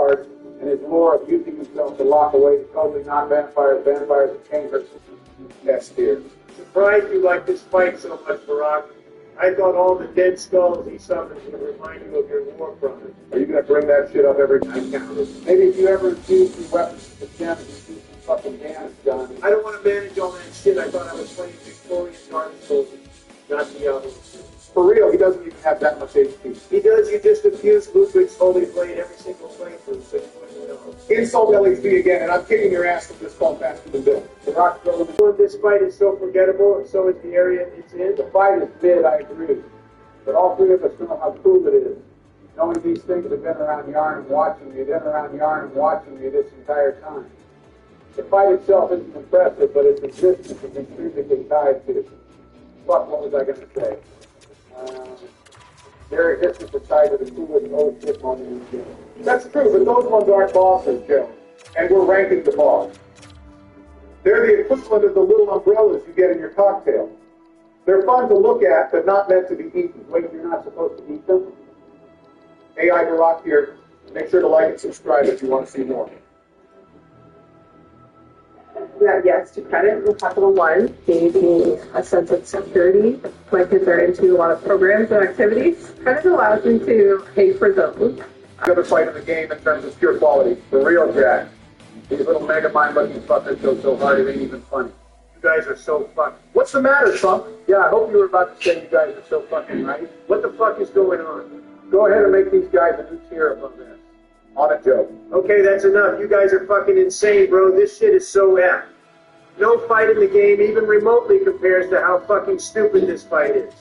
cards, and his lore of using himself to lock away totally non-vampires, vampires, and chambers. S tier. Surprised you like this fight so much, Barack. I thought all the dead skulls he summoned would remind you of your war brother. Are you going to bring that shit up every time? Maybe if you ever use the weapons to the gym and see some fucking damage done. I don't want to manage all that shit. I thought I was playing Victorian Dark Soldier, not Diablo. For real, he doesn't even have that much HP. He does. You just abused Ludwig's holy blade every single playthrough, so you wouldn't know. Insult LHD again, and I'm kicking your ass with this phone faster than Bill. The Rock goes. This fight is so forgettable, and so is the area it's in. The fight is mid, I agree. But all three of us know how cool it is. Knowing these things have been around yarn and watching me, this entire time. The fight itself isn't impressive, but its existence is intrinsically tied to it. Fuck, what was I going to say? Their existence is tied to the coolest old shit moment in the game. That's true, but those ones aren't bosses, Joe. And we're ranking the boss. They're the equivalent of the little umbrellas you get in your cocktail. They're fun to look at, but not meant to be eaten. Wait, you're not supposed to eat them? AI Barack here. Make sure to like and subscribe if you want to see more. We have yes to credit with Capital One, gave me a sense of security. My kids are into a lot of programs and activities. Credit allows me to pay for those. The other fight in the game in terms of pure quality. For real, Jack. These little mega mind-looking fuckers go so hard it ain't even funny. You guys are so fucking... What's the matter, Trump? Yeah, I hope you were about to say you guys are so fucking right. What the fuck is going on? Go ahead and make these guys a new tier above this. On a joke. Okay, that's enough. You guys are fucking insane, bro. This shit is so apt. No fight in the game even remotely compares to how fucking stupid this fight is.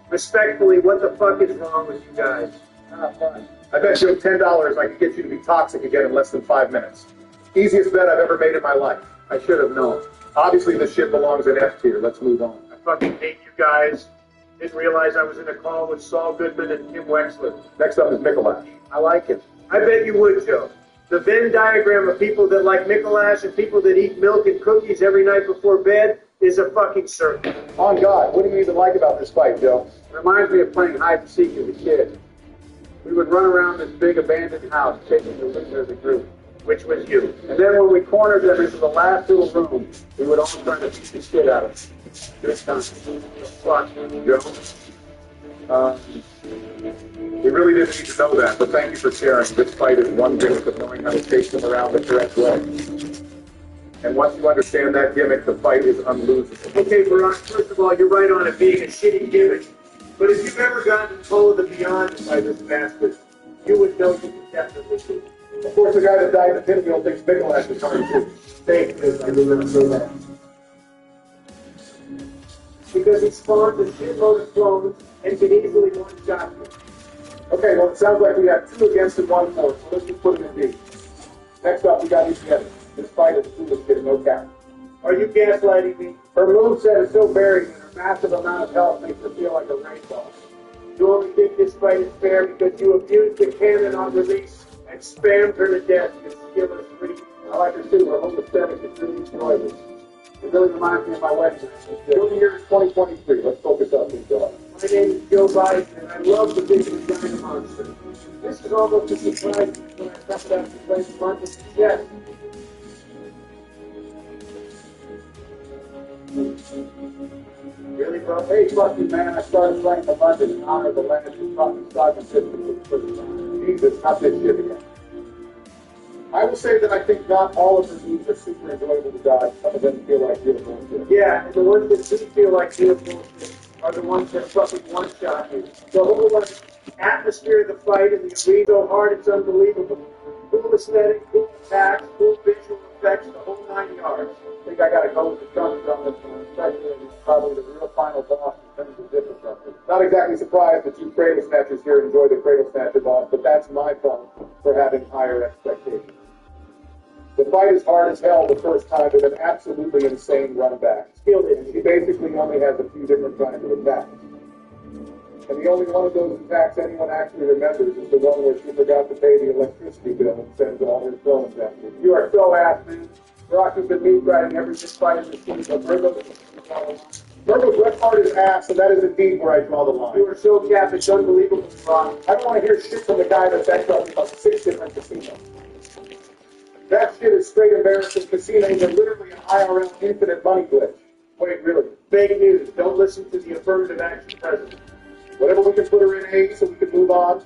Respectfully, what the fuck is wrong with you guys? Fine. I bet you $10 I could get you to be toxic again in less than 5 minutes. Easiest bet I've ever made in my life. I should have known. Obviously, this shit belongs in F tier. Let's move on. I fucking hate you guys. Didn't realize I was in a call with Saul Goodman and Kim Wexler. Next up is Mikolash. I like him. I bet you would, Joe. The Venn diagram of people that like Mikolash and people that eat milk and cookies every night before bed is a fucking circle. On God, what do you even like about this fight, Joe? It reminds me of playing hide and seek as a kid. We would run around this big abandoned house, chasing the loser as a group. Which was you. And then when we cornered them into the last little room, we would all try to beat the shit out of them. Good time. Fuck, Joe. We really didn't need to know that, but thank you for sharing. This fight is one gimmick of knowing how to take them around the correct way. And once you understand that gimmick, the fight is unlosable. Okay, Barack, first of all, you're right on it being a shitty gimmick. But if you've ever gotten told the beyond by this bastard, you would know you could definitely do. Of course, the guy that died in the pinwheel thinks Mikolash is coming too. Thank you, I remember that. Because he spawns a shitload of clones and can easily one-shot you. Okay, well, it sounds like we have 2 against and 1 for, so let's just put it in D. Next up, we got each other. This fight is foolish, kid, no cap. Are you gaslighting me? Her moveset is so varied and her massive amount of health makes her feel like a rain boss. You only think this fight is fair because you abused the cannon on release and spammed her to death with skilless free. I like her too. Her whole aesthetic is really enjoyable. It really reminds me of my wedding night. The year is 2023. Let's focus up and go. My name is Joe Biden, and I love the big vagina monster. This is almost a surprise when I found out you played London Chess. Really, bro? Hey, fuck you, man. I started playing the London in honor of the land of fucking stock and system for the first time. Jesus, not this shit again. I will say that I think not all of the moves are super enjoyable to dodge. Some of them feel like real bullshit. Yeah, and the ones that do feel like real bullshit are the ones that fucking one-shot you. The whole atmosphere of the fight and the arena so hard it's unbelievable. Cool aesthetic, cool attacks, cool visual effects, the whole 9 yards. I think I gotta go with the Jones on this one, especially as it's probably the real final boss in terms of difficulty. Not exactly surprised that you cradle snatchers here enjoy the cradle snatcher boss, but that's my fault for having higher expectations. The fight is hard as hell the first time with an absolutely insane run back. Skilled it. She basically only has a few different kinds of attacks. And the only one of those attacks anyone actually remembers is the one where she forgot to pay the electricity bill and sends all her clones after you. You are so ass, man. Brock has been meat riding every just fight in this game, but Virgo's rep hard is ass, and that is indeed where I draw the line. You are so cap, it's unbelievable, Brock. I don't want to hear shit from the guy that's bankrupt about 6 different casinos. That shit is straight embarrassing casinos are literally an IRL infinite money glitch. Wait, really? Fake news. Don't listen to the affirmative action president. Whatever we can put her in A so we can move on.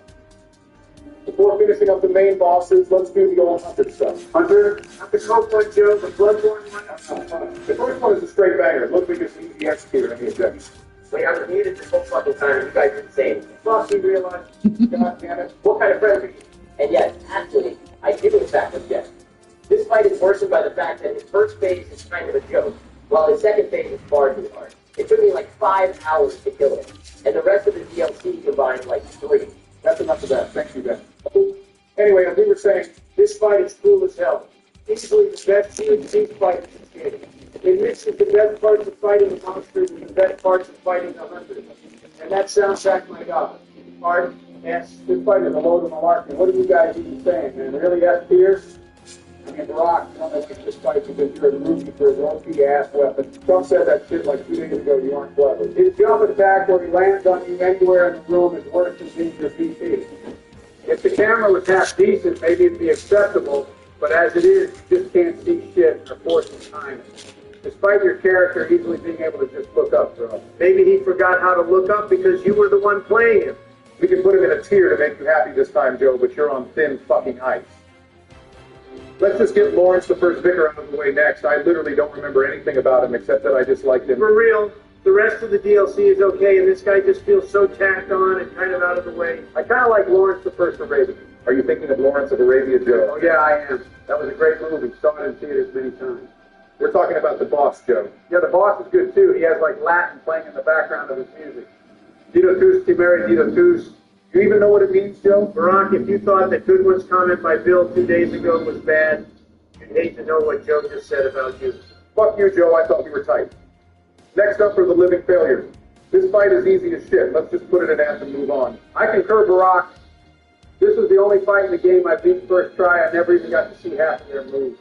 Before finishing up the main bosses, let's do the old Hunter stuff. Hunter, not the coke one, Joe, the bloodborne one. The first one is a straight banger. It looks like it's an easy executor. Any objections? Wait, I was muted this whole fucking time. You guys are insane. Plus, you realize. God damn it. What kind of friend are you? And yes, actually, I give it a fact of yes. This fight is worsened by the fact that his first phase is kind of a joke, while his second phase is far too hard. It took me like 5 hours to kill him, and the rest of the DLC combined like 3. That's enough of that. Thank you, Ben. Anyway, as we were saying, This fight is cool as hell. Easily the best CNC fight in this game. It mixes the best parts of fighting the monsters with the best parts of fighting the hunters. And that soundtrack, my God. Art, yes. this fight is a load of malarkey. What are you guys even saying, man? Really, S tier? I mean, Barack, you don't like this fight because you're a rookie for his OP-ass weapon. Trump said that shit like 2 days ago. You aren't clever. His jump attack where he lands on you anywhere in the room is worse than Ginger VP. If the camera was half decent, maybe it'd be acceptable, but as it is, you just can't see shit or force time. Despite your character easily being able to just look up, bro. Maybe he forgot how to look up because you were the one playing him. We can put him in a tier to make you happy this time, Joe, but you're on thin fucking ice. Let's just get Lawrence the First Vicar out of the way next. I literally don't remember anything about him except that I disliked him. For real, the rest of the DLC is okay, and this guy just feels so tacked on and kind of out of the way. I kind of like Lawrence the First Arabia. Are you thinking of Lawrence of Arabia, Joe? Oh yeah, I am. That was a great movie. Saw it in theaters many times. We're talking about the boss, Joe. Yeah, the boss is good too. He has like Latin playing in the background of his music. Dito Tus, Timeri, Dito Tus. Do you even know what it means, Joe? Barack, if you thought that Goodwin's comment by Bill 2 days ago was bad, you'd hate to know what Joe just said about you. Fuck you, Joe. I thought we were tight. Next up are the living failures. This fight is easy as shit. Let's just put it in F and move on. I concur, Barack. This was the only fight in the game I beat first try. I never even got to see half of their moves.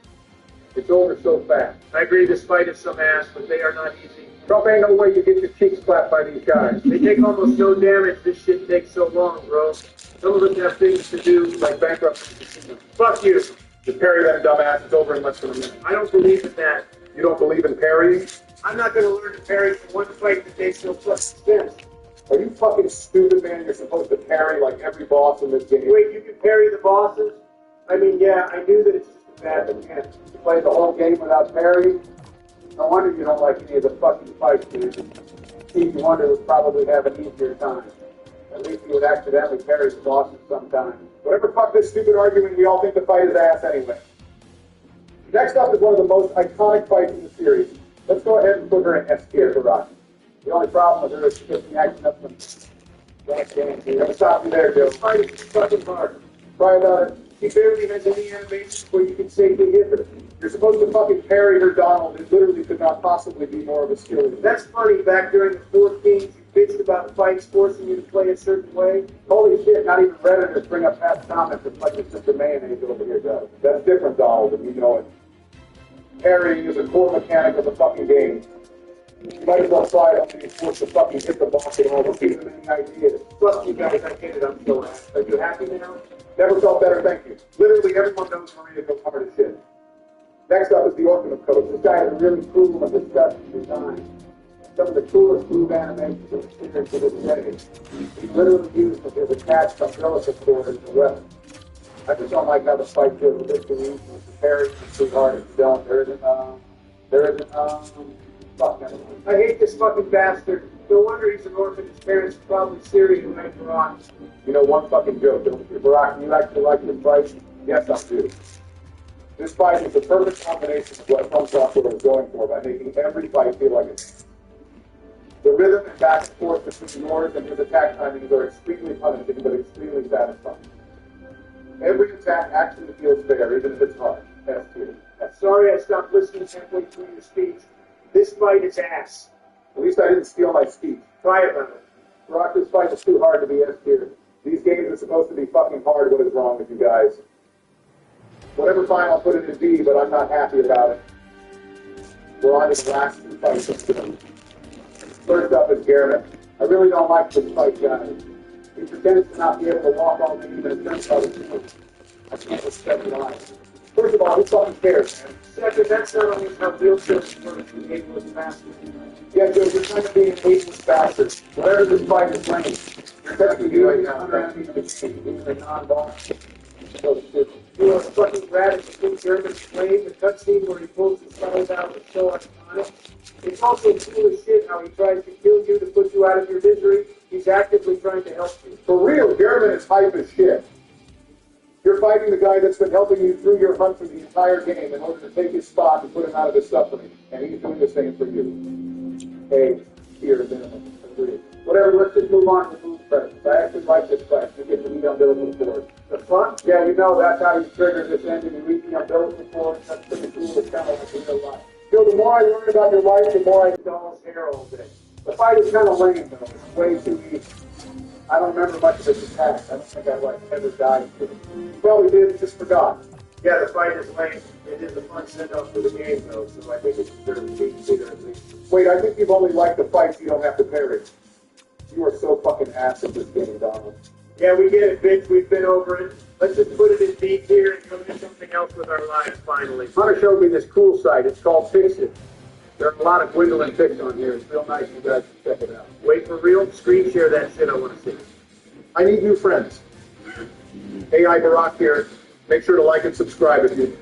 It's over so fast. I agree this fight is some ass, but they are not easy. Trump ain't no way you get your cheeks clapped by these guys. They take almost no damage. This shit takes so long, bro. Some of us have things to do, Like bankruptcy. fuck you. Just parry that dumbass. It's over in less than a minute. I don't believe in that. You don't believe in parrying? I'm not going to learn to parry from one fight that takes no fucking sense. Are you fucking stupid, man? You're supposed to parry like every boss in this game. Wait, you can parry the bosses? I mean, yeah, I knew that it's just a bad mechanic. You play the whole game without parrying? No wonder you don't like any of the fucking fights, dude. Stevie Wonder would probably have an easier time. At least he would accidentally parry the bosses sometime. Whatever fuck this stupid argument, we all think the fight is ass anyway. Next up is one of the most iconic fights in the series. Let's go ahead and put her in S tier for Rocky. The only problem with her is she gets the action up from Never stop you there, Joe. This fight is just fucking hard. Try about it. She barely has any animations where you can safely hit her. You're supposed to fucking parry her, Donald. It literally could not possibly be more of a skill. That's funny, back during the 4 Kings, you bitched about fights forcing you to play a certain way. Holy shit, not even Redditors bring up past comments as much as Mr. Mayonnaise over here does. That's different, Donald, and you know it. Parrying is a core mechanic of the fucking game. You might as well try it until you're forced to fucking hit the boss at all. Don't give them any ideas. Fuck you guys, I hate it, I'm so ass. Are you happy now? Never felt better, thank you. Literally everyone knows Maria goes hard as shit. Next up is the Orphan of Codes. This guy has a really cool and disgusting design. Some of the coolest move animations in the series to this day. He literally used his attached umbrella cord as a weapon. I just don't like how the fight feels a bit too easy. The parry is too hard. It's done. There isn't, fuck, never mind. I hate this fucking bastard. No wonder he's an orphan. His parents are probably Syrian and made Iraq. You know one fucking joke, don't you? Barack, you actually like this fight? Yes, I do. This fight is the perfect combination of what From Software is going for by making every fight feel like it's. The rhythm and back and forth between yours and his attack timings are extremely punishing, but extremely satisfying. Every attack actually feels fair, even if it's hard. S tier. I'm sorry I stopped listening halfway through your speech. This fight is ass. At least I didn't steal my speech. Try it, brother. Barack, this fight is too hard to be S tier. These games are supposed to be fucking hard. What is wrong with you guys? Whatever time, I'll put it in D, but I'm not happy about it. We're on to the last 2 fights. First up is Garrett. I really don't like this fight, guys. He pretends to not be able to walk all game, and it turns out it's true. I can't respect lies. First of all, who fucking cares, man? Second, that's not always how real children work with ableist bastards. Yeah, Joe, you're trying to be an ageless bastard. Whatever this fight is lame. You're texting me right now. These are non-violent. So stupid. You know, fucking radical King German's flame, the cutscene where he pulls his skulls out is so iconic. It's also cool as shit how he tries to kill you to put you out of your misery. He's actively trying to help you. For real, German is hype as shit. You're fighting the guy that's been helping you through your hunt for the entire game in order to take his spot and put him out of his suffering. And he's doing the same for you. Hey, here, minimum. Agreed. Whatever, let's just move on to the food presents. I actually like this class. You get to meet umbilical cord. The fuck? Yeah, you know that's how you trigger this engine. You read the umbilical cord. That's pretty cool. It's kind of like real life. Joe, the more I learn about your life, the more I Doll's hair all day. The fight is kind of lame, though. It's way too easy. I don't remember much of its attack. I don't think I ever died. Probably did, just forgot. Yeah, the fight is lame. It is a fun send-off for the game, though, so I think it deserves to be considered at least. Wait, I think you've only liked the fights you don't have to parry. You are so fucking ass at this game, Donald. Yeah, we get it, bitch. We've been over it. Let's just put it in B tier and come into something else with our lives, finally. Hunter showed me this cool site. It's called Fix It. There are a lot of Gwendolyn pics on here. It's real nice. You guys should check it out. Wait for real. Screen share that shit. I want to see. I need new friends. AI Barack here. Make sure to like and subscribe if you.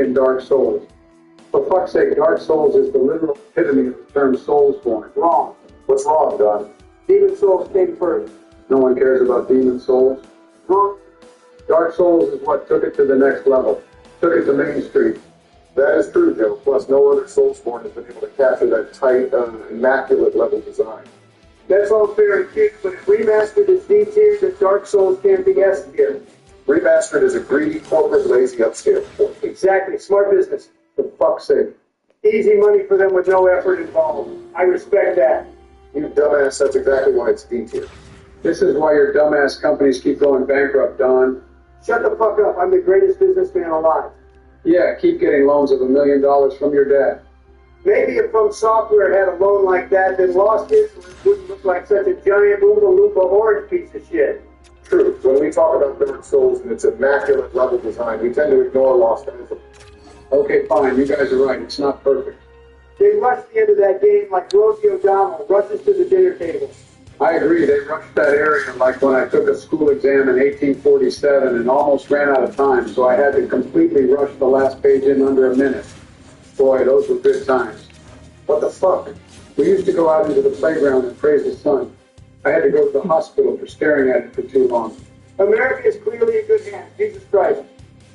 In Dark Souls. For fuck's sake, Dark Souls is the literal epitome of the term Soulsborne. Wrong. What's wrong, Don? Demon Souls came first. No one cares about Demon Souls. Wrong. Dark Souls is what took it to the next level. Took it to Main Street. That is true, Joe. Plus, no other Soulsborne has been able to capture that tight, immaculate level design. That's all fair and cute, but if remastered is D tier, then Dark Souls can't be S tier. Remastered is a greedy, corporate, lazy upscale. Exactly. Smart business. For fuck's sake. Easy money for them with no effort involved. I respect that. You dumbass, that's exactly why it's D tier. This is why your dumbass companies keep going bankrupt, Don. Shut the fuck up. I'm the greatest businessman alive. Yeah, keep getting loans of $1 million from your dad. Maybe if From Software had a loan like that, then Lost Instruments wouldn't look like such a giant Oompa Loompa orange piece of shit. True. When we talk about Dark Souls and its immaculate level design, we tend to ignore Lost Instruments. Okay, fine, you guys are right. It's not perfect. They rushed the end of that game like Rosie O'Donnell rushes to the dinner table. I agree, they rushed that area like when I took a school exam in 1847 and almost ran out of time, so I had to completely rush the last page in under a minute. Boy, those were good times. What the fuck? We used to go out into the playground and praise the sun. I had to go to the hospital for staring at it for too long. America is clearly in good hands. Jesus Christ.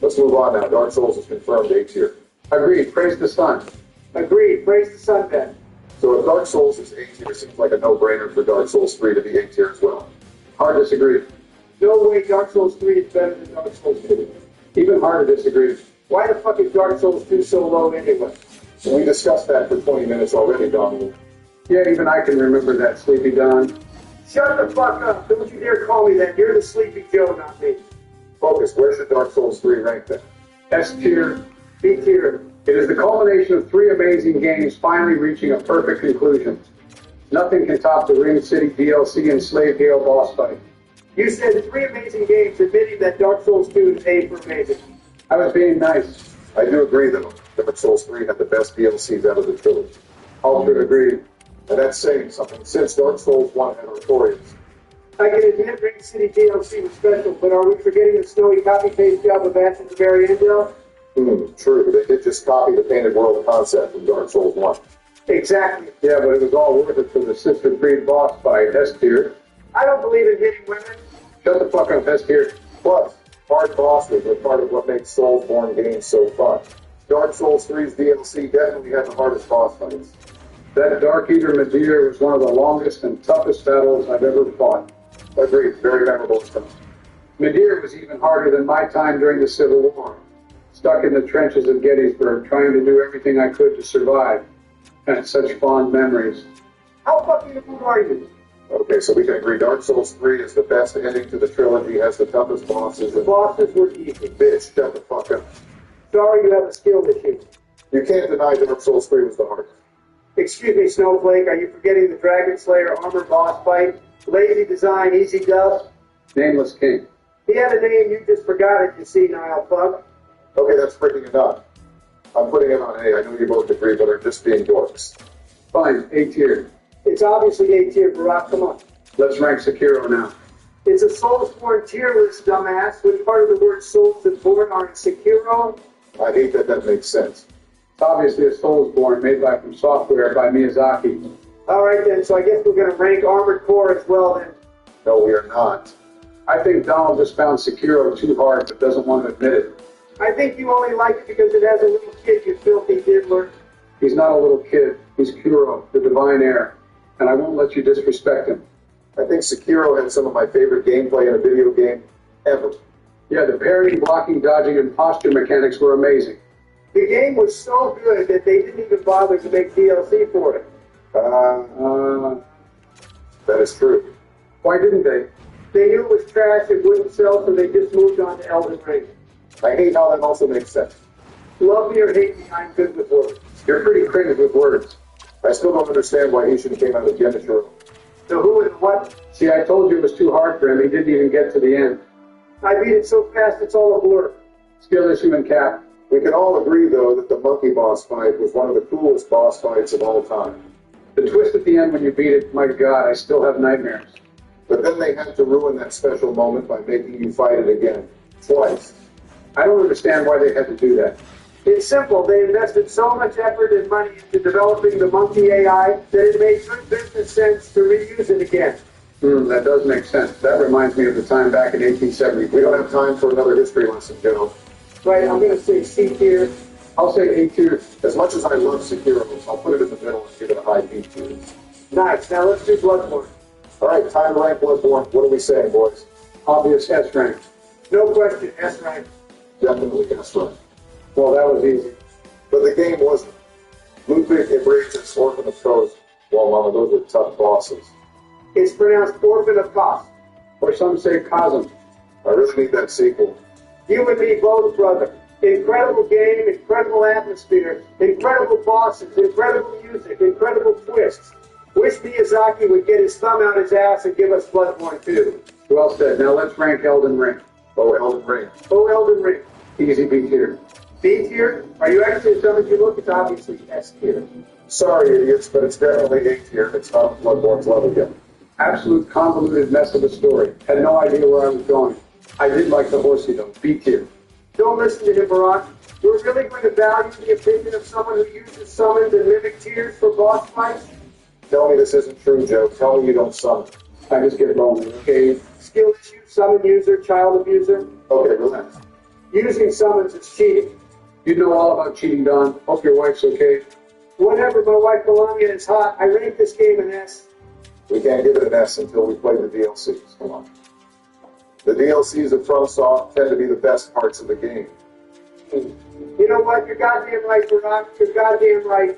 Let's move on now. Dark Souls is confirmed A tier. Agreed, praise the sun. Agreed. Praise the sun then. So if Dark Souls is A tier, it seems like a no-brainer for Dark Souls 3 to be A tier as well. Hard disagree. No way Dark Souls 3 is better than Dark Souls 2. Even harder disagree. Why the fuck is Dark Souls 2 so low anyway? We discussed that for 20 minutes already, Donald. Yeah, even I can remember that, Sleepy Don. Shut the fuck up. Don't you dare call me that. You're the Sleepy Joe, not me. Focus. Where should Dark Souls 3 rank then? S tier. B tier. It is the culmination of 3 amazing games finally reaching a perfect conclusion. Nothing can top the Ring City DLC and Slave Gale boss fight. You said 3 amazing games, admitting that Dark Souls 2 is A for amazing. I was being nice. I do agree, though. Dark Souls 3 had the best DLCs out of the trilogy. Ultra agreed. And that's saying something, since Dark Souls 1 had Artorias. I can admit Ring City DLC was special, but are we forgetting the snowy copy-paste job of Ash at the very end, though? True. They did just copy the Painted World concept from Dark Souls 1. Exactly. Yeah, but it was all worth it for the Sister Creed boss fight, S tier. I don't believe in hitting women. Shut the fuck up, S tier. Plus, hard bosses are part of what makes Soulsborne games so fun. Dark Souls 3's DLC definitely had the hardest boss fights. That Dark Eater Medeer was one of the longest and toughest battles I've ever fought. Agreed. Very memorable stuff. Medeer was even harder than my time during the Civil War. Stuck in the trenches of Gettysburg, trying to do everything I could to survive. And such fond memories. How fucking good are you? Okay, so we can agree Dark Souls 3 is the best ending to the trilogy, has the toughest bosses. The bosses were easy. Bitch, shut the fuck up. Sorry you have a skill issue. You can't deny Dark Souls 3 was the hardest. Excuse me, Snowflake, are you forgetting the Dragon Slayer armor boss fight? Lazy design, easy dub? Nameless King. He had a name, you just forgot it, you senile fuck. Okay, that's freaking enough. I'm putting it on A. I know you both agree, but are just being dorks. Fine, A tier. It's obviously A tier, Barack. Come on. Let's rank Sekiro now. It's a Soulsborne tier list, dumbass. Which part of the word souls and born are in Sekiro? I hate that that makes sense. It's obviously a Soulsborne made by From Software by Miyazaki. All right, then. So I guess we're going to rank Armored Core as well, then. No, we are not. I think Donald just found Sekiro too hard but doesn't want to admit it. I think you only like it because it has a little kid, you filthy diddler. He's not a little kid. He's Kuro, the divine heir. And I won't let you disrespect him. I think Sekiro had some of my favorite gameplay in a video game ever. Yeah, the parrying, blocking, dodging, and posture mechanics were amazing. The game was so good that they didn't even bother to make DLC for it. That is true. Why didn't they? They knew it was trash, it wouldn't sell, so they just moved on to Elden Ring. I hate how that also makes sense. Love me or hate me, I'm good with words. You're pretty crazy with words. I still don't understand why he should have came out of Genichiro. So who and what? See, I told you it was too hard for him. He didn't even get to the end. I beat it so fast it's all a blur. Skill issue and cap. We can all agree, though, that the monkey boss fight was one of the coolest boss fights of all time. The twist at the end when you beat it, my God, I still have nightmares. But then they had to ruin that special moment by making you fight it again. Twice. I don't understand why they had to do that. It's simple. They invested so much effort and money into developing the monkey AI that it made good business sense to reuse it again. That does make sense. That reminds me of the time back in 1870. We don't have time for another history lesson, Joe. Right, I'm going to say C tier. I'll say A tier. As much as I love Sekiro, I'll put it in the middle and give it a high B tier. Nice. Now let's do Bloodborne. All right, time to rank Bloodborne. What are we saying, boys? Obvious S rank. No question, S rank. Definitely S rank. Well, that was easy. But the game wasn't. Ludwig embraces Orphan of Coast. Well, Mama, those were tough bosses. It's pronounced Orphan of Kost. Or some say Cosm. I really need that sequel. You and me both, brother. Incredible game, incredible atmosphere, incredible bosses, incredible music, incredible twists. Wish Miyazaki would get his thumb out his ass and give us Bloodborne 2. Well said. Now let's rank Elden Ring. Oh, Elden Ring. Oh, Elden Ring. Easy B tier. B tier? Are you actually as dumb as you look? It's obviously S tier. Sorry, idiots, but it's definitely A tier. It's not Bloodborne's level yet. Absolute convoluted mess of a story. Had no idea where I was going. I did like the horsey though. B tier. Don't listen to him, Barack. We're really going to value the opinion of someone who uses summons and mimic tears for boss fights? Tell me this isn't true, Joe. Tell me you don't summon. I just get lonely, okay? Skill issue, summon user, child abuser. Okay, relax. Using summons is cheating. You know all about cheating, Don. Hope your wife's okay. Whatever, my wife Melania is hot. I rate this game an S. We can't give it an S until we play the DLCs. Come on. The DLCs of FromSoft tend to be the best parts of the game. You know what? You're goddamn right, Barack. You're goddamn right.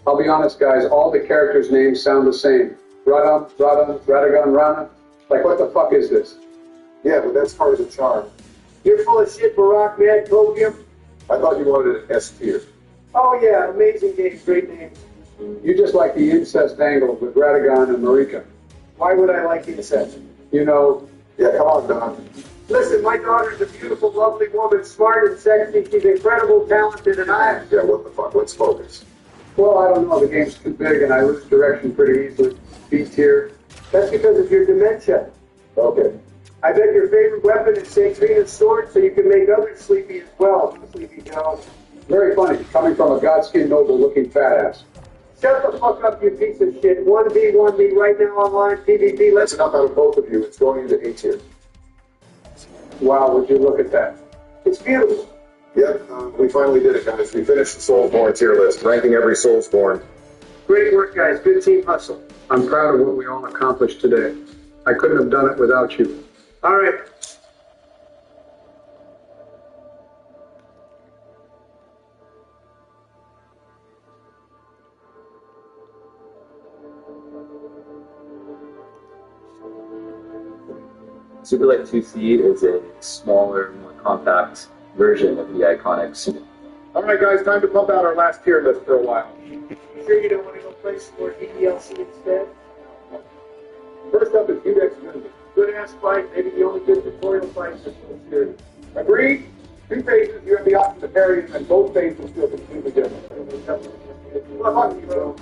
I'll be honest, guys. All the characters' names sound the same. Radam, Radagon, Rana. Like, what the fuck is this? Yeah, but that's part of the charm. You're full of shit, Barack. Mad copium. I thought you wanted an S tier. Oh, yeah. Amazing game. Great name. You just like the incest angle with Radagon and Marika. Why would I like incest? You know, Yeah, come on, Don. Listen, my daughter's a beautiful, lovely woman, smart and sexy. She's incredible, talented, and Yeah, what the fuck? Let's focus. well, I don't know. The game's too big and I lose direction pretty easily. B tier. That's because of your dementia. Okay. I bet your favorite weapon is St. Trina's sword, so you can make others sleepy as well, Sleepy Joe. Very funny, coming from a God-skinned noble-looking fat ass. Shut the fuck up, you piece of shit. 1v1 right now online, PvP. That's Let's enough out of both of you. It's going into A tier. Wow, would you look at that? It's beautiful. Yep, we finally did it, guys. We finished the Soulsborne tier list, ranking every Soulsborne. Great work, guys. Good team hustle. I'm proud of what we all accomplished today. I couldn't have done it without you. All right. Super Light 2C is a smaller, more compact version of the iconic Super. All right, guys, time to pump out our last tier list for a while. Sure you don't want to go play some more DDLC instead? First up is Udex Unity. Good ass fight, maybe the only good tutorial fight in this whole series. Agreed? Two phases, you have the option to parry, and both phases feel completely different. Well, fuck you, bro.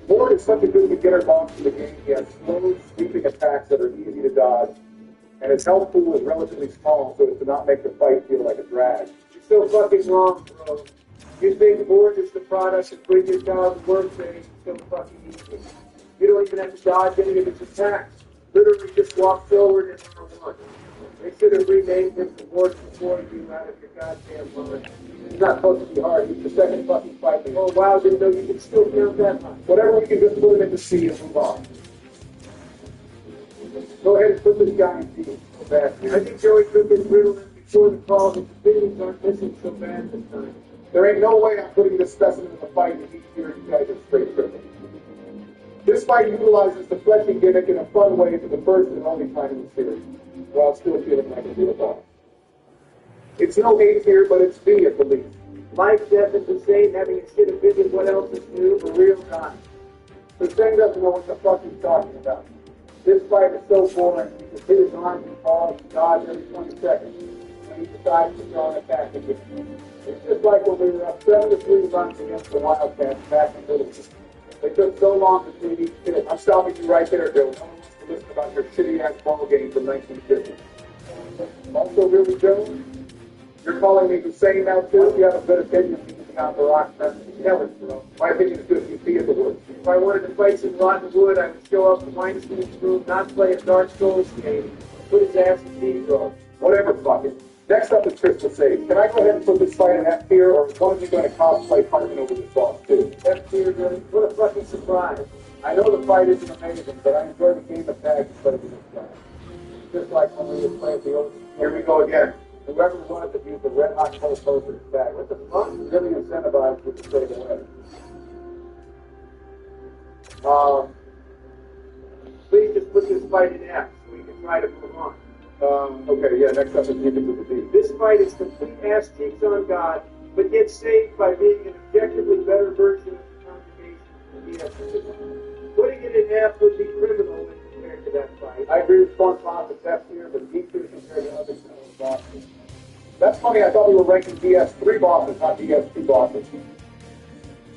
Lord is such a good beginner boss to the game. He has slow, sweeping attacks that are easy to dodge, and his health pool is relatively small so as to not make the fight feel like a drag. You're so fucking wrong, bro. You think Lord is the product of bring your child to work phase. It's so fucking easy. You don't even have to dodge any of its attacks. Literally just walk forward and R1. They should have renamed him the Lord before you out of your goddamn mind. He's not supposed to be hard. He's the second fucking fight. Oh wow, didn't know you could still count that much. Whatever, we can just put him into C and move on. Go ahead and put this guy in D. I think Joey took his Ritalin before the call. His opinions aren't missing so bad this time. There ain't no way I'm putting this specimen in the fight and each year you guys are straight tripping. This fight utilizes the fletching gimmick in a fun way for the first and only time in the series, while still feeling like a real boss. It's no A tier, but it's B at the least. Life, death, and Hussein having a shit opinion what else is new, a real guy. Hussein doesn't know what the fuck he's talking about. This fight is so boring, he can hit his arms and balls and dodge every 20 seconds when he decides to throw an attack again. It's just like when we were up 7-3 runs against the Wildcats back in Little. They took so long to see each hit. I'm stopping you right there, Joe. No one wants to listen about your shitty-ass ball game from 1950. Also, really, Joe, you're calling me Hussein now, too? You have a good opinion of me about Barack. That's jealous, bro. My opinion is good if you see it the woods. If I wanted to fight some rotten wood, I would show up to Weinstein's room, not play a Dark Souls game, put his ass in D-Dog. Whatever, fuck it. Next up is Crystal Sage. Can I go ahead and put this fight in F tier, or is one of you going to cosplay Hartman over this boss, too? F tier, really? What a fucking surprise. I know the fight isn't amazing, but I enjoy the game of tag instead of this guy. Just like when we were playing the old... Here we go again. Whoever wanted to use the red hot coal poster is back. What the fuck? Really incentivized with the straight away. Please just put this fight in F so we can try to move on. Okay, yeah, next up is Keeping with the D. This fight is complete ass cheeks on God, but gets saved by being an objectively better version of the congregation of the Putting it in F would be criminal when compared to that fight. I agree with Spawn Boss at F tier, but D tier compared to other bosses. That's funny, I thought we were ranking DS3 bosses, not DS2 bosses.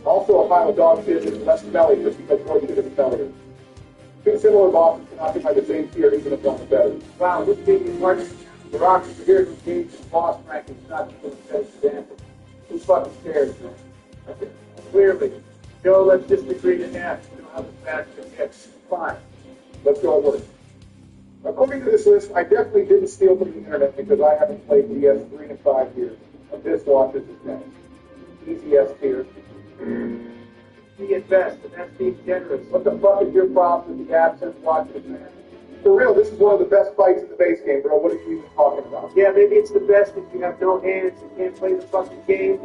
Also a pile of dog shit is less smelly just because more shit is smellier. Two similar bosses can occupy the same tier even if one is better. Wow, this being is hard. The Rock is here to engage in boss rankings, not just for the example. Who fucking cares, man? Okay. Clearly. Joe, let's just agree to F. You know how the fast it gets. Fine. Let's go at work. According to this list, I definitely didn't steal from the internet because I haven't played DS3 in 5 years. Abyss watches is next. Easy S tier. B at best, and that's being generous. What the fuck is your problem with the absence watches, man? For real, this is one of the best fights in the base game, bro. What are you even talking about? Yeah, maybe it's the best if you have no hands and can't play the fucking game.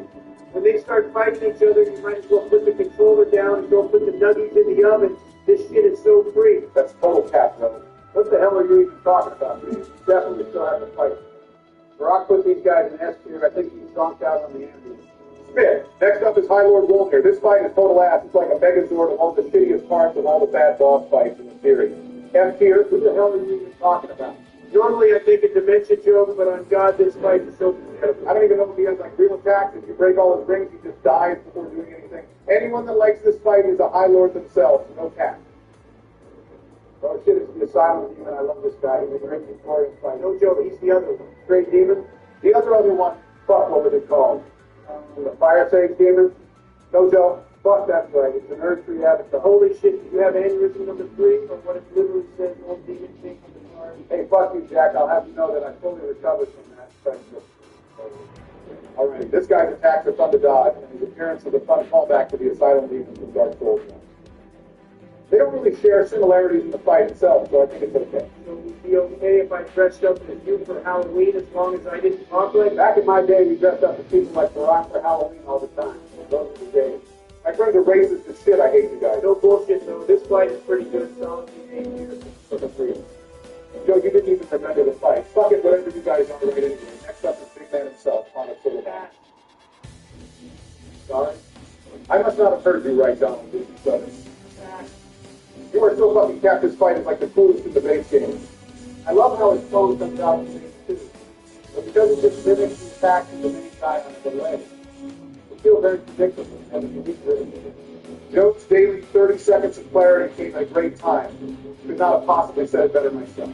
When they start fighting each other, you might as well put the controller down and go put the nuggies in the oven. This shit is so free. That's total cap, bro. What the hell are you even talking about, man? You definitely still have to fight. Brock put these guys in S tier. I think he's zonked out on the ambulance. Smith. Next up is High Lord Wolfner. This fight is total ass. It's like a Megazord of all the shittiest parts of all the bad boss fights in the series. F tier. Who the hell are you even talking about? Normally I think a dementia joke, but on God, this fight is so terrible. I don't even know if he has like real attacks. If you break all his rings, he just dies before doing anything. Anyone that likes this fight is a High Lord themselves. No cap. Oh shit, it's the Asylum Demon. I love this guy. He's a great Victorian fight. No joke, he's the other one. Great Demon. The other one, fuck, what was it called? The Fire Sage Demon. No joke. Fuck, that's right. It's an Earth Tree Avatar. Holy shit, do you have aneurysm number 3, or what it literally says, old demon thing on the card? Hey, fuck you, Jack. I'll have you know that I fully recovered from that. Alright, this guy's attacks are fun to dodge, and his appearance is a fun callback to the Asylum Demons from Dark Souls. They don't really share similarities in the fight itself, so I think it's okay. So it would be okay if I dressed up as you for Halloween as long as I didn't talk like that? Back in my day, we dressed up as people like Barack for Halloween all the time. Those were the days. My friends are racist as shit. I hate you guys. No bullshit, though. This fight is pretty good. Solid 8 years. For the free. Joe, you didn't even remember the fight. Fuck it, whatever you guys are right anyway. Next up is Big Man himself, on a sort of match. Sorry? I must not have heard you right, Donald. This is sudden. You are so fucking capped. This fight is like the coolest in the base game. I love how his pose comes out the same too. But because it just mimics the attack of the main guy on the leg, it feels very predictable and has a unique rhythm. Joe's daily 30 seconds of clarity came at a great time. Could not have possibly said it better myself.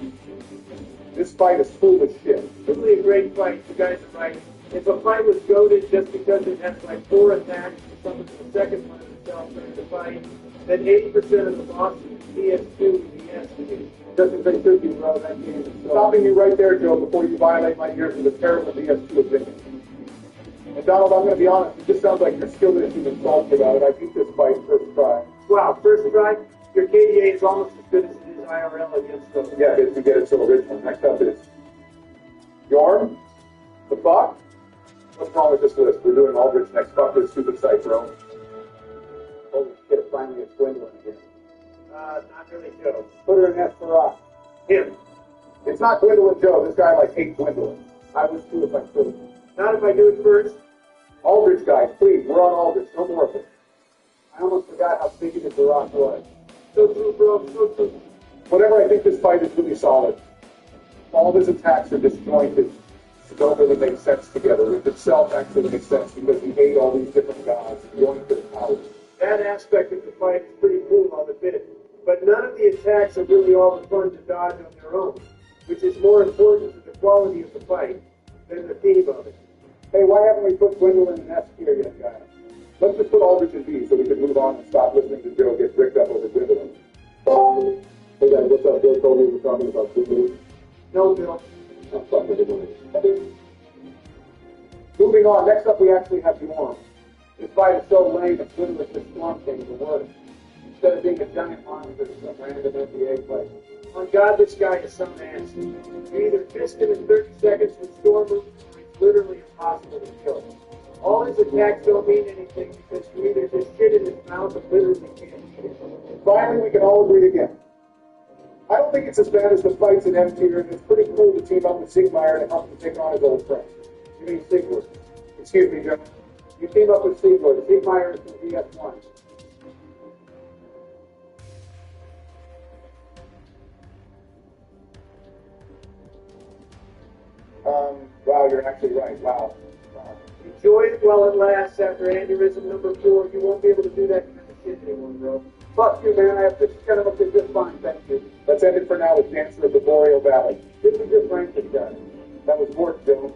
This fight is full of shit. Really a great fight. You guys are right. If a fight was goaded just because it has like 4 attacks or something in the second one of itself during the fight, then 80% of the losses PS2 and ES2. Just as they should be, bro. That game is stopping you right there, Joe, before you violate my ears with a terrible DS2 opinion. And Donald, I'm going to be honest, it just sounds like your skill isn't even salty about it. I beat this fight first try. Wow, first try? Your KDA is almost as good as it is IRL against them. Yeah, if you get it so original. Next up is Yorm. The fuck? What's wrong with this list? We're doing Aldrich next. Fuck this stupid site, bro. Holy shit, finally it's dwindling again. Not really Joe. Put her in S for rock. Him. It's not Gwendolyn Joe. This guy like hates Gwendolyn. I would too if I could. Not if I do it first. Aldrich guys, please, we're on Aldrich. No more of it. I almost forgot how big it is the rock was. So true, bro. So true. Whatever, I think this fight is really solid. All of his attacks are disjointed. They don't really make sense together. It itself actually makes sense because he ate all these different gods and going to the powers. That aspect of the fight is pretty cool, I'll admit it. But none of the attacks are really all the fun to dodge on their own, which is more important to the quality of the fight than the theme of it. Hey, why haven't we put Gwendolyn in S tier yet, guys? Let's just put Aldrich in B so we can move on and stop listening to Joe get bricked up over Gwendolyn. Hey guys, what's up? Joe told me we're talking about Gwendolyn. No, Bill. I'm fucking Gwendolyn. Moving on, next up we actually have Yorm. This fight is so lame that Gwendolyn just Storm King is the worst. Instead of being a giant monster, it's some random NBA play. On God, this guy is some ass. You either fist him in 30 seconds with storm moves, or it's literally impossible to kill. All his attacks don't mean anything because you either just shit in his mouth or literally can't eat it. Finally, we can all agree again. I don't think it's as bad as the fights in M tier, and it's pretty cool to team up with Sigmeier to help him take on his old friend. You mean Sigurd. Excuse me, Joe. You team up with Sigurd. Sigmeier is from VS1. Wow, you're actually right. Wow. Enjoy it while it lasts. After aneurysm number 4, you won't be able to do that kind of shit anymore, bro. Fuck you, man. I have just kind of looked at this fine. Thank you. Let's end it for now with Dancer of the Boreal Valley. This is just ranked this guy. That was work, Joe.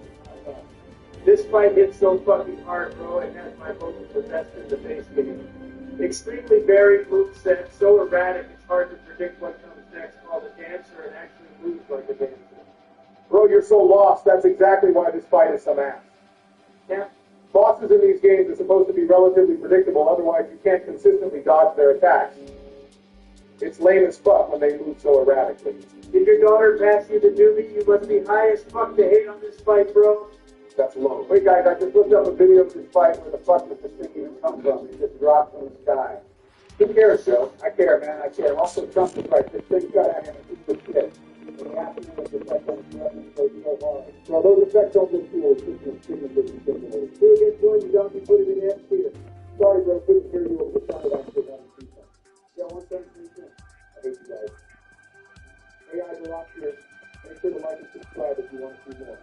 This fight hits so fucking hard, bro. It has my vote for the best in the base game. Extremely varied moveset, so erratic it's hard to predict what comes next. Call the dancer and actually moves like a dancer. Bro, you're so lost. That's exactly why this fight is some ass. Yeah. Bosses in these games are supposed to be relatively predictable, otherwise you can't consistently dodge their attacks. It's lame as fuck when they move so erratically. Did your daughter pass you the doobie? You must be high as fuck to hate on this fight, bro. That's low. Wait, guys, I just looked up a video of this fight where the fuck does this thing even come from? It just dropped from the sky. Who cares, Joe? I care, man. I care. Also, Trump is right. This thing got at him and he's the shit. When he happened to make the effect on the threatening so hard. Well, those effects don't look cool. It's just a signature. Do against one, you don't be put it in S tier. Sorry, bro. Couldn't hear you over the sound of that shit. Yeah, 173. I hate you guys. Hey, guys, are out here. Make sure to like and subscribe if you want to see more.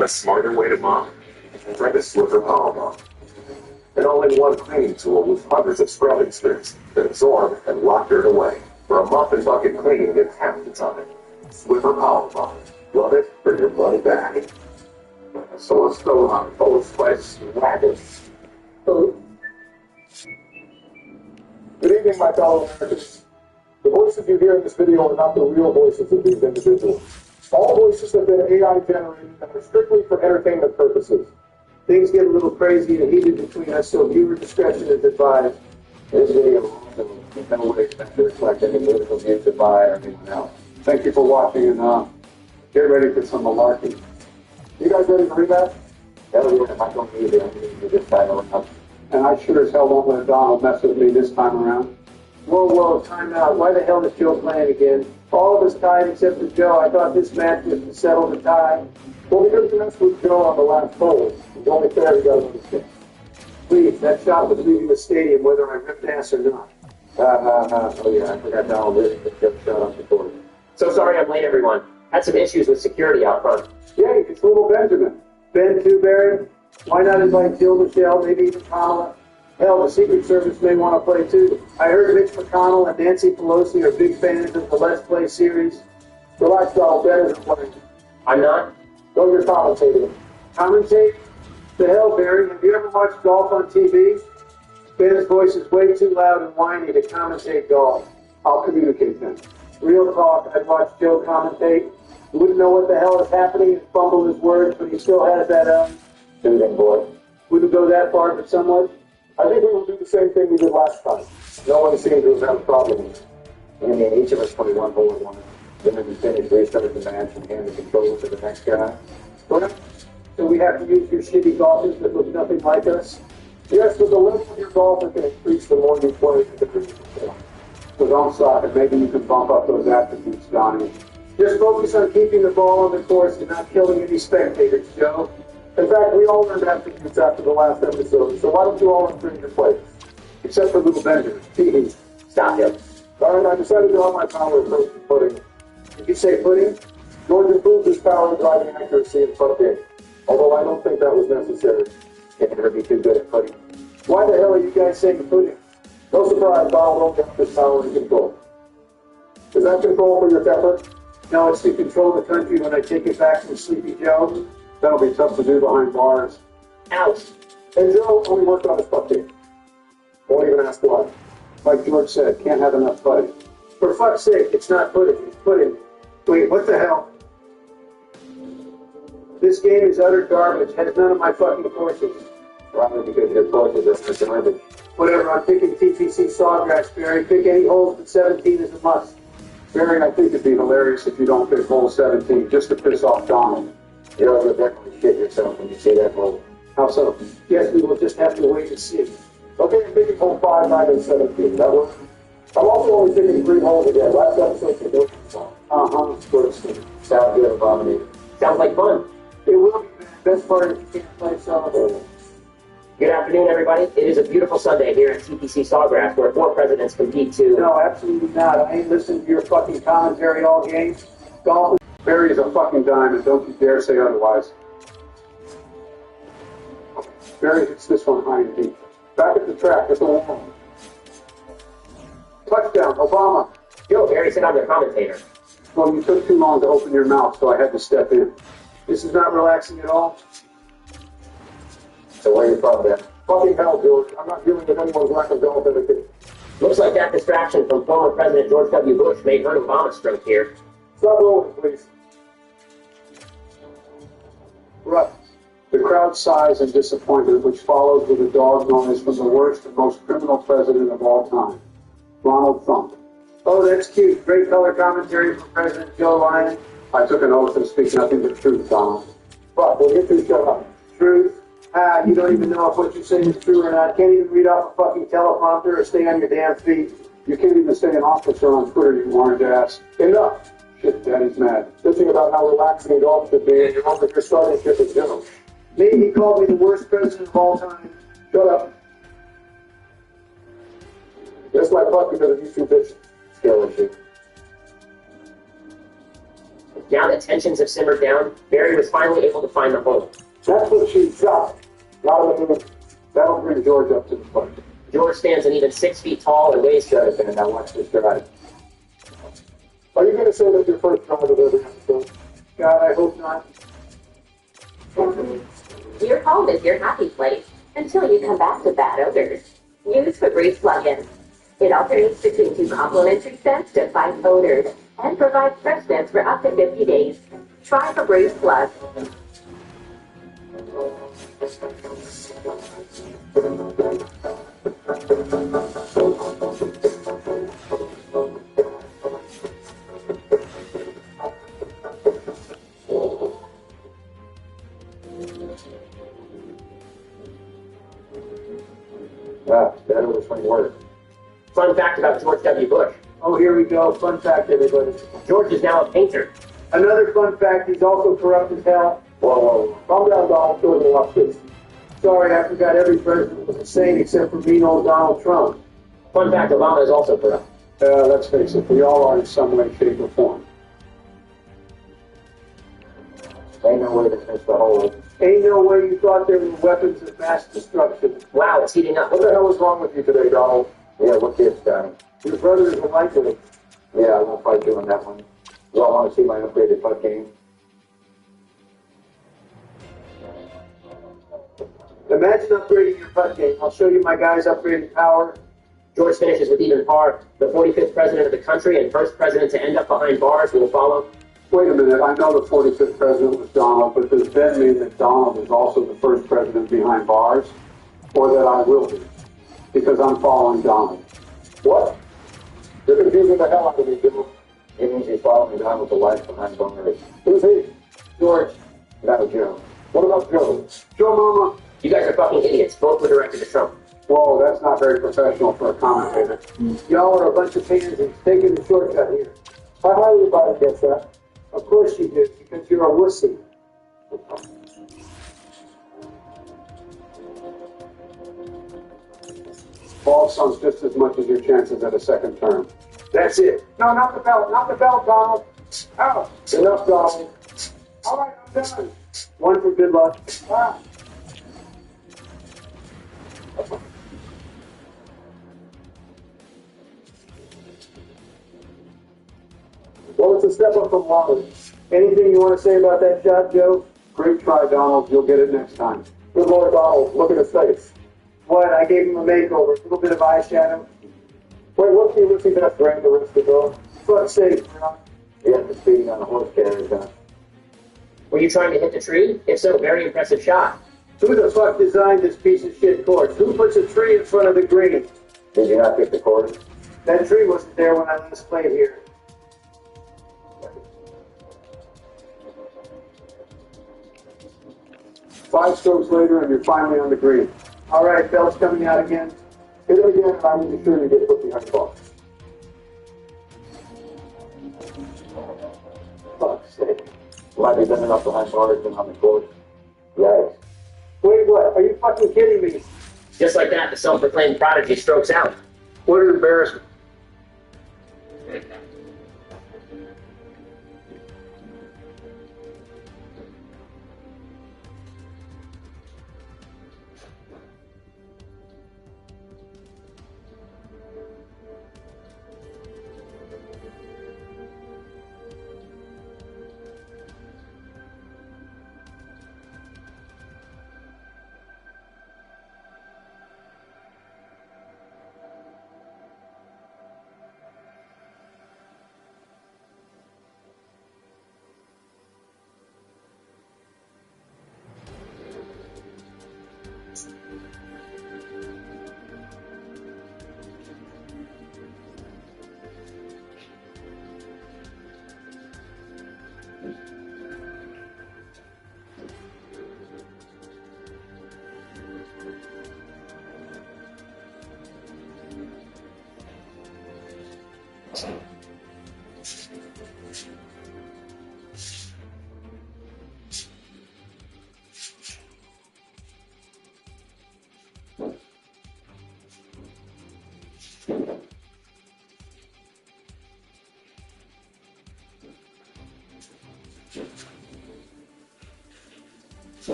Want a smarter way to mop? Try the Swiffer Power Mop. An all-in-one cleaning tool with hundreds of scrubbing strips that absorb and lock dirt away. For a mop and bucket cleaning in half the time. Swiffer Power Mop. Love it for your money back. So let's go on both sweats wagons. Good evening, my fellow Americans. The voices you hear in this video are not the real voices of these individuals. All voices have been AI generated and are strictly for entertainment purposes. Things get a little crazy and heated between us, so viewer discretion is advised. This video is no way meant to reflect any political views of mine or anyone else. Thank you for watching, and get ready for some malarkey. You guys ready for rematch? Hell yeah, I'm not going to either. I'm going to do this time around. And I sure as hell won't let Donald mess with me this time around. Whoa, time out. Why the hell is Joe playing again? All of us tied except for Joe. I thought this match was to settle the tie. Well, because you messed with Joe on the last hole, it's only fair you guys understand. Please, that shot was leaving the stadium whether I ripped ass or not. Oh yeah, I forgot Donald Litt the jump shot off the court. So sorry I'm late, everyone. Had some issues with security out front. Yay, it's little Benjamin. Ben too, Barry? Why not invite Jill Michelle, maybe even Kamala? Hell, the Secret Service may want to play too. I heard Mitch McConnell and Nancy Pelosi are big fans of the Let's Play series. Relax, Donald. Ben isn't playing. I'm not? Go your commentating. Commentate? The hell, Barry? Have you ever watched golf on TV? Ben's voice is way too loud and whiny to commentate golf. I'll communicate then. Real talk, I'd watch Joe commentate. He wouldn't know what the hell is happening and fumble his words, but he still has that, Soothing boy. Wouldn't go that far, but somewhat. I think we will do the same thing we did last time. No one seemed to have a problem with it. I mean, each of us 21 hole in one. Then when we finish, restart the match and hand the controller to the next guy. What? So we have to use your shitty golfers that look nothing like us? Yes, but the level of your golfer can increase the more you play. So don't stop it. Maybe you can bump up those attributes, Donnie. Just focus on keeping the ball on the course and not killing any spectators, Joe. In fact, we all learned attributes after the last episode, so why don't you all improve your play? Except for little Benjamin. Stop him. All right, I decided to up my power approach to putting. Did you say pudding? George improved his power and driving accuracy in front game, although I don't think that was necessary. Can't never be too good at putting. Why the hell are you guys saying pudding? No surprise, Donald won't get this power and control. Is that control for your temper? No, it's to control the country when I take it back from Sleepy Joe. That'll be tough to do behind bars. Ouch. And Joe only worked on his putt game. Won't even ask why. Like George said, can't have enough putting. For fuck's sake, it's not pudding, it's pudding. Wait, what the hell? This game is utter garbage. Has none of my fucking courses. Probably because your courses are garbage. Whatever, I'm picking TPC Sawgrass, Barry. Pick any holes, but 17 is a must. Barry, I think it'd be hilarious if you don't pick hole 17 just to piss off Donald. You'll definitely shit yourself when you see that hole. How so? Guess we will just have to wait and see. Okay, I'm picking hole 5, 9, and 17. That works. I'm also only picking 3 holes again. Last episode, you did it. Good. Sounds good, Abominate. Sounds like fun. It will be, man. Best part is you can't play solitaire. Good afternoon, everybody. It is a beautiful Sunday here at TPC Sawgrass, where 4 presidents compete to... No, absolutely not. I ain't listening to your fucking commentary all game. Golf. Barry is a fucking diamond. Don't you dare say otherwise. Barry hits this one high and deep. Back at the track, at the wall. Touchdown, Obama. Yo, Barry said I'm the commentator. Well, you took too long to open your mouth, so I had to step in. This is not relaxing at all. So where are you from, then? Fucking hell, George. I'm not dealing with anyone's lack of golf etiquette. Looks like that distraction from former President George W. Bush may hurt Obama's stroke here. Stop rolling, please. Right. The crowd sighs and disappointment, which follows with a dog noise from the worst and most criminal president of all time, Ronald Trump. Oh, that's cute. Great color commentary from President Joe Lyon. I took an oath and speak nothing but truth, Donald. But we'll get to shut up. Truth. You don't even know if what you say is true or not. Can't even read off a fucking teleprompter or stay on your damn feet. You can't even say an officer on Twitter, you orange ass. Enough. Shit, Daddy's mad. Bitching about how relaxing golf should be, and you're on with your starting ship with Joe. Me, he called me the worst president of all time. Shut up. Missed my putt because of you two bitches. Skill issue. Down to tensions have simmered down, Barry was finally able to find the hole. That's what she shot. Now that'll bring George up to the plate. George stands an even 6 feet tall and weighs Shut it, man. Now watch this drive. Are you going to say that your first drive of every episode? God, I hope not. Your home is your happy place until you come back to bad odors. Use Febreze plug-in. It alternates between 2 complementary scents to fight odors and provides freshness for up to 50 days. Try Febreze Plug. That was my word. Fun fact about George W. Bush. Oh, here we go. Fun fact, everybody. George is now a painter. Another fun fact, he's also corrupt as hell. Whoa. Calm down, Donald. Throw the off this. Sorry, I forgot every president was the same except for mean old Donald Trump. Fun fact, Obama is also corrupt. Let's face it. We all are in some way, shape, or form. Ain't no way to finish the whole. Ain't no way you thought there were weapons of mass destruction. Wow, it's heating up. What the hell is wrong with you today, Donald? Yeah, what kid's Donnie? Your brother is a likely. Yeah, I won't fight you on that one. You all want to see my upgraded putt game? Imagine upgrading your putt game. I'll show you my guys upgrading power. George finishes with even par. The 45th president of the country and first president to end up behind bars will follow. Wait a minute, I know the 45th president was Donald, but does that mean that Donald is also the first president behind bars? Or that I will be? Because I'm following Donald. What? You're confusing the hell out of me, Bill. It means he's following Donald the life behind bars. Who's he? George. Not Joe. What about Joe? Joe Mama? You guys are fucking idiots. Both were directed to Trump. Whoa, that's not very professional for a commentator. Y'all are a bunch of pansies taking the shortcut here. I highly advise against that. Of course you do, because you're a wussy. Ball sunk just as much as your chances at a second term. That's it. No, not the belt. Not the belt, Donald. Out. Enough, Donald. All right, I'm done. One for good luck. Ah. Well, it's a step up from Wally. Anything you want to say about that shot, Joe? Great try, Donald. You'll get it next time. Good Lord, Donald. Look at his face. What? I gave him a makeover. A little bit of eyeshadow. Wait, what's he looking at bring the rest of the Fuck's sake, bro. Yeah, it's beating on a horse carrier, huh? Were you trying to hit the tree? If so, very impressive shot. Who the fuck designed this piece of shit course? Who puts a tree in front of the green? Did you not pick the course? That tree wasn't there when I last played here. Five strokes later, and you're finally on the green. All right, belt's coming out again. Hit it again, and I will be sure you get put behind the ball. Fuck's sake. Glad you've been enough behind bars than on the court. Yikes. Wait, what? Are you fucking kidding me? Just like that, the self-proclaimed prodigy strokes out. What an embarrassment.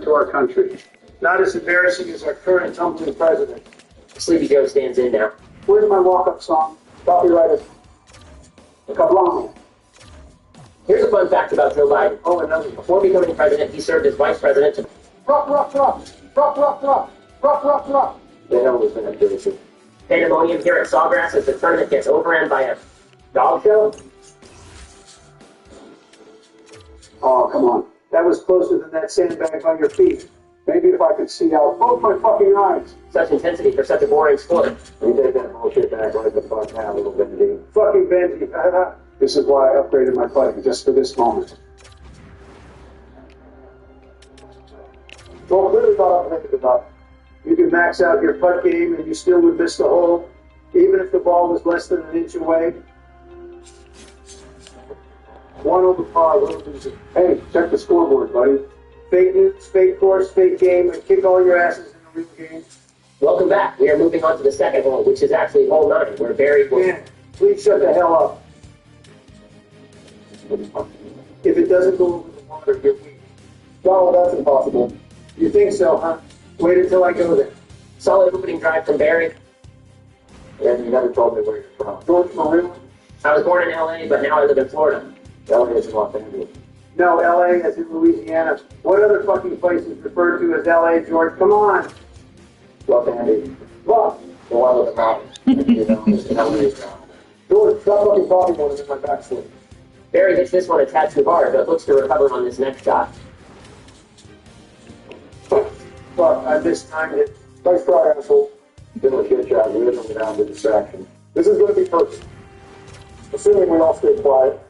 To our country. Not as embarrassing as our current tumbling president. Sleepy Joe stands in now. Where's my walk-up song? Copyrighted. Kablam. Here's a fun fact about Joe Biden. Oh, another one. Before becoming president, he served as vice president to... Rock, rock, rock. Rock, rock, rock. Rock, rock, rock. The hell was that doing? Pandemonium here at Sawgrass as the tournament gets overrun by a dog show. Oh, come on. That was closer than that sandbag on your feet. Maybe if I could see out both my fucking eyes. Such intensity for such a boring sport. You take that bullshit back right the fuck now, little Benji. Fucking Benji. This is why I upgraded my putting, just for this moment. Well, clearly not upgraded enough. You can max out your putt game and you still would miss the hole, even if the ball was less than an inch away. One over par, little easy. Hey, check the scoreboard, buddy. Fake news, fake course, fake game, and kick all your asses in the real game. Welcome back. We are moving on to the second hole, which is actually hole 9, where Barry will... Man, please shut the hell up. If it doesn't go over the water, you're weak. No, that's impossible. You think so, huh? Wait until I go there. Solid opening drive from Barry. And you never told me where you're from. George Maroon? I was born in LA, but now I live in Florida. LA is Los Angeles. No, LA as in Louisiana. What other fucking place is referred to as LA, George? Come on. Los Angeles. Fuck. The one with the mountains. You know, it's LA. George, stop fucking talking when it's in my backswing. Barry hits this one a tad too hard, but looks to recover on this next shot. Fuck, I mistimed it. Nice try, asshole. Doing a shit job with or without the distraction. This is going to be perfect. Assuming we all stay quiet.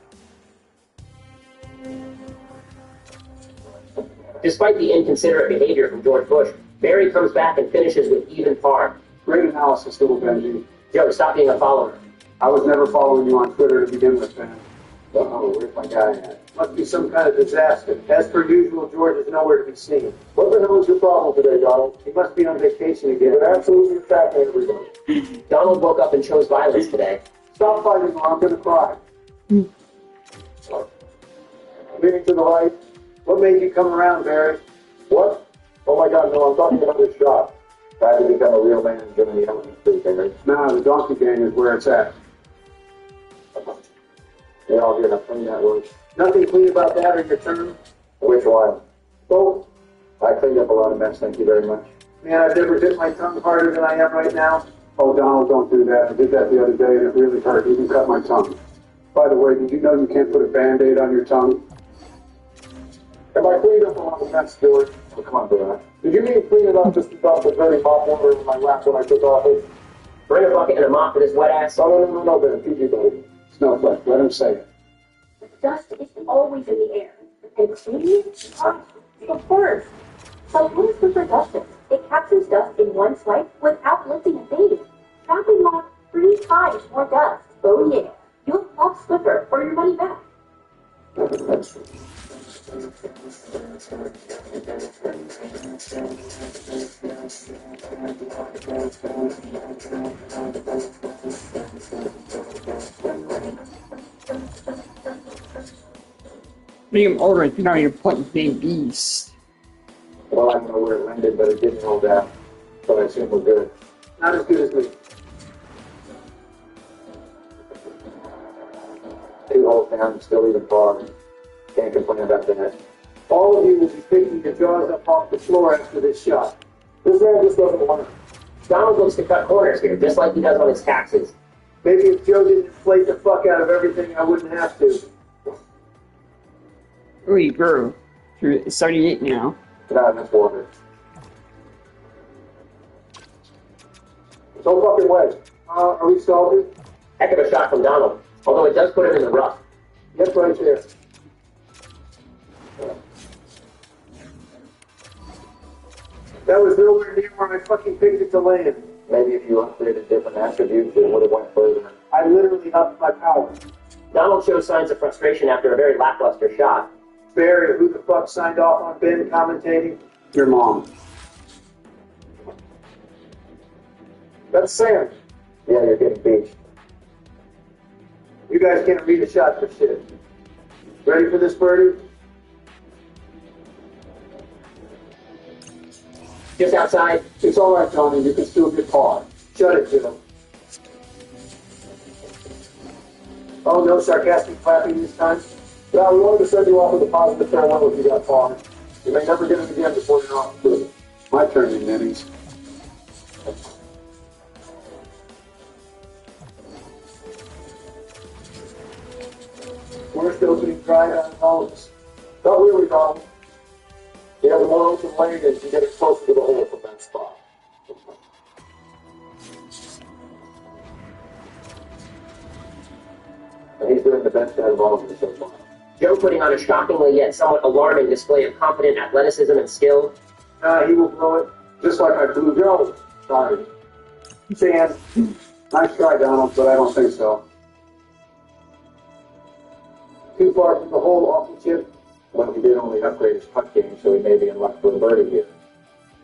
Despite the inconsiderate behavior from George Bush, Barry comes back and finishes with even par. Great analysis, little Benji. Joe, stop being a follower. I was never following you on Twitter to begin with, man. Oh, where's my guy at? Must be some kind of disaster. As per usual, George is nowhere to be seen. What the hell is your problem today, Donald? He must be on vacation again. You're absolutely attacking everybody. Donald woke up and chose violence today. Stop fighting or I'm going to cry. Leaning to the right. What made you come around, Barry? What? Oh my God, no, I'm talking about this shot. I had to become a real man in Germany. That was a mistake, Henry. Nah, the donkey gang is where it's at. Yeah, I'll get a clean that works. Nothing clean about that or your term? Which one? Both. I cleaned up a lot of mess, thank you very much. Man, I've never hit my tongue harder than I am right now. Oh, Donald, don't do that. I did that the other day and it really hurt. You can cut my tongue. By the way, did you know you can't put a Band-Aid on your tongue? Have I cleaned up a lot of mess, Stuart? Oh, come on, Brad. Did you mean clean it up just about the dirty mop water in my lap when I took office? Bring a bucket and a mop for this wet ass. No, Ben. PG, buddy. Snowflake, let him say it. Dust is always in the air, and cleaning are the worst. So use Super Dusters. It captures dust in one swipe without lifting a thing. Travel log 3 times more dust. Oh yeah. You'll love Slipper for your money back. Being older, you know you're putting big beast. Well, I don't know where it landed, but it didn't hold out. So I assume we're good. Not as good as me. 2 holes down, still even par. Can't complain about that. All of you will be picking your jaws up off the floor after this shot. This man just doesn't want to. Donald looks to cut corners here, just like he does on his taxes. Maybe if Joe didn't inflate the fuck out of everything, I wouldn't have to. Oh, you grew. You're 78 now. Not enough water. No fucking way. Are we salted? Heck of a shot from Donald, although it does put him in the rough. Yep, right there. That was nowhere near where I fucking picked it to land. Maybe if you upgraded different attributes, it would have went further. I literally upped my power. Donald shows signs of frustration after a very lackluster shot. Barry, who the fuck signed off on Ben commentating? Your mom. That's Sam. Yeah, you're getting beached. You guys can't read a shot for shit. Ready for this birdie? Just outside. It's all right, Tony. You can still get par. Shut it, Jim. Oh, no sarcastic clapping this time? Yeah, we wanted to send you off with a positive farewell if you got par. You may never get it again before you're off the field. My turn in innings. Worst opening drive on homes. Not really, Donald. He has a more open lane and can get it closer to the hole from that spot. And he's doing the best out of all of them so far. Joe putting on a shockingly yet somewhat alarming display of confident athleticism and skill. He will blow it. Just like I blew Joe. Sorry. Sam. Nice try, Donald, but I don't think so. Too far from the hole off the chip. Well, he did only upgrade his putt game, so he may be in luck for a birdie here.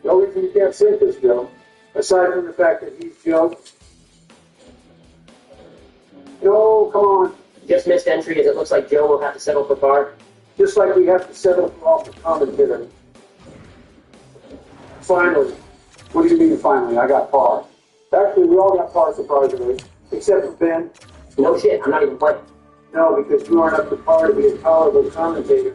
No reason you can't sink this, Joe. Aside from the fact that he's Joe. Joe, come on. Just missed entry as it looks like Joe will have to settle for par. Just like we have to settle for off the commentator. Finally. What do you mean, finally? I got par. Actually, we all got par, surprisingly. Except for Ben. No shit, I'm not even playing. No, because you aren't up to par to be a tolerable commentator.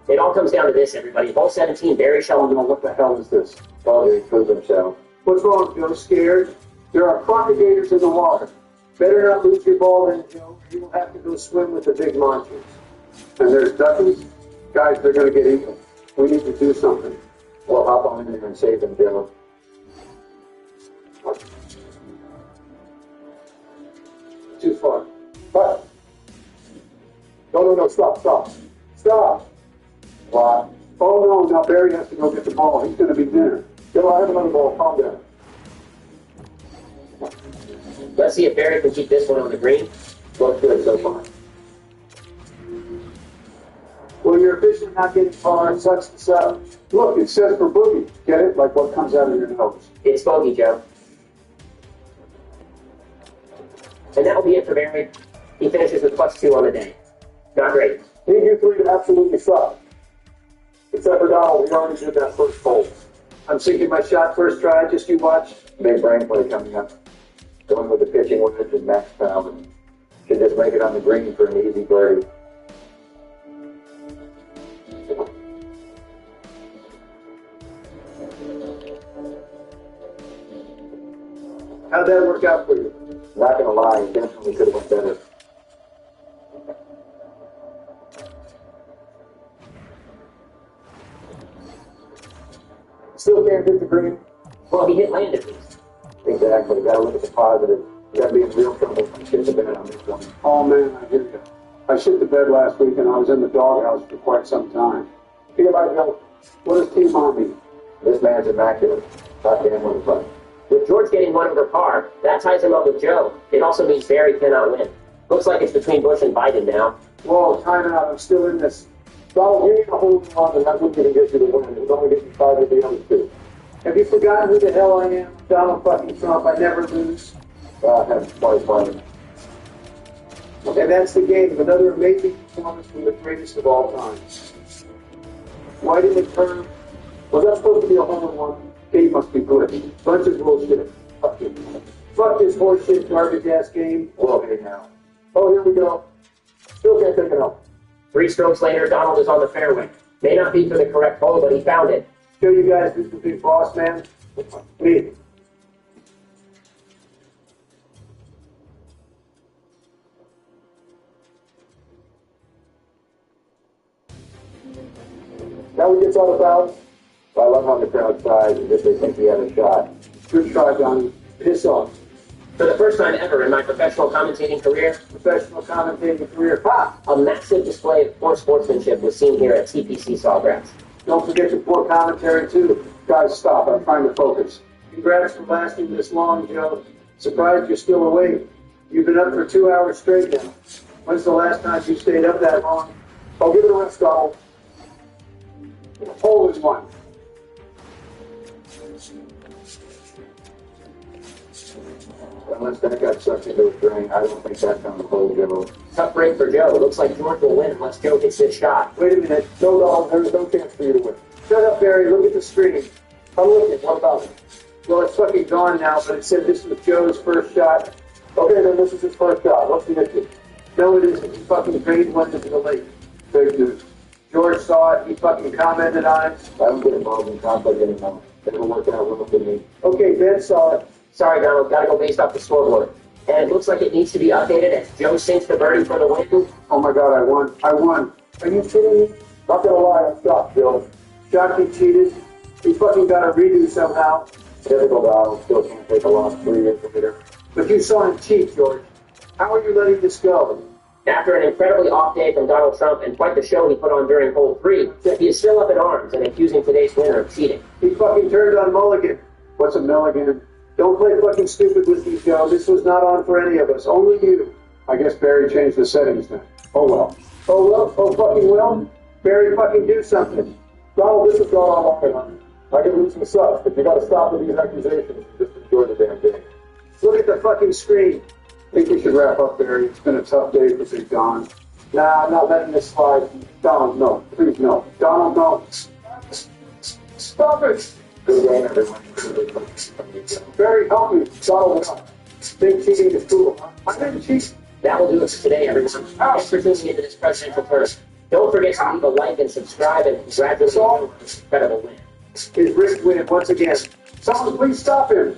It all comes down to this, everybody. Hole 17, Barry Sheldon. What the hell is this? Oh, he proved himself. What's wrong, Joe? Scared? There are crocodiles in the water. Better not lose your ball then, Joe, or you will have to go swim with the big monsters. And there's duckies. Guys, they're going to get eaten. We need to do something. We'll hop on in there and save them, Joe. Too far. But no, stop. Stop. Why? Oh, no, now Barry has to go get the ball. He's going to be dinner. Joe, I have another ball. Calm down. Let's see if Barry can keep this one on the green. Looks good so far. Well, you're officially not getting par. Sucks to suck. Look, it says for boogie. Get it? Like what comes out of your nose. It's bogey, Joe. And that'll be it for Barry. He finishes with +2 on the day. Not great. Need you three to absolutely suck. Except for Donald, we already did that first hole. I'm sinking my shot first try. Just you watch. Big brain play coming up. Going with the pitching wedge and max power. Should just make it on the green for an easy birdie. How'd that work out for you? Not gonna lie, it definitely could have went better. Still can't hit the green. Well, he hit land at least. Exactly. Gotta look at the positive. You gotta be in real trouble if you shit the bed on this one. Oh, man, I hear you. I shit the bed last week and I was in the doghouse for quite some time. Feel like, Joe, What does Team On mean? this man's immaculate. Goddamn motherfucker. With George getting one over par, that ties him up with Joe. It also means Barry cannot win. Looks like it's between Bush and Biden now. Whoa, timeout. I'm still in this. Donald, you need to hold on, and that wouldn't even get you the win. It would only get you 5 of the other 2. Have you forgotten who the hell I am? Donald fucking Trump. I never lose. That's quite funny. And that's the game. Another amazing performance from the greatest of all time. Why didn't it turn? Was that supposed to be a hole-in-one? Game must be good. Bunch of bullshit. Fuck you. Fuck this horseshit garbage-ass game. Well, okay, now. Oh, here we go. Still can't take it out. 3 strokes later, Donald is on the fairway. May not be for the correct hole, but he found it. Show you guys who's the big boss, man. Me. Now he gets out of bounds. I love how the crowd sighs as if they think he had a shot. Good try, Donnie. Piss off. For the first time ever in my professional commentating career, a massive display of poor sportsmanship was seen here at TPC Sawgrass. Don't forget your poor commentary, too. Guys, stop. I'm trying to focus. Congrats for lasting this long, Joe. Surprised you're still awake. You've been up for 2 hours straight now. When's the last time you stayed up that long? I'll give it a rest, Donald. Hole is one. Unless that got sucked into a drain, I don't think that's on the hole, Joe. Tough break for Joe. It looks like George will win unless Joe gets this shot. Wait a minute. No, Donald, there's no chance for you to win. Shut up, Barry. Look at the screen. I'm looking. What about it? Well, it's fucking gone now, but it said this was Joe's first shot. Okay, then this is his first shot. What's the issue? No, it isn't. He fucking drained one into the lake. Fake news. George saw it. He fucking commented on it. I don't get involved in conflict anymore. It'll work out well for me. Okay, Ben saw it. Sorry, Donald. Gotta go based off the scoreboard. And it looks like it needs to be updated as Joe sinks the birdie for the win. Oh my God, I won. I won. Are you kidding me? Not gonna lie, I'm shocked, Joe. Jockey cheated. He fucking got a redo somehow. Typical Donald. Still can't take a loss 3 years later. But you saw him cheat, George. How are you letting this go? After an incredibly off day from Donald Trump and quite the show he put on during hole 3, he is still up in arms and accusing today's winner of cheating. He fucking turned on Mulligan. What's a milligan? Don't play fucking stupid with me, Joe. This was not on for any of us. Only you. I guess Barry changed the settings then. Oh well. Oh well? Oh fucking well? Barry fucking do something. Donald, this has gone on long enough. I get losing sucks, but you gotta stop with these accusations and just enjoy the damn game. Look at the fucking screen. I think we should wrap up, Barry. It's been a tough day for Big Don. Nah, I'm not letting this slide. Donald, no. Please, no. Donald, no. Stop it! Good game, everyone. Barry, help me. Donald, won. Think cheating is cool, huh? I didn't cheat. That will do it for today, everyone. Thanks for tuning into this presidential first. Don't forget to leave a like and subscribe and congratulate him on this incredible win. His wrist win once again. Someone please stop him.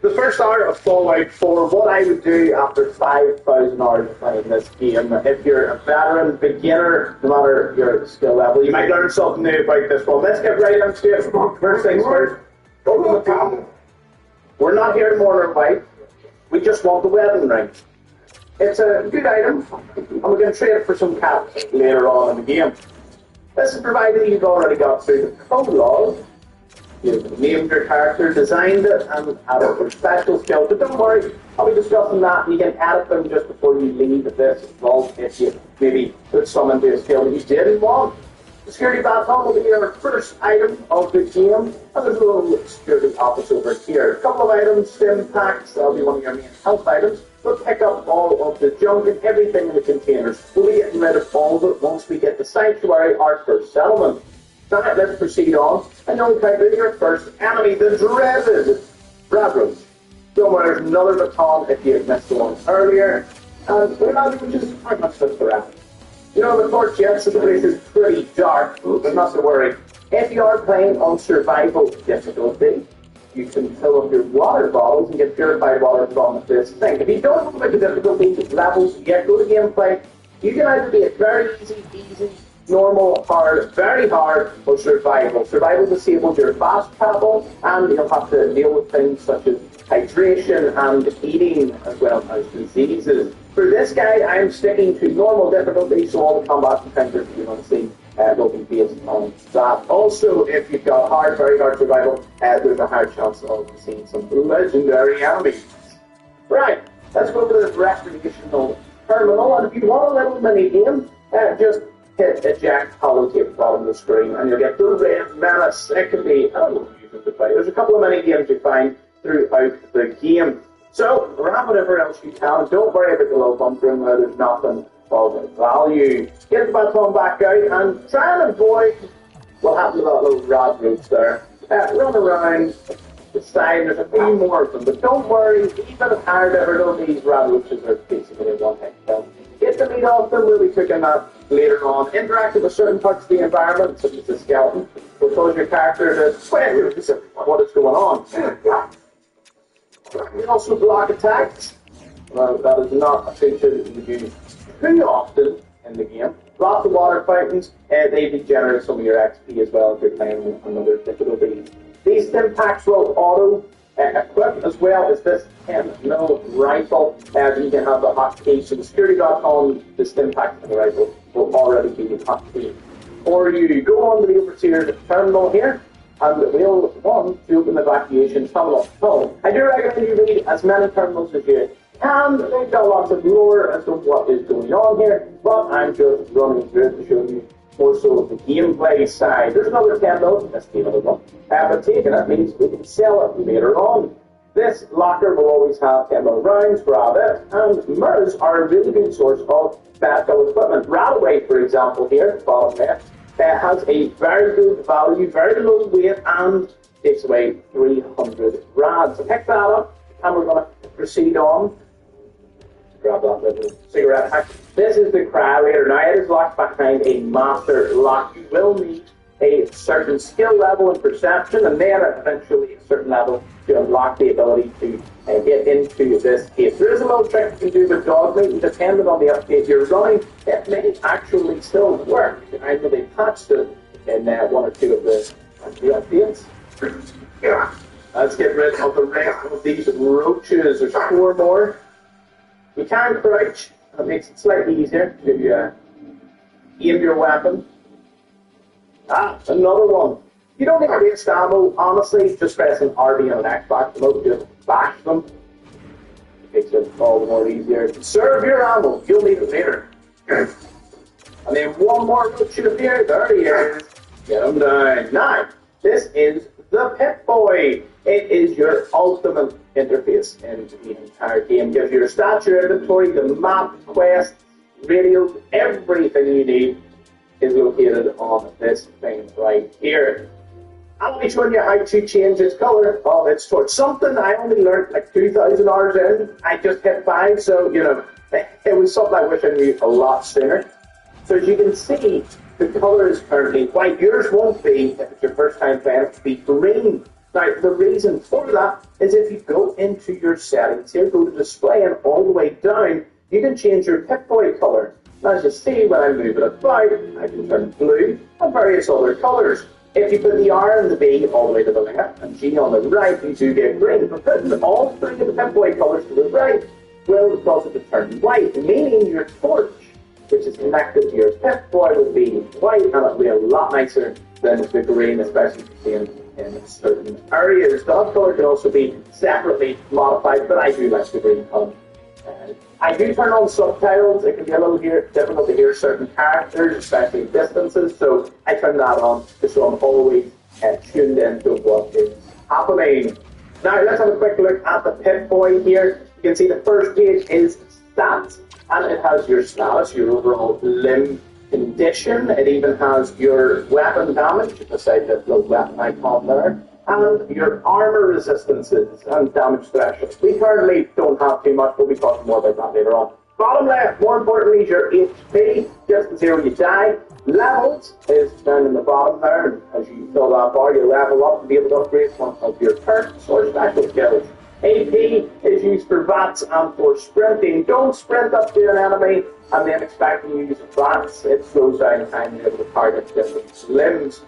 The first hour of Fallout 4, what I would do after 5,000 hours of playing this game, if you're a veteran, beginner, no matter your skill level, you might learn something new about this one. Let's get right into it. First things first, open the top. We're not here to mourn our wife. We just want the wedding ring. It's a good item, and we're going to trade it for some caps later on in the game. This is provided you've already got through the prologue. You've named your character, designed it, and added your special skills. But don't worry, I'll be discussing that, and you can edit them just before you leave this vault if you maybe put some into a skill that you didn't want. The security baton will be your first item of the game, and there's a little security office over here. A couple of items, stim packs, that'll be one of your main health items. We'll pick up all of the junk and everything in the containers. We'll be getting rid of all of it once we get the sanctuary, our first settlement. Alright, let's proceed on. And you'll encounter your first enemy, the dreaded Bravos. Don't worry, there's another baton if you missed the one earlier. And we're not even just pretty much just the rest. You know, the torch, yes, the place is pretty dark, but not to worry. If you are playing on survival difficulty, you can fill up your water bottles and get purified water from this thing. If you don't know about the difficulty levels yet, go to gameplay. You can either be a very easy, normal, hard, very hard, or survival. Survival disables your fast travel, and you'll have to deal with things such as hydration and eating, as well as diseases. For this guy, I'm sticking to normal difficulty, so all the combat encounters you're going to see will be based on that. Also, if you've got hard, very hard survival, there's a higher chance of seeing some legendary enemies. Right, let's go to the recreational terminal, and if you want a little mini game, just hit eject holotape at the bottom of the screen, and you'll get the red menace. It can be, I don't know if you can play. There's a couple of mini games you find throughout the game. So, grab whatever else you can. Don't worry about the little bump room where there's nothing of value. Get the baton back out and try and avoid what happened to that little rod roach there. Run around the side, there's a few more of them, but don't worry, even at higher difficulties, rod roaches are basically one hit kill. Get the meat off them, we'll be cooking that later on. Interact with certain parts of the environment, such as the skeleton, will cause your character to question what is going on. You can also block attacks. That is not a feature that you use too often in the game. Lots of water fountains, they regenerate some of your XP as well if you're playing on other difficulties. These stim packs will auto equip as well as this 10mm rifle. You can have the hotkey, so the security dot on the stim pack and the rifle will already be the hotkey. Or you go on to the overseer's terminal here, and we'll want to open the evacuation terminal. So, I do recommend you read as many terminals as you can. They've got lots of lore as to what is going on here, but I'm just running through it to show you more so the gameplay side. There's another 10 mil, that's the other one. But taking it means we can sell it later on. This locker will always have 10 mil rounds, grab it, and mirrors are a really good source of battlefield equipment. Radaway, for example, here, bottom left, has a very good value, very low weight, and takes away 300 rads. So pick that up, and we're going to proceed on. Grab that little cigarette pack. This is the cryolator. Now, it is locked behind a master lock. You will need a certain skill level and perception, and then eventually a certain level to unlock the ability to get into this case. There is a little trick you can do with dog meat, and depending on the update you're running, it may actually still work. I know they patched it in one or two of the updates. Yeah. Let's get rid of the rest of these roaches. There's 4 more. You can crouch. That makes it slightly easier to aim your weapon. Another one. You don't need to waste ammo, honestly, just pressing RB on an Xbox remote, just bash them. It makes it all the more easier. Conserve your ammo, you'll need it later. And then one more roach should appear. There he is. Get him down. Now, this is the Pip-Boy. It is your ultimate interface in the entire game. Gives you your stats, your inventory, the map, quests, radios, everything you need is located on this thing right here. I'll be showing you how to change its color of its torch. Something I only learned like 2,000 hours in. I just hit 5, so, you know, it was something I wish I knew a lot sooner. So as you can see, the color is currently white. Yours won't be, if it's your first time playing, it'll be green. Now, the reason for that is if you go into your settings here, go to display, and all the way down, you can change your Pip-Boy color. Now, as you see, when I move it about, I can turn blue and various other colors. If you put the R and the B all the way to the left and G on the right, you do get green. But putting all 3 of the Pip-Boy colors to the right will cause it to turn white, meaning your torch, which is connected to your Pip-Boy, will be white, and it'll be a lot nicer than the green, especially if you're seeing in certain areas. The HUD color can also be separately modified, but I do like the green color. I do turn on subtitles. It can be a little difficult to hear certain characters, especially distances, so I turn that on just so I'm always tuned into what is happening. Now let's have a quick look at the Pip-Boy here. You can see the first page is stats, and it has your status, your overall limb condition. It even has your weapon damage, beside the little weapon icon there, and your armor resistances and damage thresholds. We currently don't have too much, but we'll be talking more about that later on. Bottom left, more importantly, is your HP, just to see where you die. Levels is down in the bottom there, and as you fill that bar, you level up and be able to upgrade one of your perks or special skills. AP is used for VATS and for sprinting. Don't sprint up to an enemy and then expect to use VATS. It slows down time you're able to target different limbs.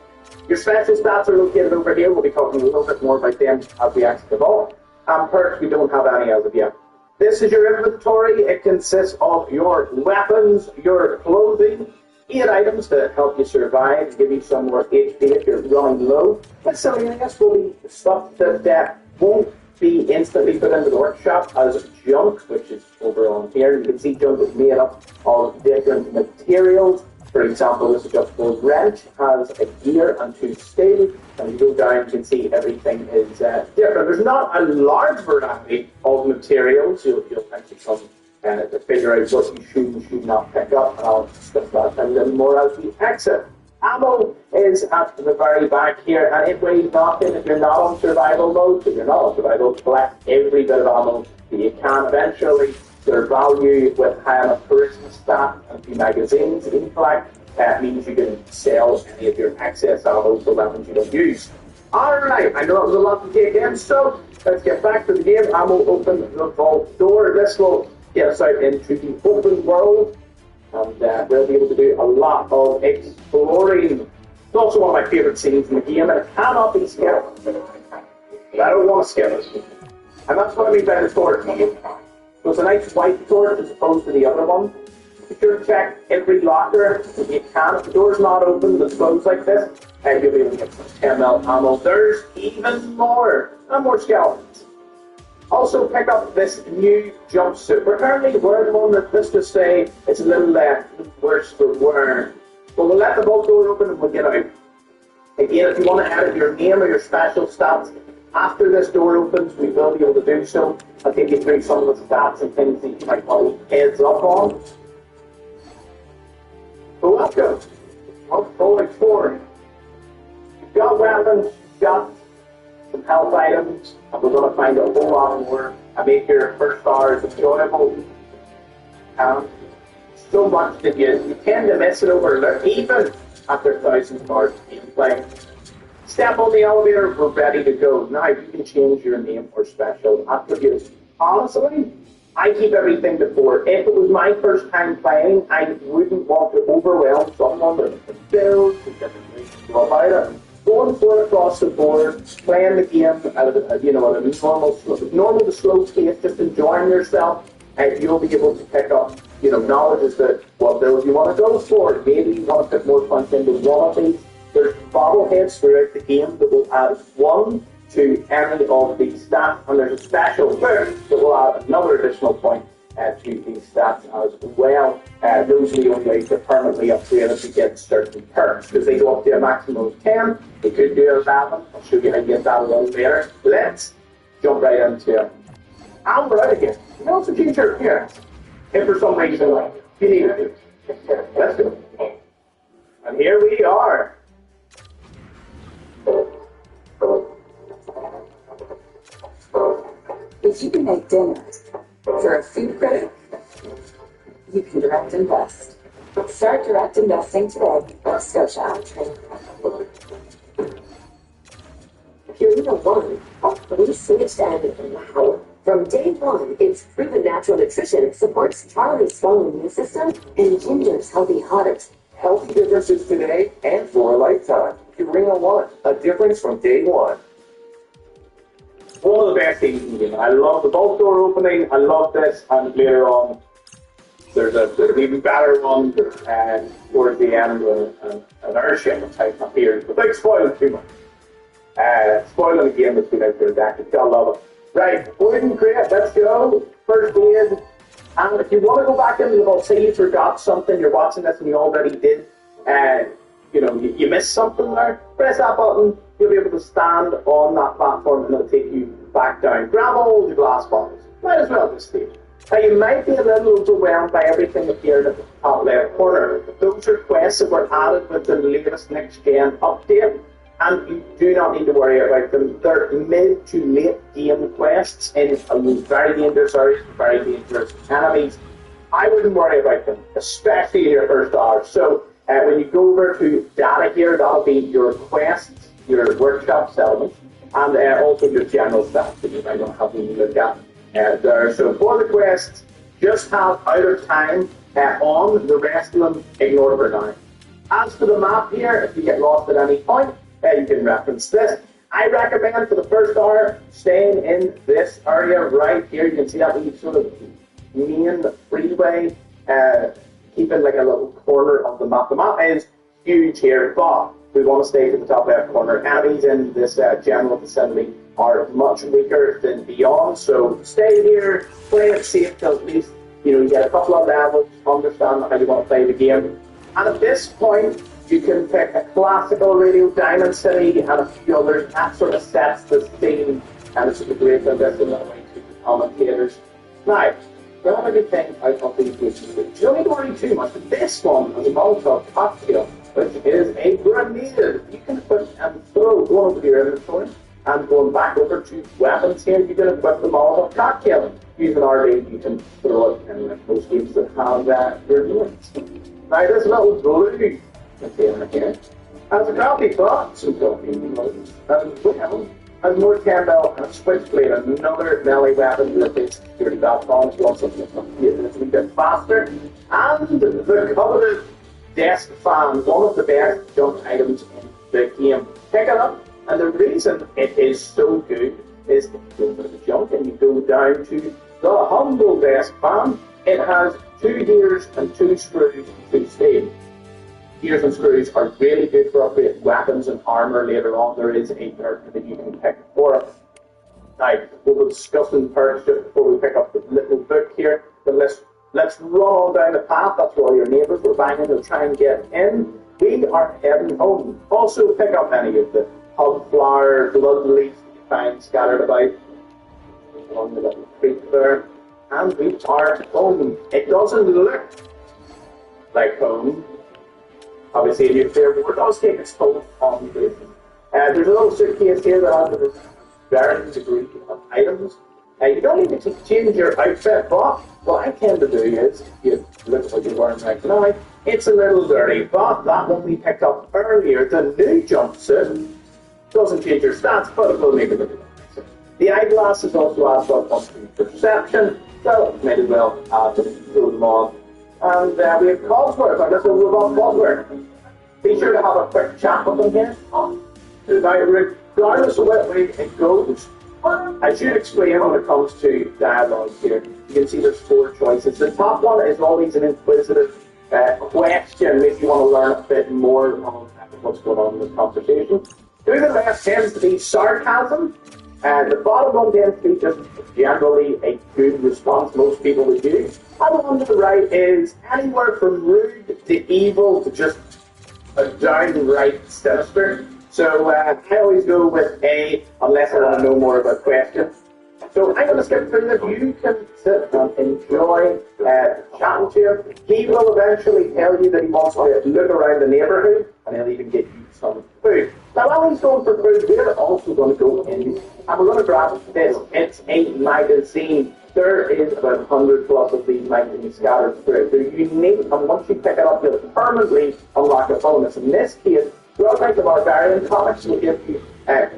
Your special stats are located over here. We'll be talking a little bit more about them as we exit the vault. And perks, we don't have any as of yet. This is your inventory. It consists of your weapons, your clothing, 8 items to help you survive, give you some more HP if you're running low. Miscellaneous will be stuff that won't be instantly put into the workshop as junk, which is over on here. You can see junk is made up of different materials. For example, this adjustable wrench has a gear and 2 steel, and you go down, you can see everything is different. There's not a large variety of materials. You'll actually come to figure out what you should and should not pick up, and I'll discuss that a little more as we exit. Ammo is at the very back here, and it weighs nothing if you're not on survival mode. If you're not on survival, collect every bit of ammo that you can. Eventually, their value with high enough charisma stat and few magazines in collect means you can sell any of your excess ammo for weapons you don't use. Alright, I know it was a lot to take in, so let's get back to the game. Ammo open the vault door. This will get us out into the open world, and we'll be able to do a lot of exploring. It's also one of my favourite scenes in the game, and it cannot be skipped. I don't want to skip it. And that's what I mean by the torch. So it's a nice white torch as opposed to the other one. Be sure to check every locker if you can. If the door's not open, it's closed like this, and you'll be able to get some 10mm ammo. There's even more, and more skeletons. Also pick up this new jumpsuit. We're currently wearing one that, let's just say, it's a little worse for wear. But we'll let the vault door open and we'll get out. Again, if you want to edit your name or your special stats after this door opens, we will be able to do so. I'll take you through some of the stats and things that you might want to heads up on. So welcome. Full exploring. You've got weapons, you've got some health items, and we're going to find a whole lot more and make your first hours enjoyable. So much that you tend to miss it over, even after thousands of hours of gameplay. Step on the elevator, we're ready to go. Now you can change your name or special attributes. Honestly, I keep everything before. If it was my first time playing, I wouldn't want to overwhelm someone with bills and different ways to go about it. Going for it across the board, playing the game at a normal to slow pace, just enjoying yourself, and you'll be able to pick up, knowledge as to what build you want to go for. Maybe you want to put more punch into one of these. There's bobbleheads throughout the game that will add 1 to any of these stats, and there's a special book that will add another additional point to these stats as well. Those are the only ways to permanently upgrade if you get certain perks, because they go up to a maximum of 10. You could do 11. I'll show you how to get that a little later. Let's jump right into it. And we're out of here. You can also change your appearance if for some reason you need it. Let's go. And here we are. If you can make dinner for a food critic, you can direct invest. Start direct investing today at Scotia Trading. Purina One, we switched and wow. From day one, its proven natural nutrition supports Charlie's strong immune system and Ginger's healthy heart. Healthy differences today and for a lifetime. Purina One, a difference from day one. One of the best things in the game. I love the vault door opening. I love this, and later on, there's an even better one towards the end, an airship type appears. But don't spoil it too much. Spoiling the game that's been out for a decade. Gotta love it. Right, wooden crate, let's go. First aid. And if you want to go back into the vault, say you forgot something, you're watching this and you already did, you missed something there, press that button, you'll be able to stand on that platform and it'll take you back down. Grab all the glass bottles. Might as well at this stage. Now you might be a little overwhelmed by everything appearing at the top left corner. Those are quests that were added with the latest next-gen update, and you do not need to worry about them. They're mid to late game quests in very dangerous areas, very dangerous enemies. I wouldn't worry about them, especially in your first hour. So when you go over to data here, that'll be your quests, your workshop settlements, and also your general stats that you might not have to look at there. So for the quests, just have out of time on, the rest of them ignore for now. As for the map here, if you get lost at any point, you can reference this. I recommend for the first hour staying in this area right here. You can see that we sort of main freeway, keeping like a little corner of the map. The map is huge here, but we want to stay to the top left corner. Enemies in this general vicinity are much weaker than beyond, so stay here, play it safe till at least you get a couple of levels, understand how you want to play the game. And at this point, you can pick a classical Radio Diamond City and a few others. That sort of sets the scene, and it's a great investment in way to the commentators. Now, the other good thing out of these missions, you don't need to worry too much, but this one is a Molotov cocktail, which is a grenade. You can put and throw one over your inventory, and going back over to weapons here, you can equip the Molotov cocktail. Using RD, you can throw it in most games that have grenades. Now, this little blue container here has a coffee pot, some coffee notes, and well, has more 10 bell and a switchblade, another melee weapon that takes security belt bombs. You want something that's going to be a little bit faster. And the coveted desk fan, one of the best junk items in the game. Pick it up, and the reason it is so good is if you go for the junk and you go down to the humble desk fan, it has 2 gears and 2 screws to steel. Gears and screws are really good for upgrading weapons and armor later on. There is a perk that you can pick for it. Now, we'll be discussing perks just before we pick up the little book here. But let's run on down the path. That's where all your neighbours were banging to try and get in. We are heading home. Also, pick up any of the hub flower, blood leaves that you find scattered about along the little creek there. And we are home. It doesn't look like home. Obviously, in nuclear war, it does take its toll on the basis. There's a little suitcase here that has a varying degree of items. You don't need to change your outfit, but what I tend to do is, if you look at what you're wearing right now, it's a little dirty, but that one we picked up earlier, the new jumpsuit, doesn't change your stats, but it will make it a bit nicer. The eyeglasses also add up to perception, so might as well throw them on. And we have Codsworth, our little robot Codsworth. Be sure to have a quick chat with them here. Now, regardless of what way it goes, I should explain when it comes to dialogue here. You can see there's 4 choices. The top one is always an inquisitive question, if you want to learn a bit more on what's going on in this conversation. To the left tends to be sarcasm, and the bottom one tends to be just generally a good response most people would do. And the one to the right is anywhere from rude to evil to just a downright sinister. So I always go with A, unless I want to know more about questions. So I'm going to skip through this. You can sit and enjoy chatting to him. He will eventually tell you that he wants to look around the neighbourhood, and he'll even get you some food. Now, while he's going for food, we're also going to go in, and we're going to grab this. It's a magazine. There is about 100 plus of these magazines scattered through. They're unique, and once you pick it up, you'll permanently unlock a bonus. In this case, throughout like the Barbarian comics will give you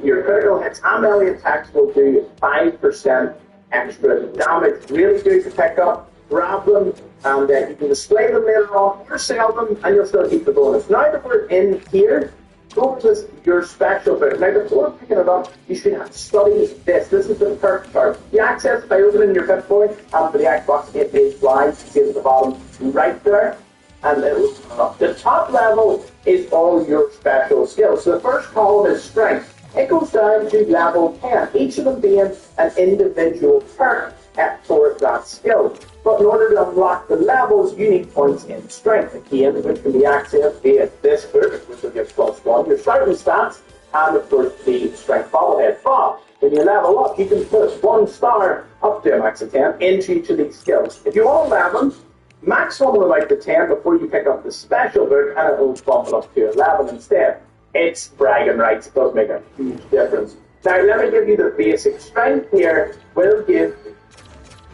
your critical hits and melee attacks will do 5% extra damage. Really good to pick up, grab them, and you can display them later on or sell them, and you'll still keep the bonus. Now that we're in here, go to your special book. Now before picking it up, you should have studied this. This is the perk chart. You access by opening your Bitboy, and for the Xbox 8-page slide, you see it at the bottom right there. And the top level is all your special skills. So the first column is strength. It goes down to level 10, each of them being an individual perk for that skill. But in order to unlock the levels, you need points in strength, again, which can be accessed via this book, which will give +1, your starting stats, and of course the strength bobblehead. But when you level up, you can put 1 star up to a max of 10 into each of these skills. If you want 11, max one will like the 10 before you pick up the special book, and it will bump it up to 11 instead. It's bragging rights. It does make a huge difference. Now, let me give you the basic strength here. Will give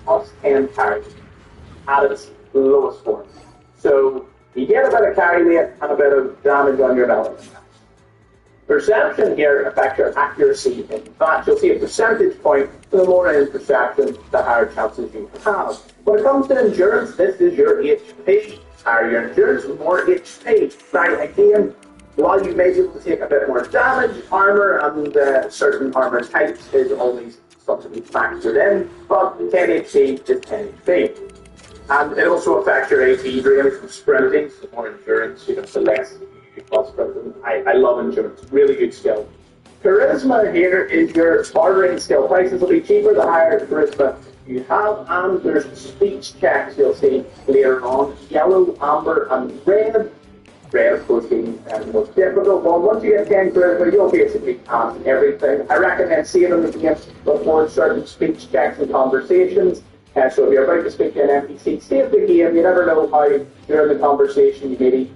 us 10 carries. Added lowest form. So you get a bit of carry weight and a bit of damage on your balance. Perception here affects your accuracy. In fact, you'll see a percentage point. The more in perception, the higher chances you have. When it comes to endurance, this is your HP. Higher your endurance, the more HP. Now, again, while you may be able to take a bit more damage, armor and certain armor types is always something to be factored in, but 10 HP is 10 HP. And it also affects your AP drain from sprinting, so more endurance, the less you cost sprinting. I love endurance, really good skill. Charisma here is your bartering skill. Prices will be cheaper the higher charisma you have, and there's speech checks you'll see later on. Yellow, amber, and red. Red, of course, being the most difficult one. Once you get 10 charisma, you'll basically pass everything. I recommend saving the game before certain speech checks and conversations. So if you're about to speak to an NPC, save the game. You never know how during the conversation you maybe,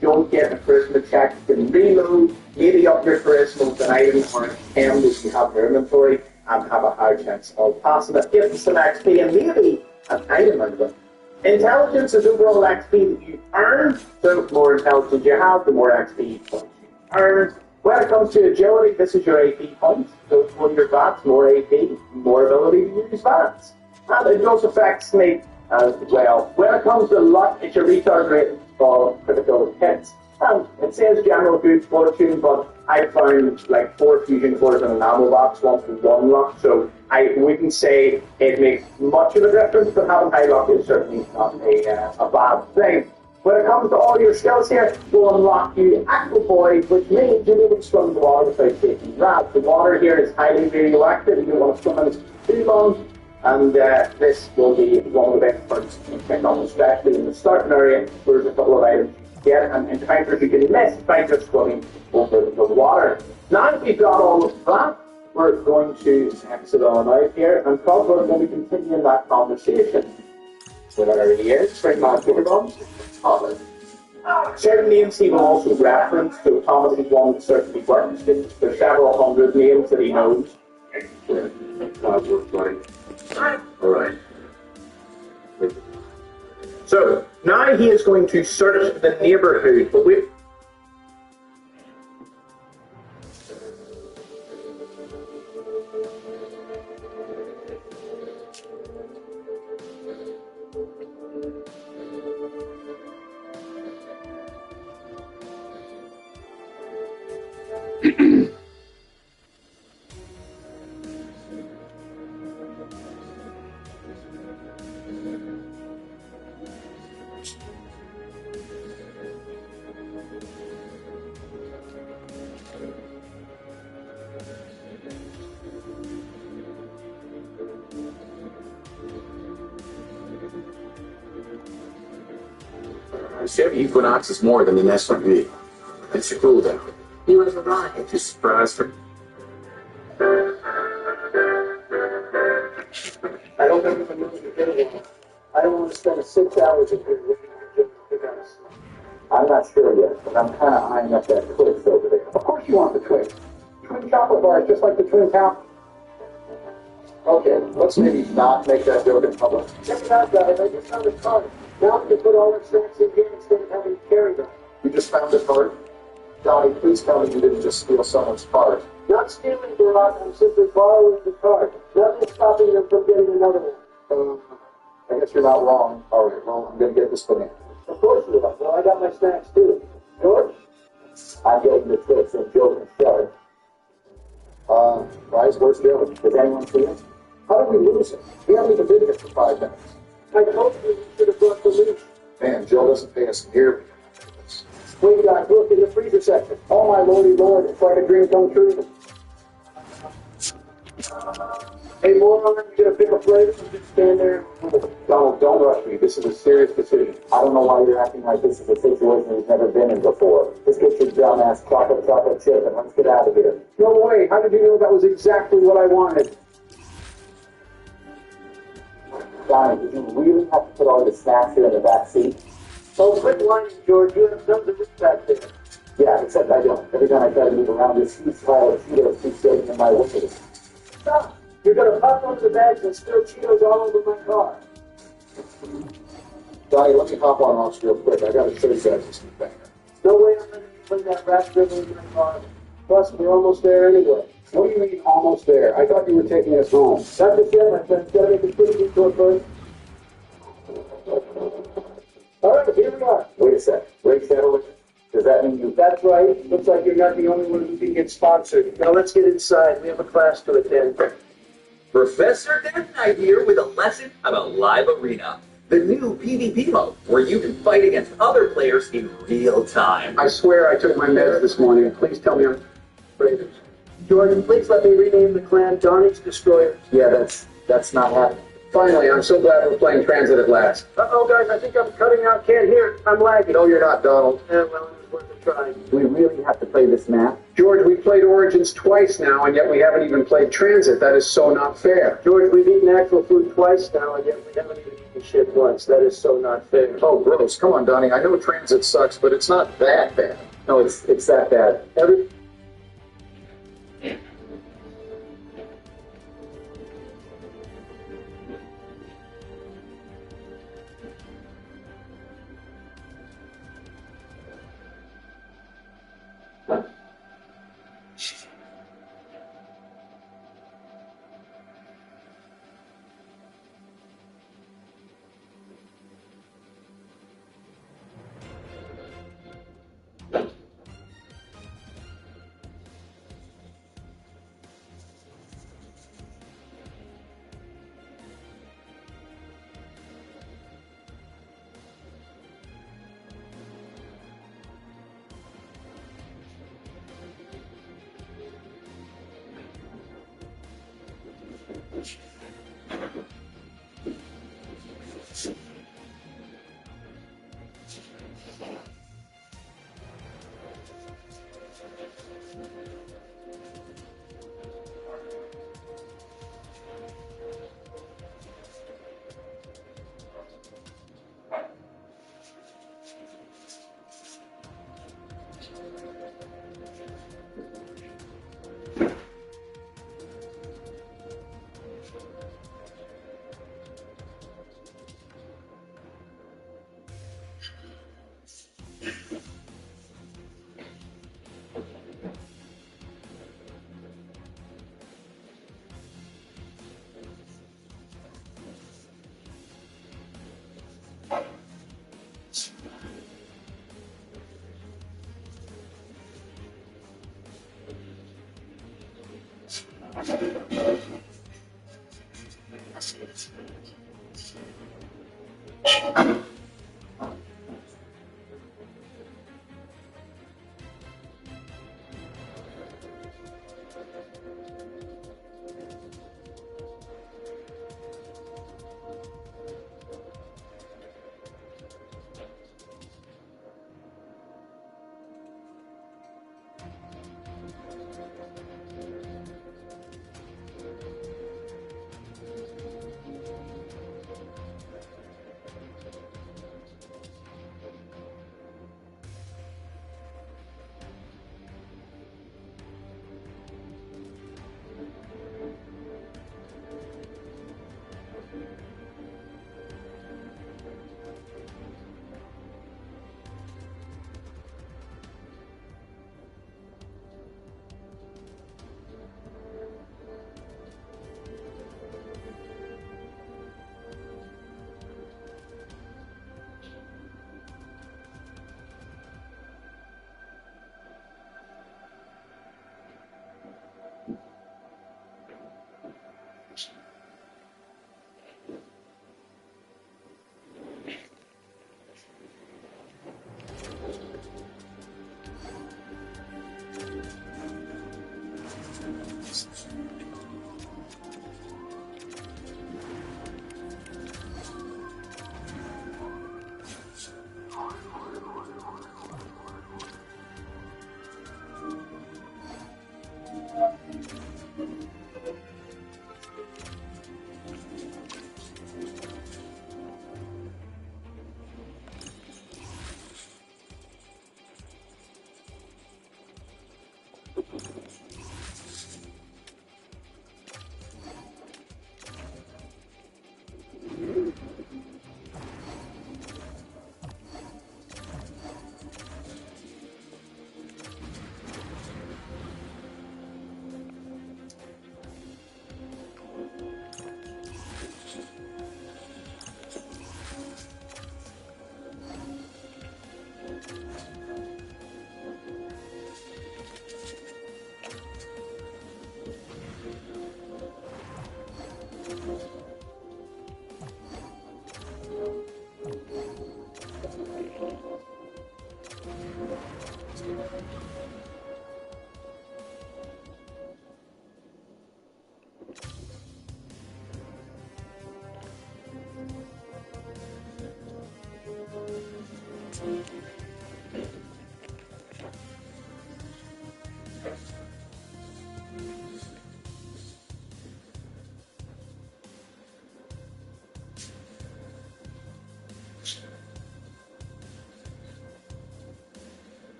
don't get a charisma check. You can reload, maybe up your charisma with an item or an item that you have in your inventory and have a higher chance of passing it. Give them some XP and maybe an item out of it. Intelligence is overall XP that you earn. So the more intelligence you have, the more XP points you earn. When it comes to agility, this is your AP points. So it's one of your VATs, more AP, more ability to use VATs. And it does affect Snake as well. When it comes to luck, it's your retard rate of critical hits. And it says general good fortune, but I found like 4 fusion cores in an ammo box once with 1 luck, so I wouldn't say it makes much of a difference, but having high luck is certainly not a bad thing. When it comes to all your skills here, will unlock you Aqua Void, which means you'll be able to swim in the water without taking wrath. The water here is highly radioactive, you don't want to swim in it too long. And this will be one of the best parts you can pick up, especially in the starting area, where there's a couple of items you can get and encounters you can miss by just swimming over the water. Now that we've got all of that, we're going to exit on out here, and probably we're going to continue that conversation with our ears. Bring my bombs. Certain names he will also reference, so Thomas is one that certainly works. There's several hundred names that he knows. Alright. So, now he is going to search the neighborhood, but we... The Chevy Equinox is more than an SUV. It's a cool down. You have arrived. Just surprised for... I don't think I'm moving to get I don't want to spend 6 hours in here looking at the guys. I'm not sure yet, but I'm kind of eyeing up that Twix over there. Of course you want the Twix. Twin chocolate bars, just like the Twin Tower. Okay, let's maybe not make that joke in public. Check it out, guys. I just found a card. Now we can put all our snacks in here instead of having to carry them. You just found a card? Johnny, please tell me you didn't just steal someone's card. Not stealing, Barack. I'm simply borrowing the card. Nothing's stopping them from getting another one. I guess you're not wrong. All right, well, I'm going to get this banana. Of course you are. Well, I got my snacks too. George? I'm getting the Twix and Joe can share it. Bryce, where's Joe? Does anyone see him? How did we lose him? We haven't even been here for 5 minutes. I told you you should have brought the leash. Man, Joe doesn't pay us near. Wait, guys, look in the freezer section. Oh, my lordy lord, it's like a dream come true. Hey, moron, you gonna pick a flavor and just stand there? Donald, don't rush me. This is a serious decision. I don't know why you're acting like this is a situation you've never been in before. Just get your dumbass chocolate chip and let's get out of here. No way. How did you know that was exactly what I wanted? Johnny, did you really have to put all your snacks here in the back seat? Oh, quit lying, George. You have tons of this back there. Yeah, except I don't. Every time I try to move around, this huge pile of Cheetos keeps getting in my way. Stop. You're gonna pop one of the bags and spill Cheetos all over my car. Donnie, let me hop on Ox real quick. I got to show you guys this new banger. No way I'm letting you play that rap dribble in my car. Plus, we're almost there anyway. What do you mean almost there? I thought you were taking us home. Not just yet, my friend. Gotta make a quick detour first. All right, here we are. Wait a sec. Race settled. Does that mean you... That's right. Looks like you're not the only one who can get sponsored. Now let's get inside. We have a class to attend. Professor Death here with a lesson about Live Arena, the new PvP mode where you can fight against other players in real time. I swear I took my meds this morning. Please tell me I'm Raiders. Jordan, please let me rename the clan Donnie's Destroyers. Yeah, that's not happening. Finally, I'm so glad we're playing Transit at last. Uh-oh, guys, I think I'm cutting out. Can't hear. I'm lagging. No, you're not, Donald. Yeah, well, it was worth a try. Do we really have to play this map? George, we've played Origins twice now, and yet we haven't even played Transit. That is so not fair. George, we've eaten actual food twice now, and yet we haven't even eaten shit once. That is so not fair. Oh, gross. Come on, Donnie. I know Transit sucks, but it's not that bad. No, it's that bad.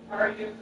How are you?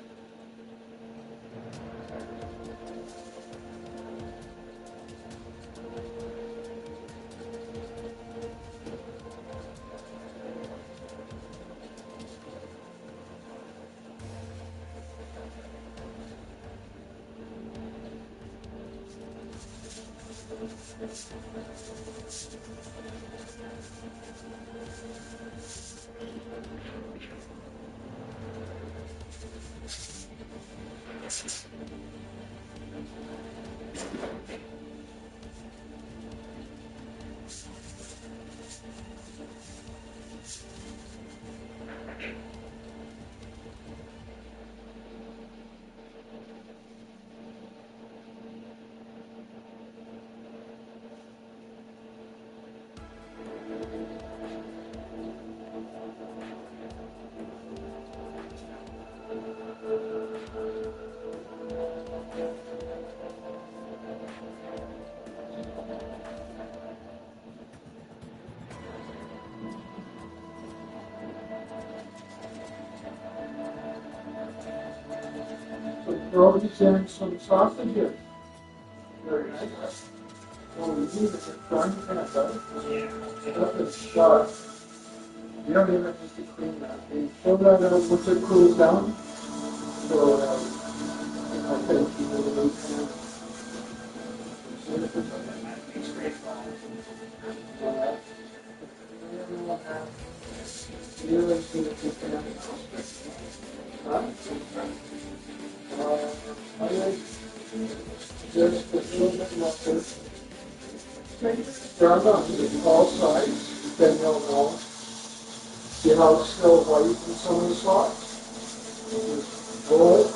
Robić and some sausages. Very nice. So we need to try that, huh? That is sharp. You don't even need to clean that. You fill that out once it cools down. So, I think you will lose it. So if it's like that, makes great fun. You really see if you can. both sides, then you'll know. See how it's still white in some of the spots? Just roll it.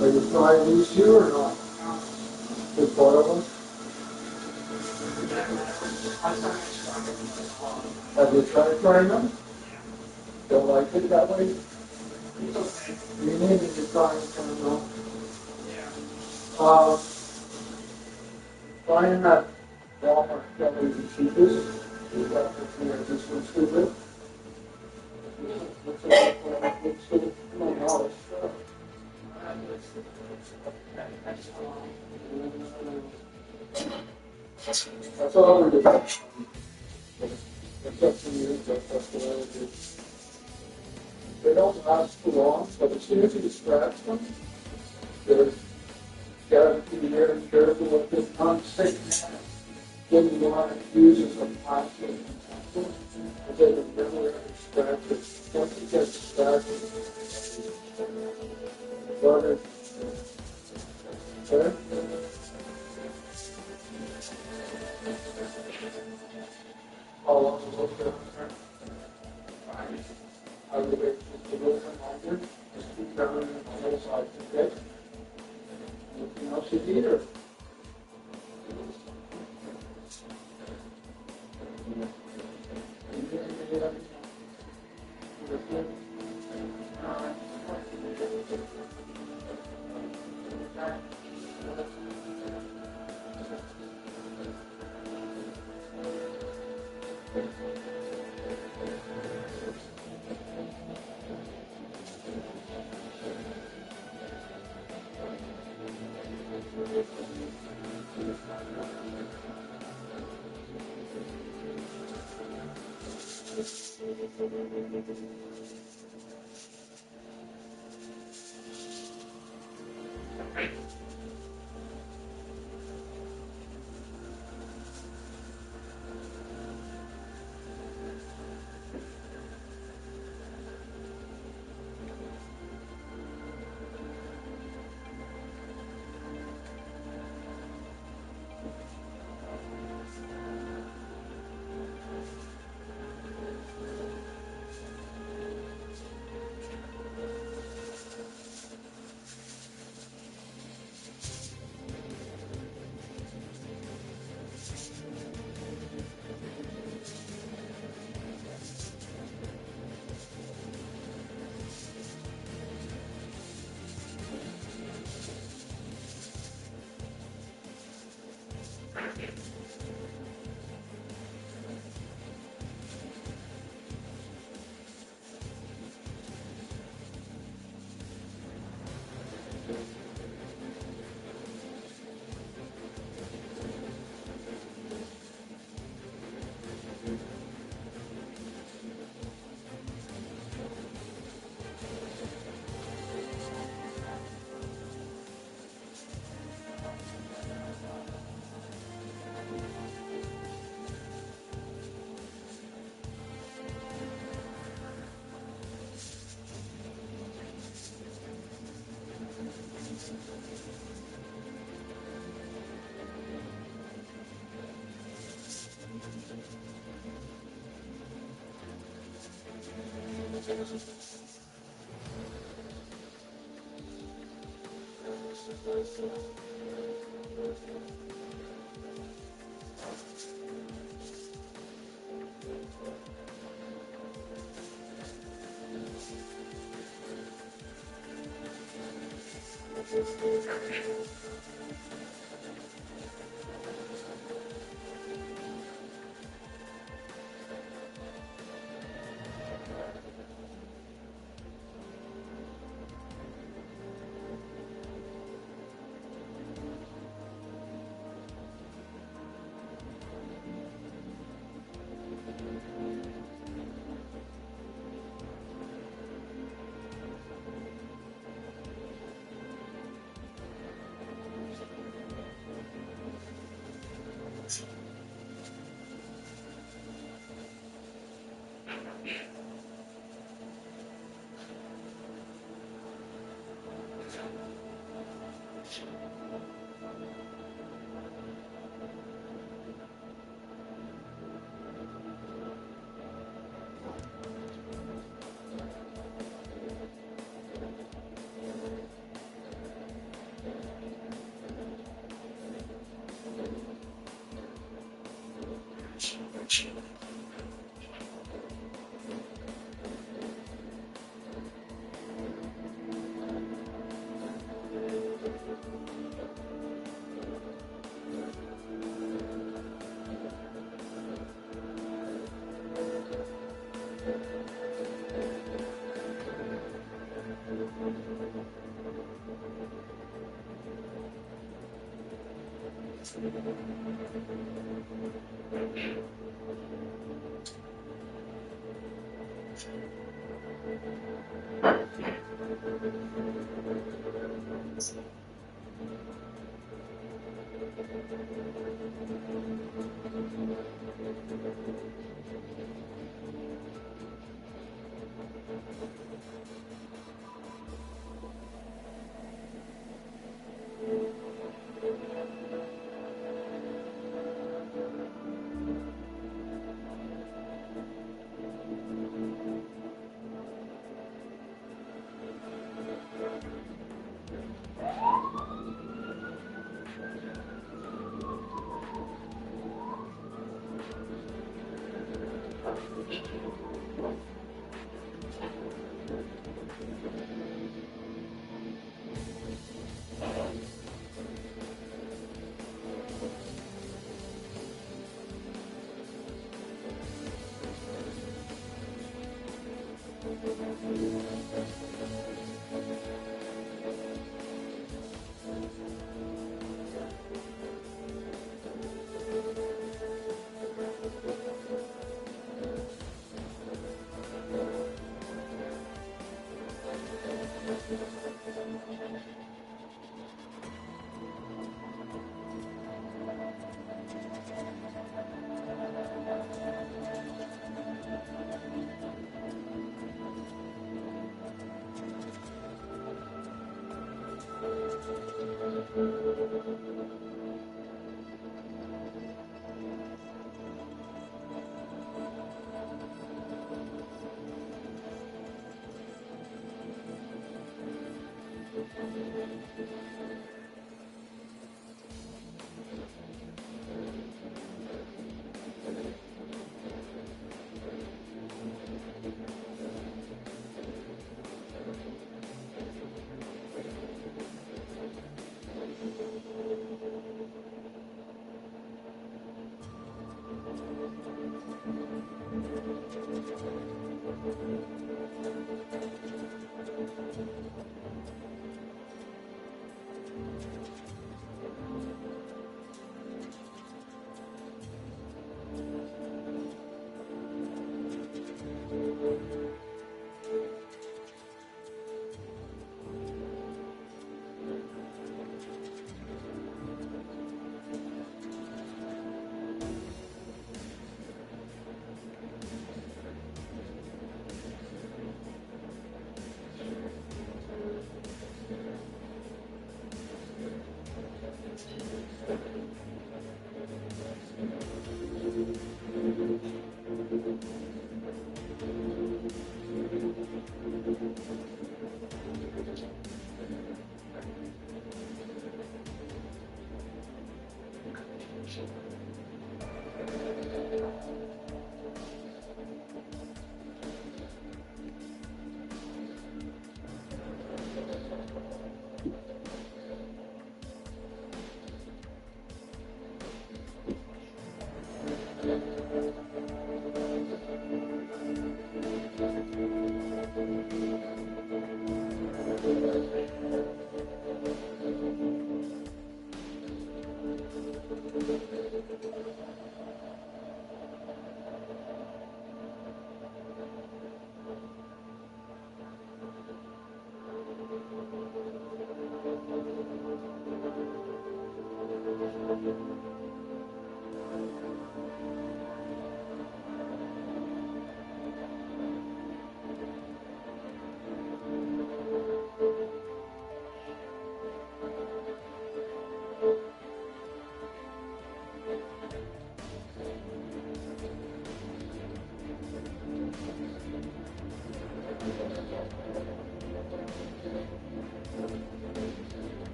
Are you frying these two or not? Just boil them? Have you tried frying them? Don't like it that way? You need to frying pan though. Buying that Walmart probably the cheapest. You got this here, this one's stupid. Looks like it's stupid. Come on, now it's that's all we do. That's up to you, that's the way it is. They don't last too long, but as soon as you scratch them, they're gotta be very careful with this non-stick. Then you want to use as a plastic utensil, because they will never ever scratch it. Once you get scratched, butter, okay? How long is it? I would wait just a little bit longer, just keep covering it on both sides, okay? Anything else you need, or?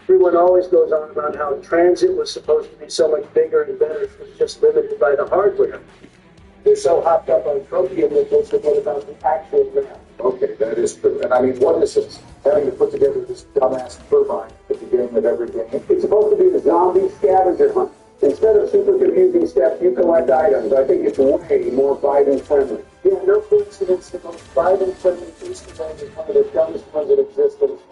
Everyone always goes on about how transit was supposed to be so much bigger and better. It was just limited by the hardware. They're so hopped up on tropium that they forget about the actual math. Okay, that is true. And I mean, what is this? Having to put together this dumbass turbine at the beginning of every game. It's supposed to be the zombie scavenger hunt. Instead of super confusing steps, you collect items. I think it's way more Biden friendly. Yeah, no coincidence. The most Biden friendly piece of land is one of the dumbest ones in existence.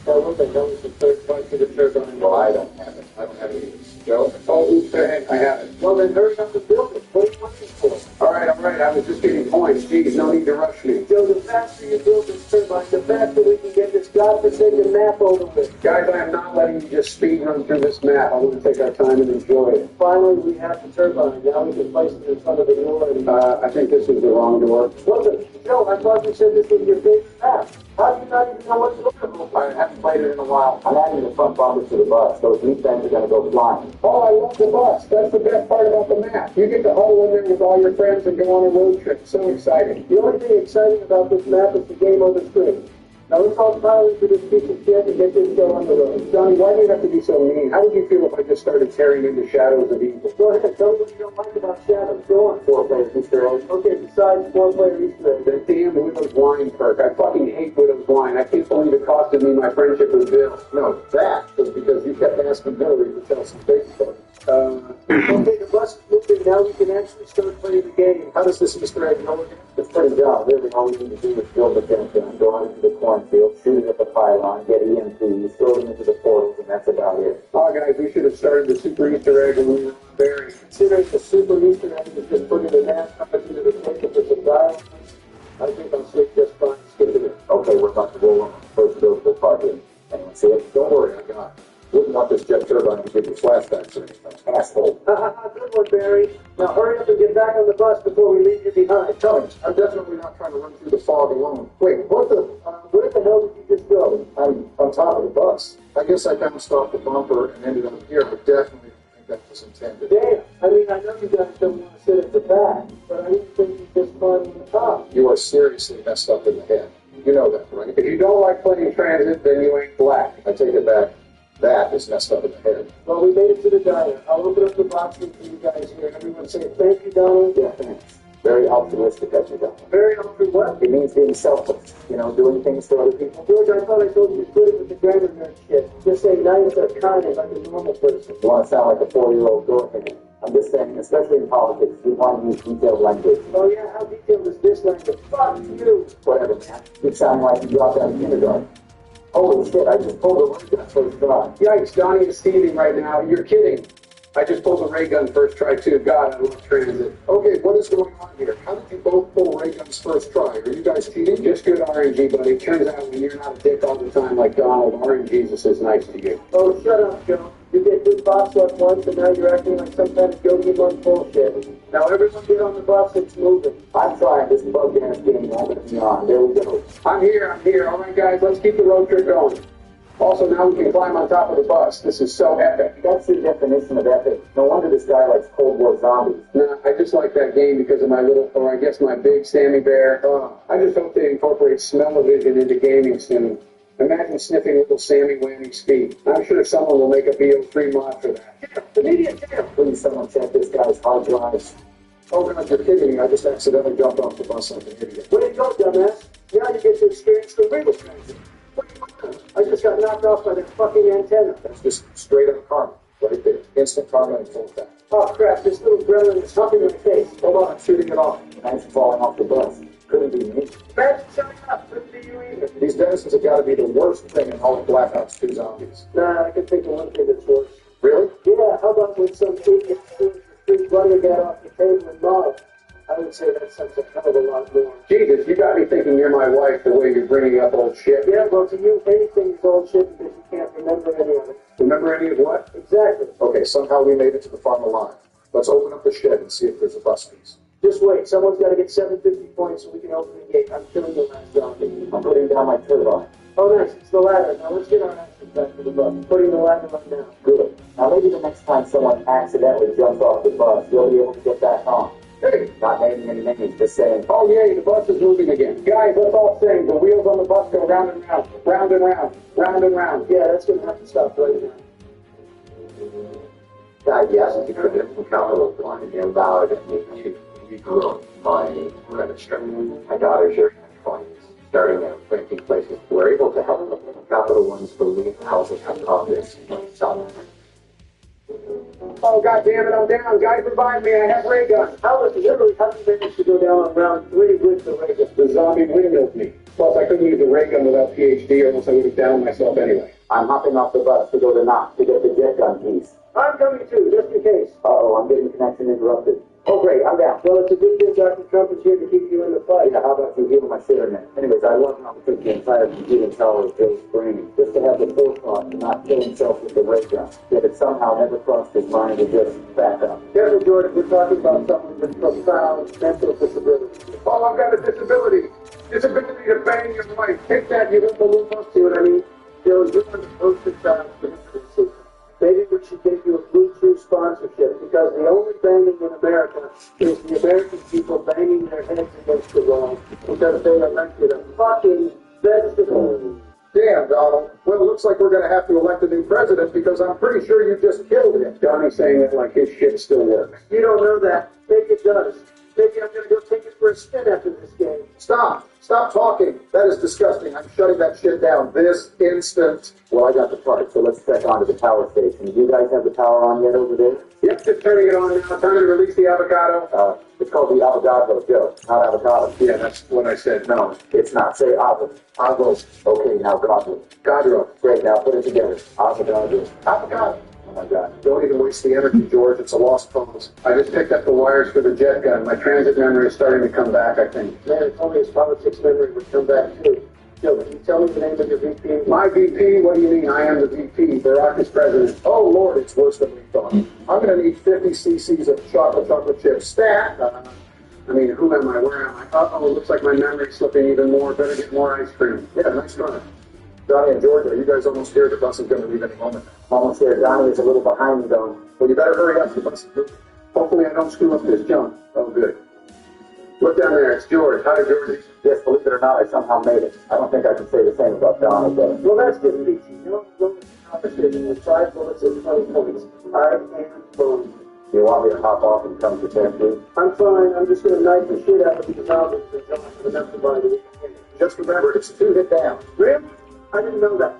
Everyone knows the third part to the turbine. Well, I don't have it. I don't have it either. Joe? Oh, who's saying I have it? Well, then hurry up and build it. What are you waiting for? All right. I was just getting points. Geez, no need to rush me. Joe, the faster you build this turbine, the faster we can get this godforsaken map over with. Guys, I am not letting you just speed run through this map. I want to take our time and enjoy it. Finally, we have the turbine. Now we can place it in front of the door. And, I think this is the wrong door. Joe, I thought you said this was your favorite map. How do you not even know what to look for? I haven't played it in a while. I'm adding the front bumper to the bus. Those leaf ends are going to go flying. Oh, I love the bus. That's the best part about the map. You get to huddle in there with all your friends and go on a road trip. So exciting. The only thing exciting about this map is the game on the screen. Now let's all pile into this piece of shit and get this show on the road. Johnny, why do you have to be so mean? How would you feel if I just started tearing into Shadows of Evil? Go ahead, tell me what you don't like about Shadows. Go on. 4-player Easter egg. Okay, besides 4-player Easter egg. The damn Widow's Wine perk. I fucking hate Widow's Wine. I can't believe it costed me my friendship with Bill. No, that was because you kept asking Hillary to tell some fake stories. Okay, the bus is moving now we can actually start playing the game. How does this Mr. Egg go again? It's pretty dumb. Really, all we need to do is build a fence gun, go out into the cornfield, shoot it at the pylon, get EMPs, throw them into the portals, and that's about it. Oh, guys, we should have started the Super Easter egg when we were buried. Considering the Super Easter egg is just putting the mask on into the tank if it's a dial, I think I'll sleep just fine skipping it. Okay, we're about to roll on. First buildable part in. Anyone see it? Don't worry, I got it. Wouldn't want this jet turbine to give you flashbacks or anything. Asshole. Good one, Barry. Now hurry up and get back on the bus before we leave you behind. Tell me, I'm definitely not trying to run through the fog alone. Wait, what the? Where the hell did you just go? I'm on top of the bus. I guess I bounced off the bumper and ended up here, but definitely think that was intended. Damn. I mean, I know you guys don't want to sit at the back, but I didn't think you just climbed on the top. You are seriously messed up in the head. You know that, right? If you don't like playing transit, then you ain't black. I take it back. That is messed up in the head. Well, we made it to the diner. I'll open up the boxing for you guys here. Everyone say thank you, Donald. Yeah, thanks. Very altruistic of you, Donald. Very altruistic what? It means being selfless. You know, doing things for other people. George, I thought I told you to quit it with the grammar nerd shit. Just say nice or kind like a normal person. You want to sound like a 4-year-old girl? I'm just saying, especially in politics, you want to use detailed language. Oh yeah, how detailed is this language? Fuck you! Whatever, man. You sound like you dropped out of kindergarten. Holy shit, I just pulled a ray gun first try. Yikes, Donnie is steaming right now. You're kidding. I just pulled a ray gun first try too. God, I love transit. Okay, what is going on here? How did you both pull ray guns first try? Are you guys cheating? Just good RNG, buddy. Turns out when you're not a dick all the time like Donald, RNGesus is nice to you. Oh, shut up, Joe. You get good box luck once, and now you're acting like some kind of Yogi Bun bullshit. Now everyone get on the bus, it's moving. I'm trying this bug dance game over and beyond. There we go. I'm here. All right, guys, let's keep the road trip going. Also, now we can climb on top of the bus. This is so epic. That's the definition of epic. No wonder this guy likes Cold War zombies. Nah, I just like that game because of my little, or I guess my big Sammy Bear. I just hope they incorporate smell-o-vision into gaming soon. Imagine sniffing little Sammy Whammy's feet. I'm sure someone will make a BO3 mod for that. Immediate jail. Please, someone check this guy's hard drives. Oh, God, you're kidding me. I just accidentally jumped off the bus like an idiot. Way to go, dumbass. Now you get to experience the real transit. What are you doing? I just got knocked off by that fucking antenna. That's just straight up karma. Right there. Instant karma in full effect. Oh, crap. This little gremlin is humping my face. Hold on, I'm shooting it off. Thanks for falling off the bus. Couldn't be me. Imagine showing up. Couldn't be you either. These denizens have got to be the worst thing in all of Black Ops 2 zombies. Nah, I can think of one thing that's worse. Really? Yeah, how about when some kid gets street butter got off the table and mud? I would say that sounds a hell of a lot more. Jesus, you got me thinking you're my wife the way you're bringing up old shit. Yeah, well, to you, anything is old shit because you can't remember any of it. Remember any of what? Exactly. Okay, somehow we made it to the farm alive. Let's open up the shed and see if there's a bus piece. Just wait. Someone's got to get 750 points so we can open the gate. I'm killing the last zombie. I'm putting down my turbine. Oh, nice. It's the ladder. Now let's get our asses back to the bus. Putting the ladder right now. Good. Now maybe the next time someone accidentally jumps off the bus, you'll be able to get back on. Hey, not naming any names, just saying, oh yay, the bus is moving again. Guys, let's all sing. The wheels on the bus go round and round, round and round, round and round. Yeah, that's going to have to stop right now. Yes, you could have from capital one and allowed me to regrow my credit structure. My daughters are in their 20s, starting out renting places. We're able to help them. Capital One's believe houses have confidence in themselves. Oh, God damn it, I'm down. Guys, revive me. I have ray gun. How literally how you managed to go down on round 3 with the ray gun? The zombie windmilled me. Plus, I couldn't use the ray gun without PhD, or else I would have downed myself anyway. I'm hopping off the bus to go to Knox to get the jet gun piece. I'm coming too, just in case. Uh-oh, I'm getting connection interrupted. Oh, great, I'm down. Well, it's a good thing Dr. Trump is here to keep you in the fight. Yeah, how about you heal my internet? Anyways, I love how to took the entire computing tower of Joe's brain just to have the forethought to not kill himself with the ray gun. Yet it somehow never crossed his mind to just back up. Careful, George, we're talking about someone with profound mental disability. Oh, I've got a disability. Disability to bang your wife. Take that, you little balloon. See what I mean? Joe, you're on the poster child for this. Maybe we should get you a Blue Chew sponsorship because the only banging in America is the American people banging their heads against the wall because they elected a fucking vegetable. Damn, Donald. Well, it looks like we're going to have to elect a new president because I'm pretty sure you just killed him. Donnie's saying that like his shit still works. You don't know that. Maybe it does. Maybe I'm going to go take it for a spin after this game. Stop. Stop talking. That is disgusting. I'm shutting that shit down this instant. Well, I got the part, so let's trek onto the power station. Do you guys have the power on yet over there? Yeah, Yep, just turning it on now. Time to release the avocado. It's called the avocado, Joe, not avocado. Yeah, that's what I said. No, it's not. Say avo. Avo. Okay, now cadro. Cadro. Great, now put it together. Avocado. Avocado. Oh my God. Don't even waste the energy, George. It's a lost cause. I just picked up the wires for the jet gun. My transit memory is starting to come back, I think. Man, if only his politics memory would come back too. Joe, can you tell me the name of your VP? My VP? What do you mean? I am the VP. Barack is president. Oh, Lord, it's worse than we thought. I'm going to need 50 cc's of chocolate chips. Stat! I mean, who am I? Where am I? Uh-oh, it looks like my memory's slipping even more. Better get more ice cream. Yeah, nice try. Donnie and George, are you guys almost here? The bus is going to leave any moment. Almost there. Donnie is a little behind me, though. Well, you better hurry up. The bus is moving. Hopefully I don't screw up this jump. Oh, good. Look down there. It's George. Hi, George. Yes, believe it or not, I somehow made it. I don't think I can say the same about Donnie, though. Well, that's just peachy. You know, conversation with 5 bullets and 20 points. I am fine. Do you want me to hop off and come to San Cruz? I'm fine. I'm just going to knife the shit out of these albums until I have enough to buy the weekend. Just remember, it's a 2-hit down. Really? I didn't know that.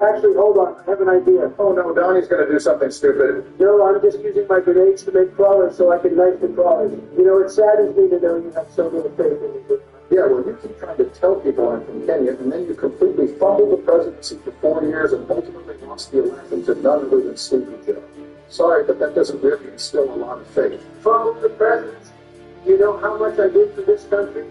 Actually, hold on. I have an idea. Oh, no, Donnie's going to do something stupid. No, I'm just using my grenades to make crawlers so I can knife the crawlers. You know, it saddens me to know you have so little faith in me. Yeah, well, you keep trying to tell people I'm from Kenya, and then you completely fumbled the presidency for 4 years and ultimately lost the election to none other than Sleepy Joe. Sorry, but that doesn't really instill a lot of faith. Fumbled the presidency? You know how much I did for this country?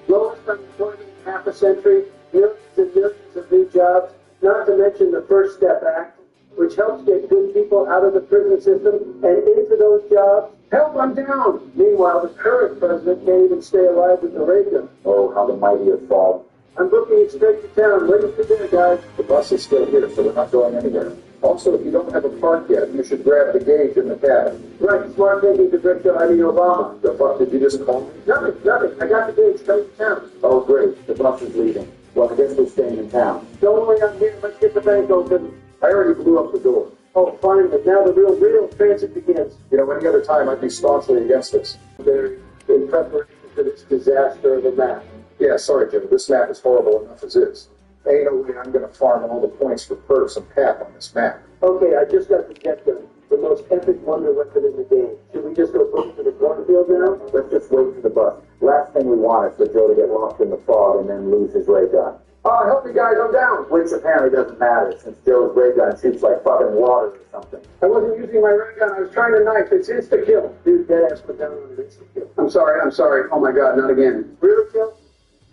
Lowest unemployment in half a century, millions and millions of new jobs, not to mention the First Step Act, which helps get good people out of the prison system and into those jobs. Help, I'm down. Meanwhile, the current president can't even stay alive with the ray gun. Oh, how the mighty have fallen. I'm booking it straight to town. Waiting for dinner, guys. The bus is still here, so we're not going anywhere. Also, if you don't have a park yet, you should grab the gauge in the cabin. Right, smart thinking to Victor I mean Obama. The fuck did you just call me? Nothing. I got the gauge coming to town. Oh, great. The bus is leaving. Well, I guess we're staying in town. Don't worry, I'm here. Let's get the bank open. I already blew up the door. Oh, fine, but now the real transit begins. You know, any other time I'd be staunchly against this. They're in preparation for this disaster of a map. Yeah, sorry, Jim. This map is horrible enough as is. Ain't no way I'm going to farm all the points for Perks and Pap on this map. Okay, I just got the jet gun. The most epic wonder weapon in the game. Should we just go book to the cornfield now? Let's just wait for the bus. Last thing we want is for Joe to get lost in the fog and then lose his ray gun. Help me, guys. I'm down. Which apparently doesn't matter, since Joe's ray gun shoots like fucking water or something. I wasn't using my ray gun. I was trying to knife. It's insta-kill. Dude, dead ass put down on an insta-kill. I'm sorry. Oh, my God, not again. Really, Joe?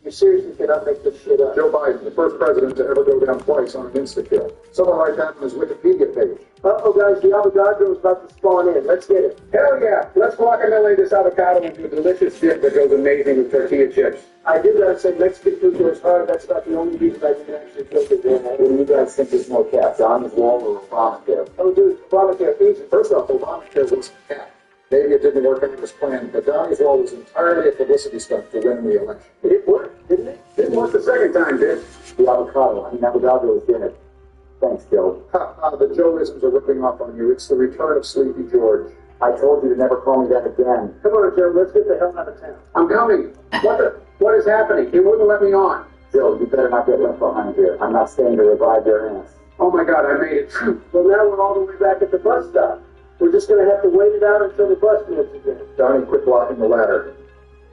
You seriously cannot make this shit up? Joe Biden, the first president to ever go down twice on an insta-kill. Someone write that on his Wikipedia page. Uh-oh, guys, the avocado is about to spawn in. Let's get it. Hell yeah. Let's guacamole this avocado into a delicious dip that goes amazing with tortilla chips. I did gotta say, Mexican food goes hard. That's not the only reason I can actually cook it. What do you guys think is more cap, Donnie's Wall or Obamacare? Oh, dude, Obamacare, easy. First off, Obamacare was cap. Maybe it didn't work out as planned, but Donnie's Wall was entirely a publicity stunt to win the election. It worked, didn't it? Didn't work the second time, did? The avocado. I mean, avocado is in it. Thanks, Joe. The Joeisms are ripping off on you. It's the return of Sleepy George. I told you to never call me that again. Come on, Joe, let's get the hell out of town. I'm coming. What is happening? It wouldn't let me on. Joe, you better not get left behind here. I'm not staying to revive your ass. Oh my God, I made it. Well, now we're all the way back at the bus stop. We're just going to have to wait it out until the bus moves again. Donnie, quit blocking the ladder.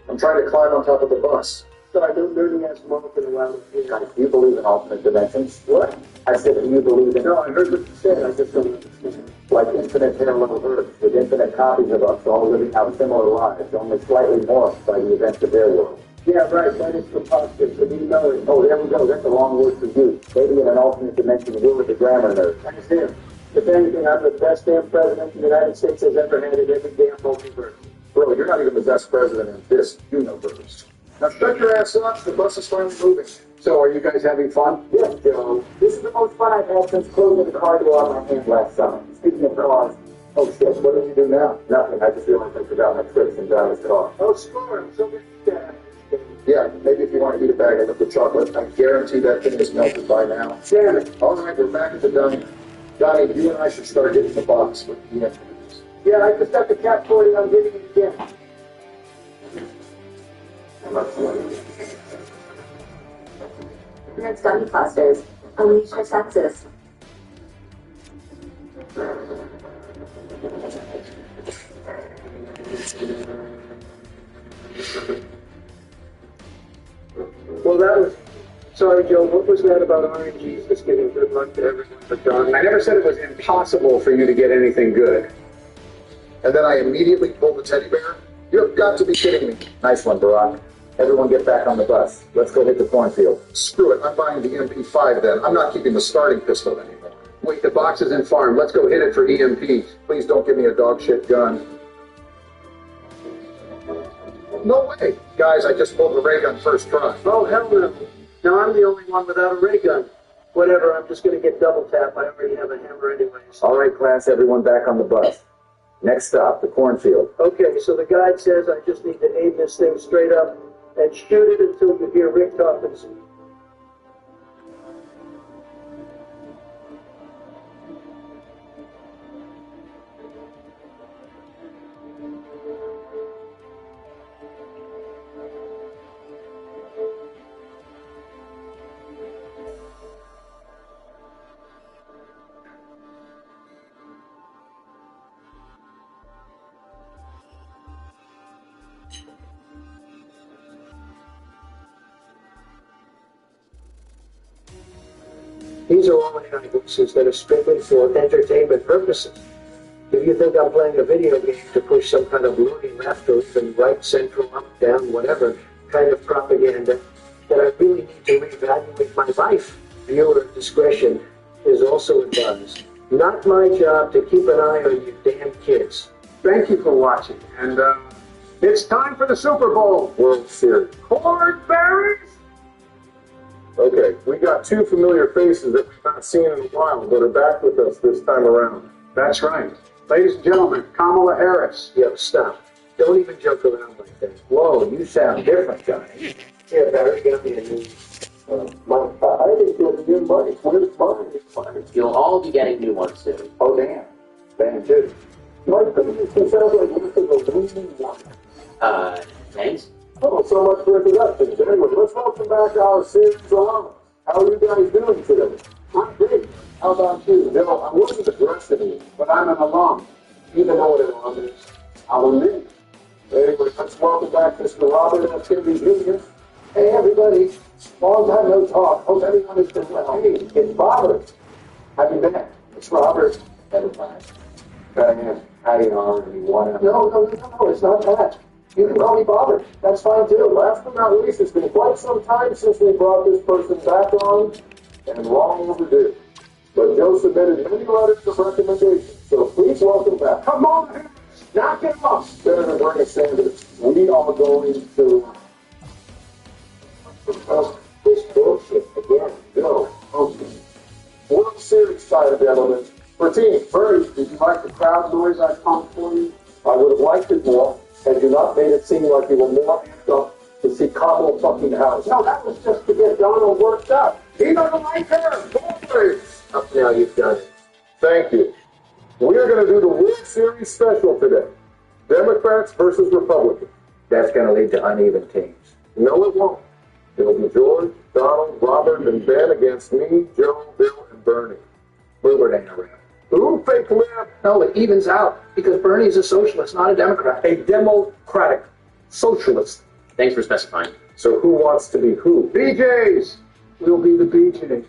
I'm trying to climb on top of the bus. Sorry, don't dirty ass mom can allow me here. Guys, do you believe in alternate dimensions? What? I said, do you believe in... No, I heard what you said. I just don't understand. Like infinite parallel Earths with infinite copies of us all living out similar lives, only slightly morphed by the events of their world. Yeah, right. That is preposterous. But you know it. Oh, there we go. That's a long word for you. Maybe in an alternate dimension, you're the grammar nerd. That's him. If anything, I'm the best damn president the United States has ever had in every damn multiverse. Bro, you're not even the best president in this universe. Now shut your ass up. The bus is finally moving. So, are you guys having fun? Yes, Joe. This is the most fun I've had since closing the car door on my hand last summer. Speaking of cars, oh shit, what did you do now? Nothing. I just realized I forgot my tricks in Johnny's car. Oh, score. I'm so good at that. Yeah, maybe if you want to eat a bag of liquid chocolate, I guarantee that thing is melted by now. Damn it. All right, we're back at the diner. Donnie, you and I should start getting the box with the entries. Yeah, I just got the cap 40. I'm getting it again. Next gun clusters. Unleash your senses. Well, that was... Sorry, Joe, what was that about RNGs just giving good luck to everyone but Donnie? I never said it was impossible for you to get anything good. And then I immediately pulled the teddy bear? You have got to be kidding me. Nice one, Barack. Everyone get back on the bus. Let's go hit the cornfield. Screw it, I'm buying the MP5 then. I'm not keeping the starting pistol anymore. Wait, the box is in farm. Let's go hit it for EMPs. Please don't give me a dog shit gun. No way. Guys, I just pulled the ray gun first try. Oh, hell no. Now I'm the only one without a ray gun. Whatever, I'm just going to get double tap. I already have a hammer anyways. All right, class, everyone back on the bus. Next stop, the cornfield. Okay, so the guide says I just need to aim this thing straight up and shoot it until you hear Rick Toppins. These are all eyewitnesses that are strictly for entertainment purposes. If you think I'm playing a video game to push some kind of loony left or even right, central, up, down, whatever kind of propaganda, then I really need to reevaluate my life. Viewer discretion is also advised. Not my job to keep an eye on you damn kids. Thank you for watching. And it's time for the Super Bowl. World Series. Cornberries? Okay, we got two familiar faces that we've not seen in a while, but are back with us this time around. That's right. Ladies and gentlemen, Kamala Harris. Yo, stop. Don't even joke around like that. Whoa, you sound different, Johnny. Yeah, Barry, get me a new... I didn't get a new money. Where's mine? You'll all be getting new ones soon. Oh, damn. Damn, too. My business sounds like this is a losing one. Thanks. Oh, so much for introductions. Anyway, let's welcome back our series alums. How are you guys doing today? I'm great. How about you? Bill, I wasn't addressing you. But I'm an alum. Even know what an alum is. Alumni. Anyway, let's welcome back Mr. Robert F. Kennedy Jr. Hey, everybody. Long time no talk. Hope everyone has been well. Hey, it's Robert. How you been? It's Robert. Everybody. Diane, I already want to. No, it's not that. You can call me Robert. That's fine too. Last but not least, it's been quite some time since we brought this person back on, and long overdue. But Joe submitted many letters of recommendation, so please welcome back. Come on, knock it off. Senator Bernie Sanders, we are going to This bullshit again. go. Okay. World Series side, gentlemen. For Team Bernie, did you like the crowd noise I pumped for you? I would have liked it more, had you not made it seem like you were more amped up to see Kamala fucking Harris. No, that was just to get Donald worked up. He doesn't like her. Always. Up now, you've done it. Thank you. We are going to do the World Series special today. Democrats versus Republicans. That's going to lead to uneven teams. No, it won't. It'll be George, Donald, Robert, and Ben against me, Joe, Bill, and Bernie. Wilbur ain't around. Ooh, fake lib. No, it evens out because Bernie's a socialist, not a Democrat. A democratic socialist. Thanks for specifying. So who wants to be who? BJs. We'll be the BJs.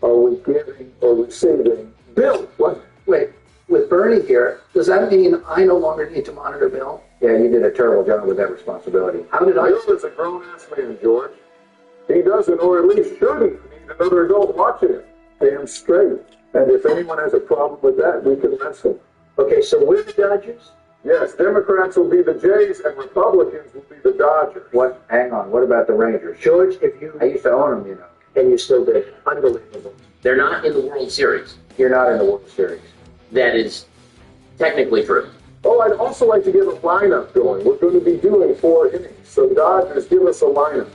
Are we giving or receiving? Bill. What? Wait, with Bernie here, does that mean I no longer need to monitor Bill? Yeah, you did a terrible job with that responsibility. How did I? Bill is a grown-ass man, George. He doesn't, or at least shouldn't, need another adult watching him. Damn straight. And if anyone has a problem with that, we can wrestle. Okay, so we're the Dodgers? Yes, Democrats will be the Jays and Republicans will be the Dodgers. What? Hang on. What about the Rangers? George, if you... I used to own them, you know. And you still did. Unbelievable. They're not in the World Series. You're not in the World Series. That is technically true. Oh, I'd also like to get a lineup going. We're going to be doing 4 innings. So Dodgers, give us a lineup.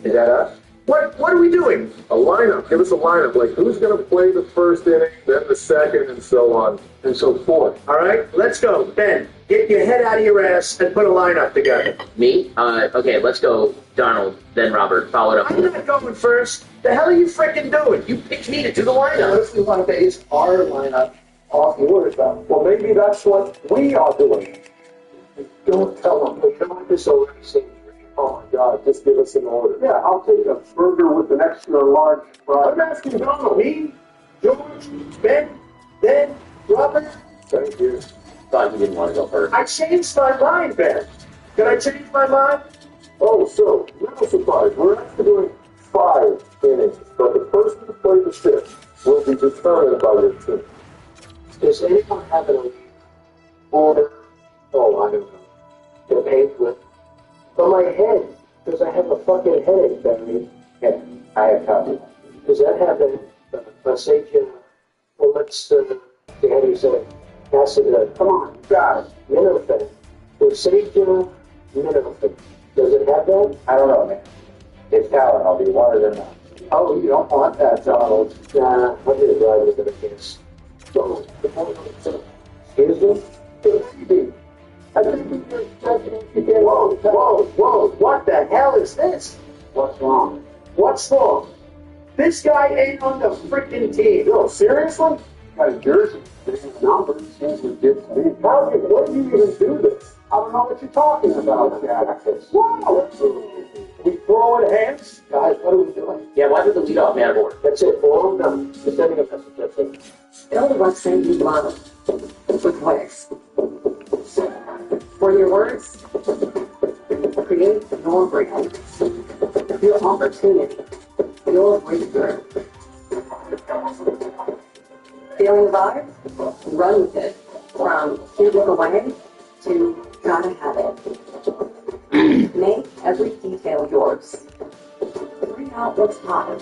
Is that us? What are we doing? A lineup. Give us a lineup. Like who's going to play the first inning, then the second, and so on, and so forth. All right, let's go. Ben, get your head out of your ass and put a lineup together. Me? Okay, let's go Donald, then Robert, followed up. I'm not going first. The hell are you frickin' doing? You picked me to do the What lineup. if we want to base our lineup off yours, though? Well, maybe that's what we are doing. Don't tell him. You know what this already seems. Oh my God, just give us an order. Yeah, I'll take a burger with an extra large fry. I'm asking Donald. Me, George, Ben, Robert. Thank you. Thought you didn't want to go first. I changed my mind, Ben. Can I change my mind? Oh, so, little surprise. We're actually doing 5 innings, but the person who played the 6th will be determined by your team. Does anyone have an order? Oh, I don't know. Get paid with. For my head, because I have a fucking headache, Barry. Yeah, I have coffee. Does that have a sage, well, let's, how do you say, acid, come on, got it, mineral or sage, mineral. Does it have that? I don't know, man. It's Tylenol. Do you want it or not? Oh, you don't want that, Donald. Nah, I'm going to drive with it, I guess. So, excuse me? Baby. I think you're expecting to get... Whoa, what the hell is this? What's wrong? What's wrong? This guy ain't on the freaking team. No, seriously? Got a jersey. Number seems legit to me. How do you, what do you even do this? I don't know what you're talking about, Jack. Wow! We throwing hands? Guys, what are we doing? Yeah, why did the leadoff man aboard? That's it, all done. Just sending a message, that's it. Tell the West End you love with words. For your words, create your brand, your opportunity, your breakthrough. Feeling alive? Run with it. From here look away to gotta have it. Make every detail yours. Bring out what's hot.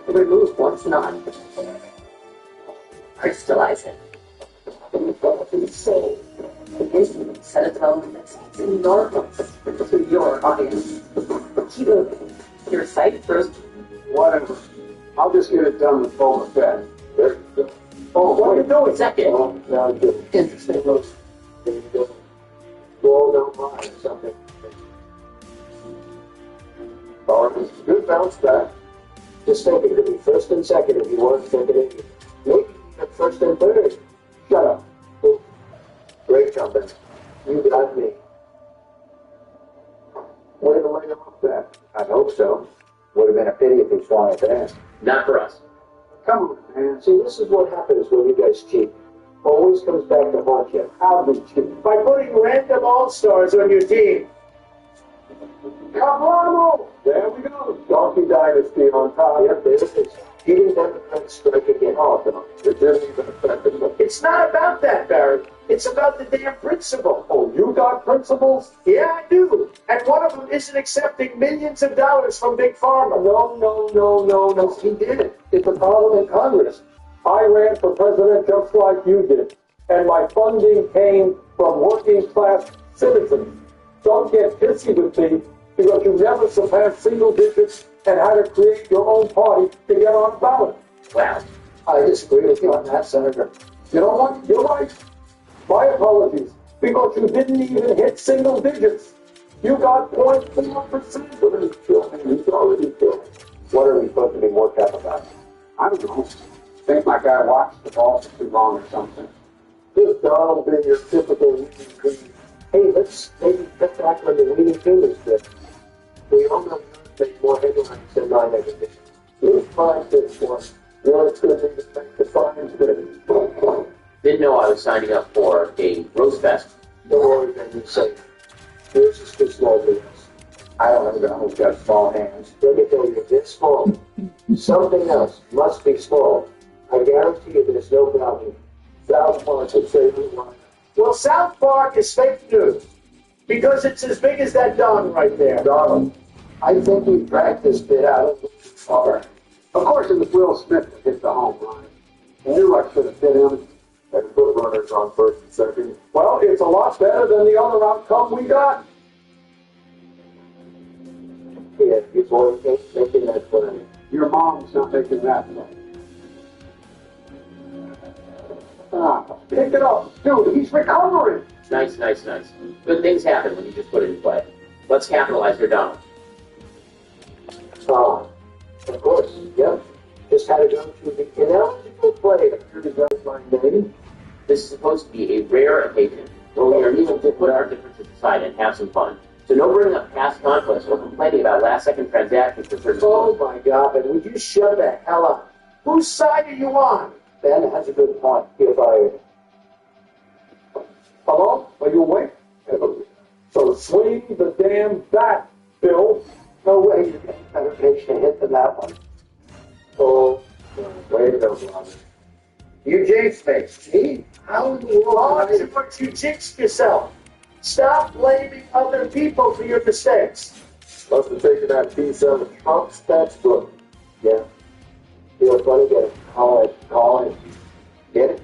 Remove what's not. Crystallize it. Say instantly set a tone that speaks in your voice to your audience. Keep moving. Your site first. Whatever. I'll just get it done with Boba Fett. Oh, what are you doing? Second. Oh, now good. Interesting. Look. There you go. Roll down line or something. Oh, it's a good bounce back. Just think it could be first and second if you weren't thinking it. Maybe even first and third. Shut up. Great jumping. You got me. Way to lay him up there. I hope so. Would have been a pity if he swung it there. Not for us. Come on, man. See, this is what happens when you guys cheat. Always comes back to haunt you. How do we cheat? By putting random all-stars on your team. Kablamo! There we go. Donkey Dynasty on top. Yep, there it is. Beating Democrats strike again. Oh, no. It didn't even affect them. It's not about that, Barry. It's about the damn principle. Oh, you got principles? Yeah, I do. And one of them isn't accepting millions of dollars from Big Pharma. No. He did. It's a problem in Congress. I ran for president just like you did. And my funding came from working class citizens. Don't get pissy with me because you never surpassed single digits and had to create your own party to get on the ballot. Wow. I disagree with you on that, Senator. You know what? You're right. My apologies, because you didn't even hit single digits. You got 0.4%. He's killed me. He's already killed me. What are we supposed to be worked up about? I don't know. Think my guy watched the ball too long or something. This Donald being your typical winning team. Hey, let's maybe cut back on the winning team is good. We all know you make more headlines than mine every day. Lose 5-6-1. Yours could be the defiance good. Didn't know I was signing up for a roast fest. Don't worry, man, you're safe. Yours is too small for this. I don't know who's got small hands. Let me tell you, this small. Something else must be small. I guarantee you there's no value. South Park would say we want. Well, South Park is fake news. Because it's as big as that Don right there. Donald, I think we dragged this bit out of the far. of course it was Will Smith that hit the home run. I knew I should have hit him. And put runners on first and second. Well, it's a lot better than the other outcome we got. Yeah, your boy ain't making that play. Your mom's not making that play. Pick it up. Dude, he's recovering. Nice. Good things happen when you just put it in play. Let's capitalize here, Donald. Oh, of course, yep. Just had to go to the ineligible player. Here to judge my name. This is supposed to be a rare occasion. where we are able to put our differences aside and have some fun. So no bringing up past conflicts or complaining about last-second transactions for certain. Oh my God, but would you shut the hell up? Whose side are you on? Ben has a good point. If I... Hello? Are you awake? So swing the damn bat, Bill. No way you're getting better pitch to hit than that one. Oh, way to go, Robert. You jinxed me. Gee, how in the world... You jinxed yourself. Stop blaming other people for your mistakes. Must have taken that piece out of Trump's textbook. Yeah. Feels funny to call it. Get it?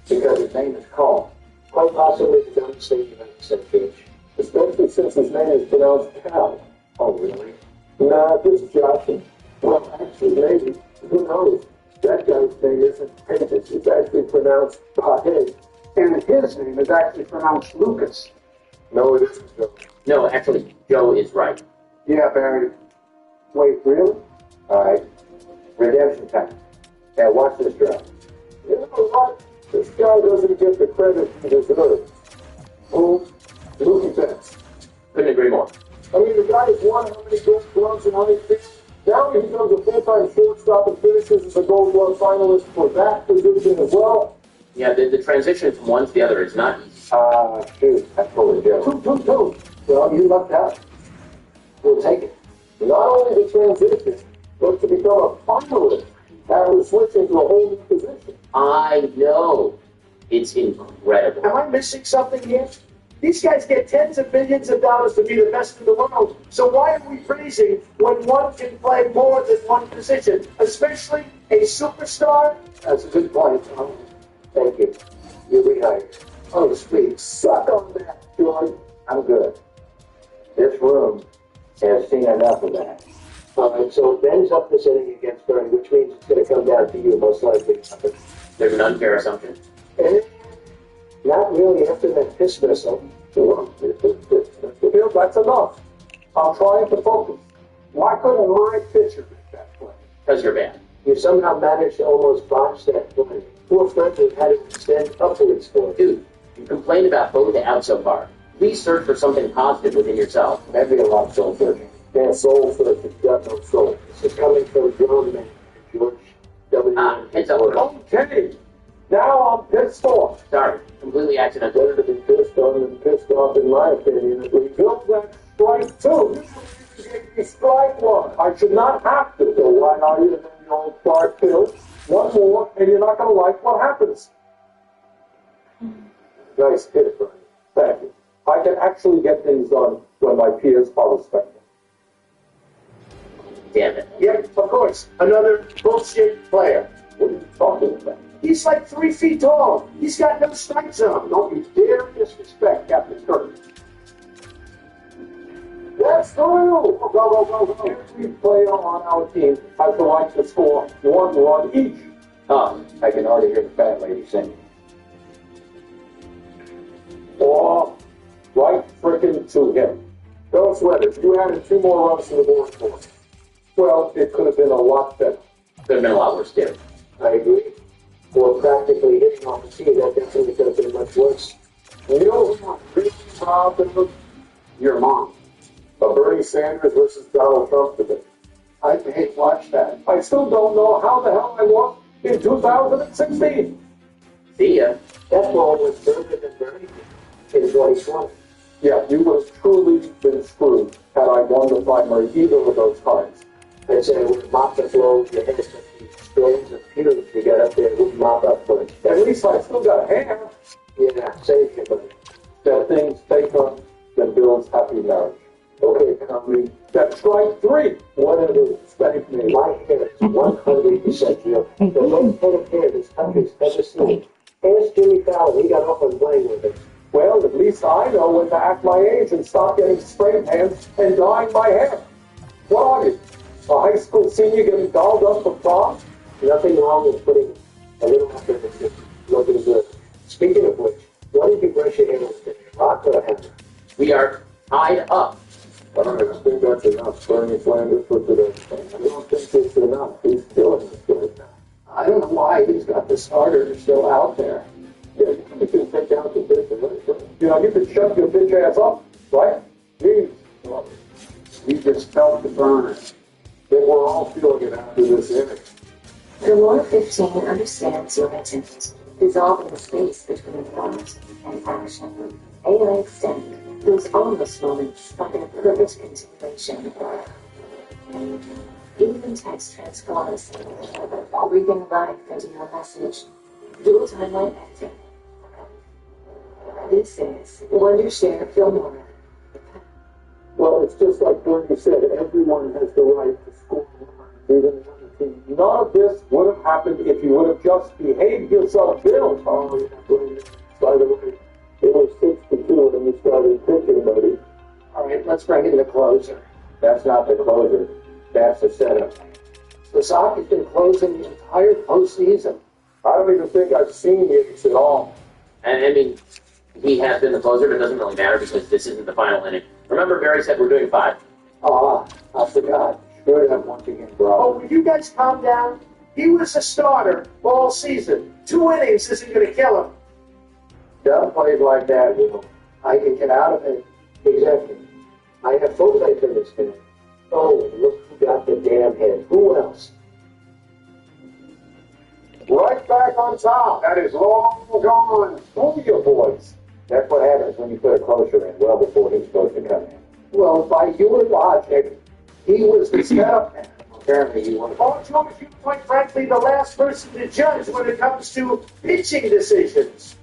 Because his name is Call. Quite possibly the dumbest thing you've ever said, Gage. Especially since his name is pronounced Cal. Oh, really? Nah, just joshing. Well, actually, maybe. Who knows? That guy's name isn't Pages. It's actually pronounced Pahe. And his name is actually pronounced Lucas. No, it isn't, Joe. No, actually, Joe is right. Yeah, Barry. Wait, really? All right. Redemption time. Now watch this drive. You know what? This guy doesn't get the credit he deserves. Who? Mookie Betts. Couldn't agree more. I mean, the guy has won how many gold gloves and how many things? Now he becomes a full-time shortstop and finishes as a gold glove finalist for that position as well. Yeah, the transition from one to the other is not easy. Shoot, I told you. Two. Well, you lucked out. We'll take it. Not only the transition, but to become a finalist after switching to a whole new position. I know. It's incredible. Am I missing something here? These guys get tens of millions of dollars to be the best in the world. So why are we praising when one can play more than one position, especially a superstar? That's a good point, Tom. Thank you. You're rehired. Oh, sweet. Suck on that, George. I'm good. This room has seen enough of that. All right, so Ben's up this inning against Bernie, which means it's going to come down to you, most likely. There's an unfair assumption. And not really after that dismissal. Bill, that's enough. I'm trying to focus. Why couldn't my pitcher make that play? Because you're bad. You somehow managed to almost botch that play. Poor Frederick had to extend upwards for it. Dude, you complained about both out so far. Please search for something positive within yourself. Maybe a lot of soul searching. Can't soul search if you got no soul. This is coming from John Man, George W. Heads up. Okay. Now I'm pissed off. Sorry, completely accidental. Better to be pissed on than pissed off, in my opinion. If we build that strike two, you gave me strike one. I should not have to. So why not you and then the old Clark Bill? One more, and you're not going to like what happens. Nice hit, Bernie. Thank you. I can actually get things done when my peers are respectful. Damn it. Yep, of course. Another bullshit player. What are you talking about? He's like 3 feet tall. He's got no strike zone. Don't you dare disrespect Captain Kirk. That's true. Go. Every player on our team has the right to score 1 run each. Oh, I can already hear the fat lady sing. Or right frickin' to him. Don't sweat it. You added 2 more runs to the board for us. Well, it could have been a lot better. Could have been a lot worse, too. I agree. Or practically hitting off the tee, that definitely could have been much worse. And you know who I'm really proud of? Your mom. Bernie Sanders versus Donald Trump debate. I hate watch that. I still don't know how the hell I won in 2016. See ya. That ball was further than Bernie in 2020. Yeah, you would have truly been screwed had I won the primary either of those times. I'd say it would mop the floor, your head, the storms of pubes you got up there would mop up for it. At least I still got a hair. Yeah, save you, buddy. That thing's taken, then builds happy marriage. Okay, Conley. That's strike 3. Whatever. Thank me. My hair is 100% real. The most head of hair this country's ever seen. Ask Jimmy Fallon, he got off on playing with it. Well, at least I know when to act my age and stop getting spray hands and dyeing my hair. What are you? A high school senior getting dolled up for prom? Nothing wrong with putting a little effort into looking good. Speaking of which, why did you brush your hair with a rock or a hammer? We are tied up. I think that's enough. Bernie Flanders for today. I don't think it's enough. He's killing us right now. I don't know why he's got the starter still out there. Yeah, you can take out the bit and let it go. You know, you could shut your bitch ass up, right? Jeez. We just felt the burn. Then we're all feeling it after this inning. Gamora 15 understands your intent, dissolving the space between thought and action. AI extend those almost moments find a perfect continuation. Even text transforms, breathing life into your message. Dual timeline editing. This is Wondershare Filmora. Well, it's just like Bernie said, everyone has the right to score runs, even the other team. None of this would have happened if you would have just behaved yourself, Bill. Oh, yeah, Bernie. By the way, it was 6-2 when you started pitching, buddy. All right, let's bring in the closer. That's not the closer. That's the setup. The Sox has been closing the entire postseason. I don't even think I've seen Yates at all. And I mean, he has been the closer, but it doesn't really matter because this isn't the final inning. Remember, Barry said we're doing 5. I forgot. Sure, that once again, bro. Oh, will you guys calm down? He was a starter all season. 2 innings isn't going to kill him. Doug plays like that, you know. I can get out of it. Exactly. I have full faith in this team. Oh, look who got the damn head. Who else? Right back on top. That is long gone. Move your boys. That's what happens when you put a closer in well before he's supposed to come in. Well, by your logic, he was the setup man. Apparently he was. Oh, George, you're quite frankly the last person to judge when it comes to pitching decisions.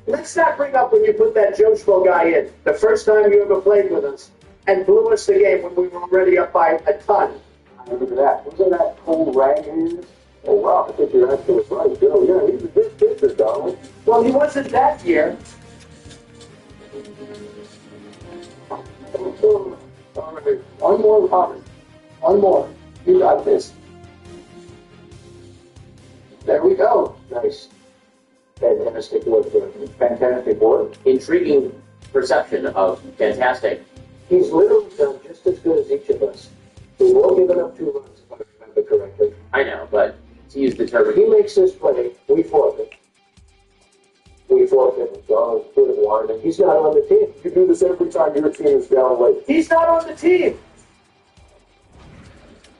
Let's not bring up when you put that Joe Schmo guy in, the first time you ever played with us, and blew us the game when we were already up by a ton. I remember that. Wasn't that cold rag hands? Oh, wow, I think you're actually right, Joe. Yeah, he's a good pitcher, darling. Well, he wasn't that year. All right. One more, Robert. One more. You got this. There we go. Nice. Fantastic work, Joe. Fantastic work. Intriguing perception of fantastic. He's literally done just as good as each of us. We've all given up 2 runs, if I remember correctly. I know, but to use the term, If he makes this play, we forfeit. We forfeit. Donald's good at whining. He's not on the team. You do this every time your team is down late. He's not on the team.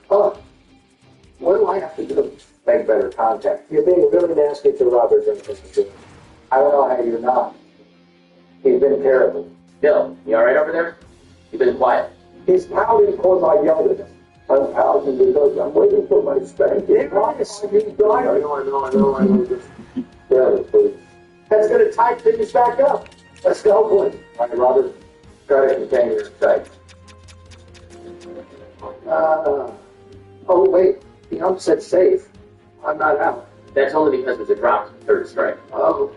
What do I have to do? Make better contact. You're being really nasty to Robert Johnson. I don't know how you're not. He's been terrible. Bill, you all right over there? You've been quiet. He's pouting because I yelled at him. I'm pouting because I'm waiting for my spanking. There it is. He's dying. I know. Just barely, please. That's going to tie things back up. Let's go, boy. All right, Robert. Try to contain your excitement. Oh, wait. The ump said safe. I'm not out. That's only because it was a dropped third strike. Oh.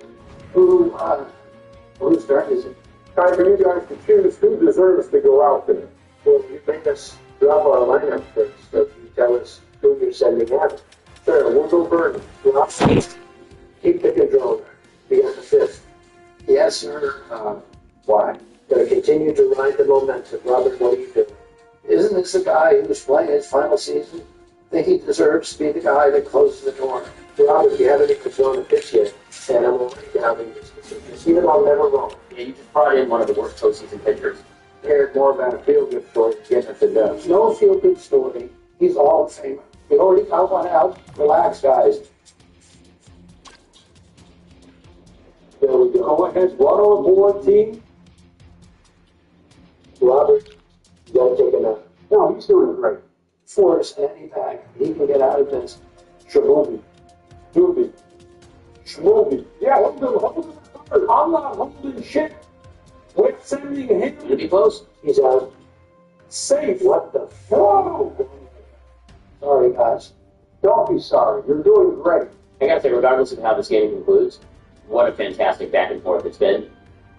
Whose turn is it? Time for you guys to choose who deserves to go out there. Well, you made us drop our lineup first, so you tell us who you're sending out. Sure, we'll go Bernie. Keep the controller. Be on the 5th. Yes, sir. Why? Gotta continue to ride the momentum. Robert, what are you doing? Isn't this the guy who's playing his final season? Think he deserves to be the guy that closes the door. Robert, you haven't even thrown a pitch yet, and I'm already down in this decision. Even though I'm never wrong. Yeah, you just brought in one of the worst postseason pitchers. Cared more about a feel-good story than getting us a done. No feel-good story. He's all the same. We already got one out. Relax, guys. There we go. Go ahead. One on board, team. Robert, you gotta take a nap. No, he's doing great. Force Andy back. He can get out of this. Shabubi. Doobie. Shmooby. Yeah, hold him. I'm not holding shit. We're sending him. Did he close? He's out. Safe. What the Whoa. Sorry, guys. Don't be sorry. You're doing great. I gotta say, regardless of how this game concludes, what a fantastic back and forth it's been.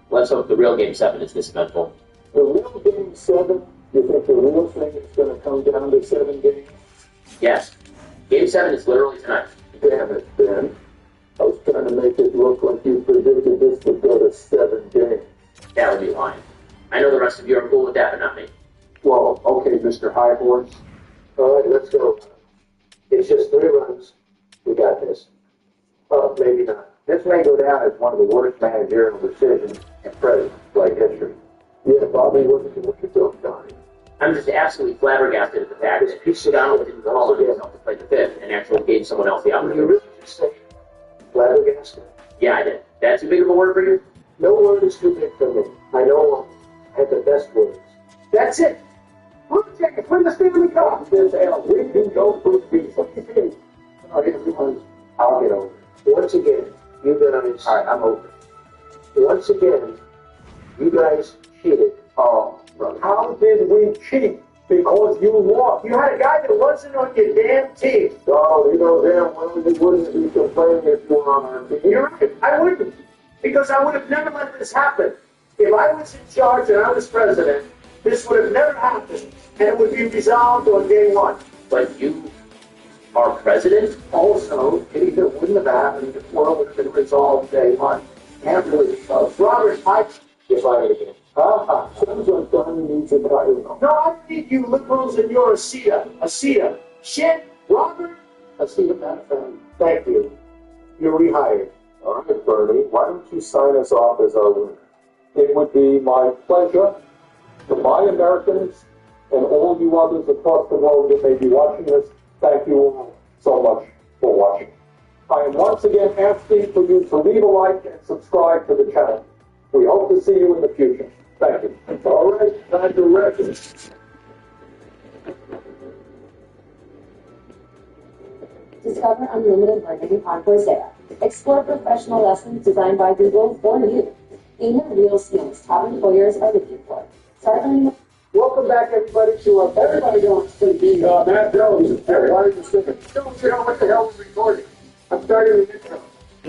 Let's hope the real Game 7 is this eventful. The real Game 7, you think the real thing is going to come down to 7 games? Yes. Game 7 is literally tonight. Damn it, Ben. I was trying to make it look like you predicted this would go to 7 games. That would be lying. I know the rest of you are cool with that, but not me. Well, okay, Mr. High Horse. All right, let's go. It's just 3 runs. We got this. Oh, maybe not. This may go down as one of the worst managerial decisions in President's history. Yeah, Bobby, what you doing, Donnie? I'm just absolutely flabbergasted at the fact that Pete Donald didn't call on himself to play the fifth and actually gave someone else the You opportunity. really just say flabbergasted? Yeah, I did. That's too big of a word for you? No word is too big for me. I know I have the best words. That's it. Look, it's win the Stanley Cup. This L. We can go for peace. What do you think? I'll get over it. Once again, you guys. All right, I'm over it. Once again, you guys cheated. Oh, brother. How did we cheat? Because you lost. You had a guy that wasn't on your damn team. Oh, you know damn well you wouldn't be complaining if you were on our team. You're right. I wouldn't. Because I would have never let this happen. If I was in charge and I was president, this would have never happened. And it would be resolved on day one. But you are president? Also, it either wouldn't have happened or it would have been resolved day one. Can't really Robert, Get fired again. Sounds like Donnie needs a title. No, I think you liberals and you're a SIA. A SIA. Shit, Robert. I see that fan. Thank you. You're rehired. All right, Bernie, why don't you sign us off as our winner? It would be my pleasure to my Americans and all you others across the world that may be watching this. Thank you all so much for watching. I am once again asking for you to leave a like and subscribe to the channel. We hope to see you in the future. Thank you. All right, time to rest. Discover unlimited learning on Coursera. Explore professional lessons designed by Google for you. Gain the real skills top employers are looking for. Start learning. Welcome back, everybody, to everybody going to be Matt Jones. Everybody Pacific. Don't you know what the hell we're recording? I'm starting the intro.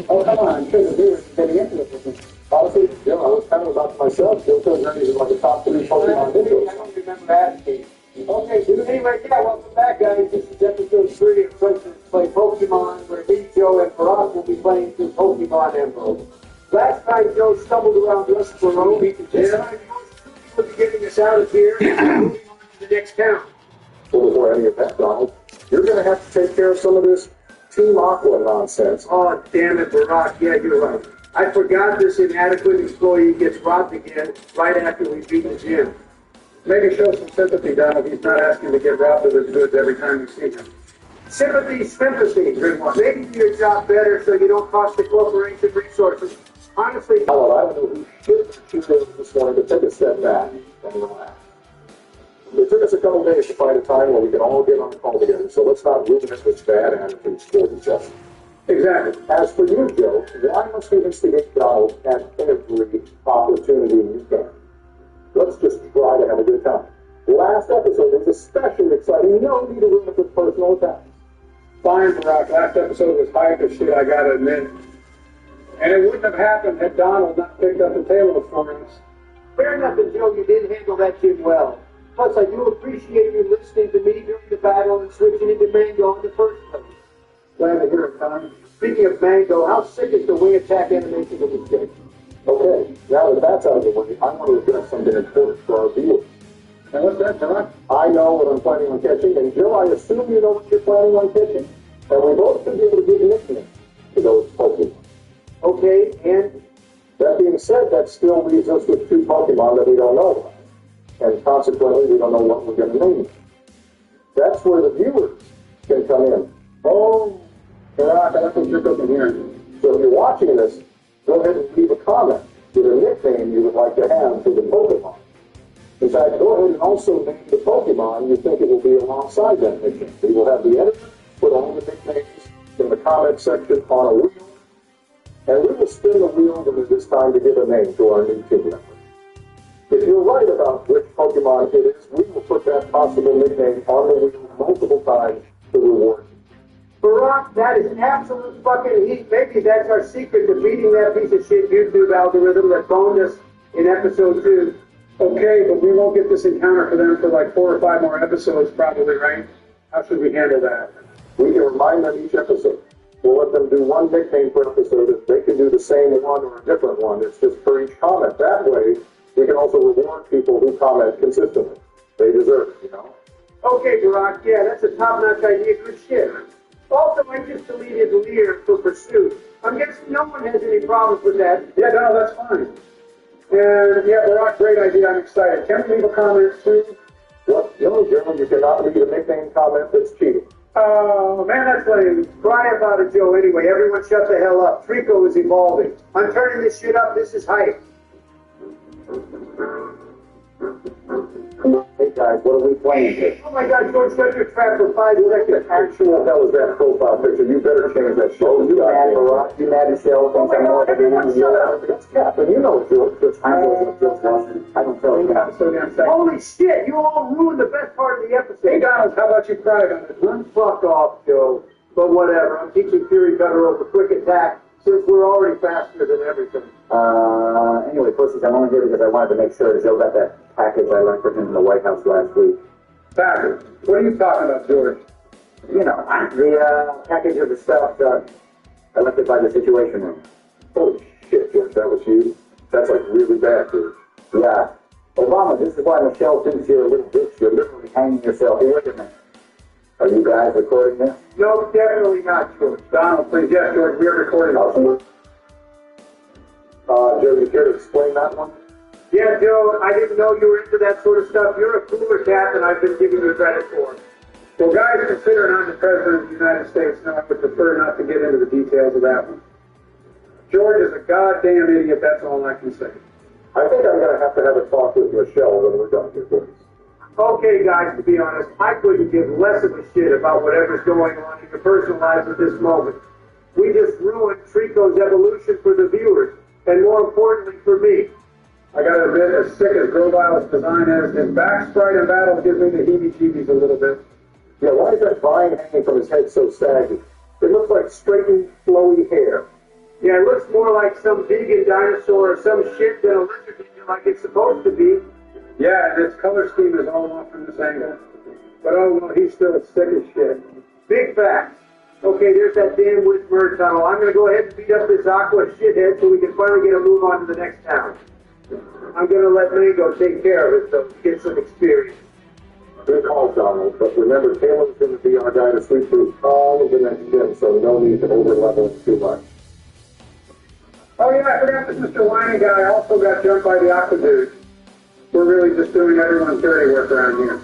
Oh, come on. I'm sure the viewers are getting into it with me. Honestly, Jim, I was kind of about to myself. Joe Co's Journey is like a top 3 Pokemon videos. I don't remember asking. Okay, dude, anyway, yeah, welcome back, guys. This is episode 3 of Presidents Play Pokemon, where me, Joe, and Barack will be playing through Pokemon Emerald. Last time, Joe stumbled around Rust Road. This time, he will be getting us out of here and moving on to the next town. Well, before any of that, Donald, you're going to have to take care of some of this Team Aqua nonsense. Oh, damn it, Barack. Yeah, you're right. I forgot this inadequate employee gets robbed again right after we beat the gym. Maybe show some sympathy, Donald. He's not asking to get robbed of his goods every time we see him. Sympathy. Good one. Maybe do your job better so you don't cost the corporation resources. Honestly, Donald, I don't know who should this morning to take a step back and relax. It took us a couple days to find a time where we can all get on the call together, so let's not ruin it with bad attitudes toward each other. Exactly. As for you, Joe, why must we instigate Donald at every opportunity you can? Let's just try to have a good time. Last episode was especially exciting. No need to ruin it with personal attacks. Fine, Barack. Last episode was hype as shit, I gotta admit. And it wouldn't have happened had Donald not picked up the table for us. fair enough, Joe, you did handle that gym well. Plus, I do appreciate you listening to me during the battle and switching into Mango in the first place. Glad to hear it, Tom. Speaking of Mango, how sick is the wing attack animation of this game? Okay, now that that's out of the way, I want to address something important for our viewers. And what's that, Barack? I know what I'm planning on catching, and Joe, I assume you know what you're planning on catching, and we both should be able to give nicknames to those Pokemon. Okay, and? That being said, that still leaves us with 2 Pokemon that we don't know about, and consequently, we don't know what we're going to name them. That's where the viewers can come in. Oh, Barack, that's what you're cooking here. So if you're watching this, go ahead and leave a comment with a nickname you would like to have for the Pokemon. In fact, go ahead and also name the Pokemon you think it will be alongside that nickname. We will have the editor put all the nicknames in the comment section on a wheel, and we will spin the wheel when it is time to give a name to our new team member. If you're right about which Pokemon it is, we will put that possible nickname on the wheel multiple times to reward you. Barack, that is absolute fucking heat. Maybe that's our secret to beating that piece of shit YouTube algorithm that boned us in episode 2. Okay, but we won't get this encounter for them for like 4 or 5 more episodes probably, right? How should we handle that? We can remind them each episode. We'll let them do one nickname per episode. If they can do the same one or a different one, it's just for each comment. That way, we can also reward people who comment consistently. They deserve it, you know? Okay, Barack, yeah, that's a top-notch idea. Good shit. Also, I just deleted Lear for Pursuit. I'm guessing no one has any problems with that. Yeah, no, that's fine. And yeah, Barack, great idea. I'm excited. Can we leave a comment too? Well, Joe, you cannot leave a nickname comment that's cheating. Oh, man, that's lame. Cry about it, Joe, anyway. Everyone shut the hell up. Trico is evolving. I'm turning this shit up. This is hype. Hey guys, what are we playing here? Oh my God, George, shut your trap for 5 seconds. Actual hell is that profile picture? You better change that shit. Oh, you mad, Barack? You mad, Michelle? Oh my God, everyone shut up. It's Cap, and you know it, George. I don't tell you. Holy shit, you all ruined the best part of the episode. Hey, Donald, how about you cry about it, huh? Fuck off, Joe. But whatever, I'm teaching Fury better over quick attack since we're already faster than everything. Anyway, pussies, I only did it because I wanted to make sure that Joe got that package I left for him in the White House last week. Package? What are you talking about, George? You know, the package of the stuff I left it by the Situation Room. Holy shit, George, that was you? That's like really bad, dude. Yeah. Obama, this is why Michelle thinks you're a little bitch. You're literally hanging yourself. Hey, wait a minute. Are you guys recording this? No, definitely not, George. Donald, please, yes, George, we're recording. Joe, you care to explain that one? Yeah, Joe, I didn't know you were into that sort of stuff. You're a cooler cat than I've been giving you credit for. Well, guys, considering I'm the President of the United States now, I would prefer not to get into the details of that one. George is a goddamn idiot, that's all I can say. I think I'm going to have a talk with Michelle when we're done here, please. Okay, guys, to be honest, I couldn't give less of a shit about whatever's going on in your personal lives at this moment. We just ruined Trico's evolution for the viewers, and more importantly, for me. I gotta admit, as sick as Grovile's design is, his back sprite in battle gives me the heebie-jeebies a little bit. Yeah, why is that vine hanging from his head so saggy? It looks like straightened, flowy hair. Yeah, it looks more like some vegan dinosaur or some shit than a lizard like it's supposed to be. Yeah, and its color scheme is all off from this angle. But oh well, he's still sick as shit. Big facts. Okay, there's that damn Whitmer tunnel. I'm gonna go ahead and beat up this Aqua shithead so we can finally get a move on to the next town. I'm gonna let Mango take care of it so get some experience. Good call, Donald, but remember, Taylor's going to be our guy to sweep through all of the next gen, so no need to over-level it too much. Oh yeah, I forgot that Mr. Whining guy also got jumped by the Aqua dude. We're really just doing everyone's dirty work around here.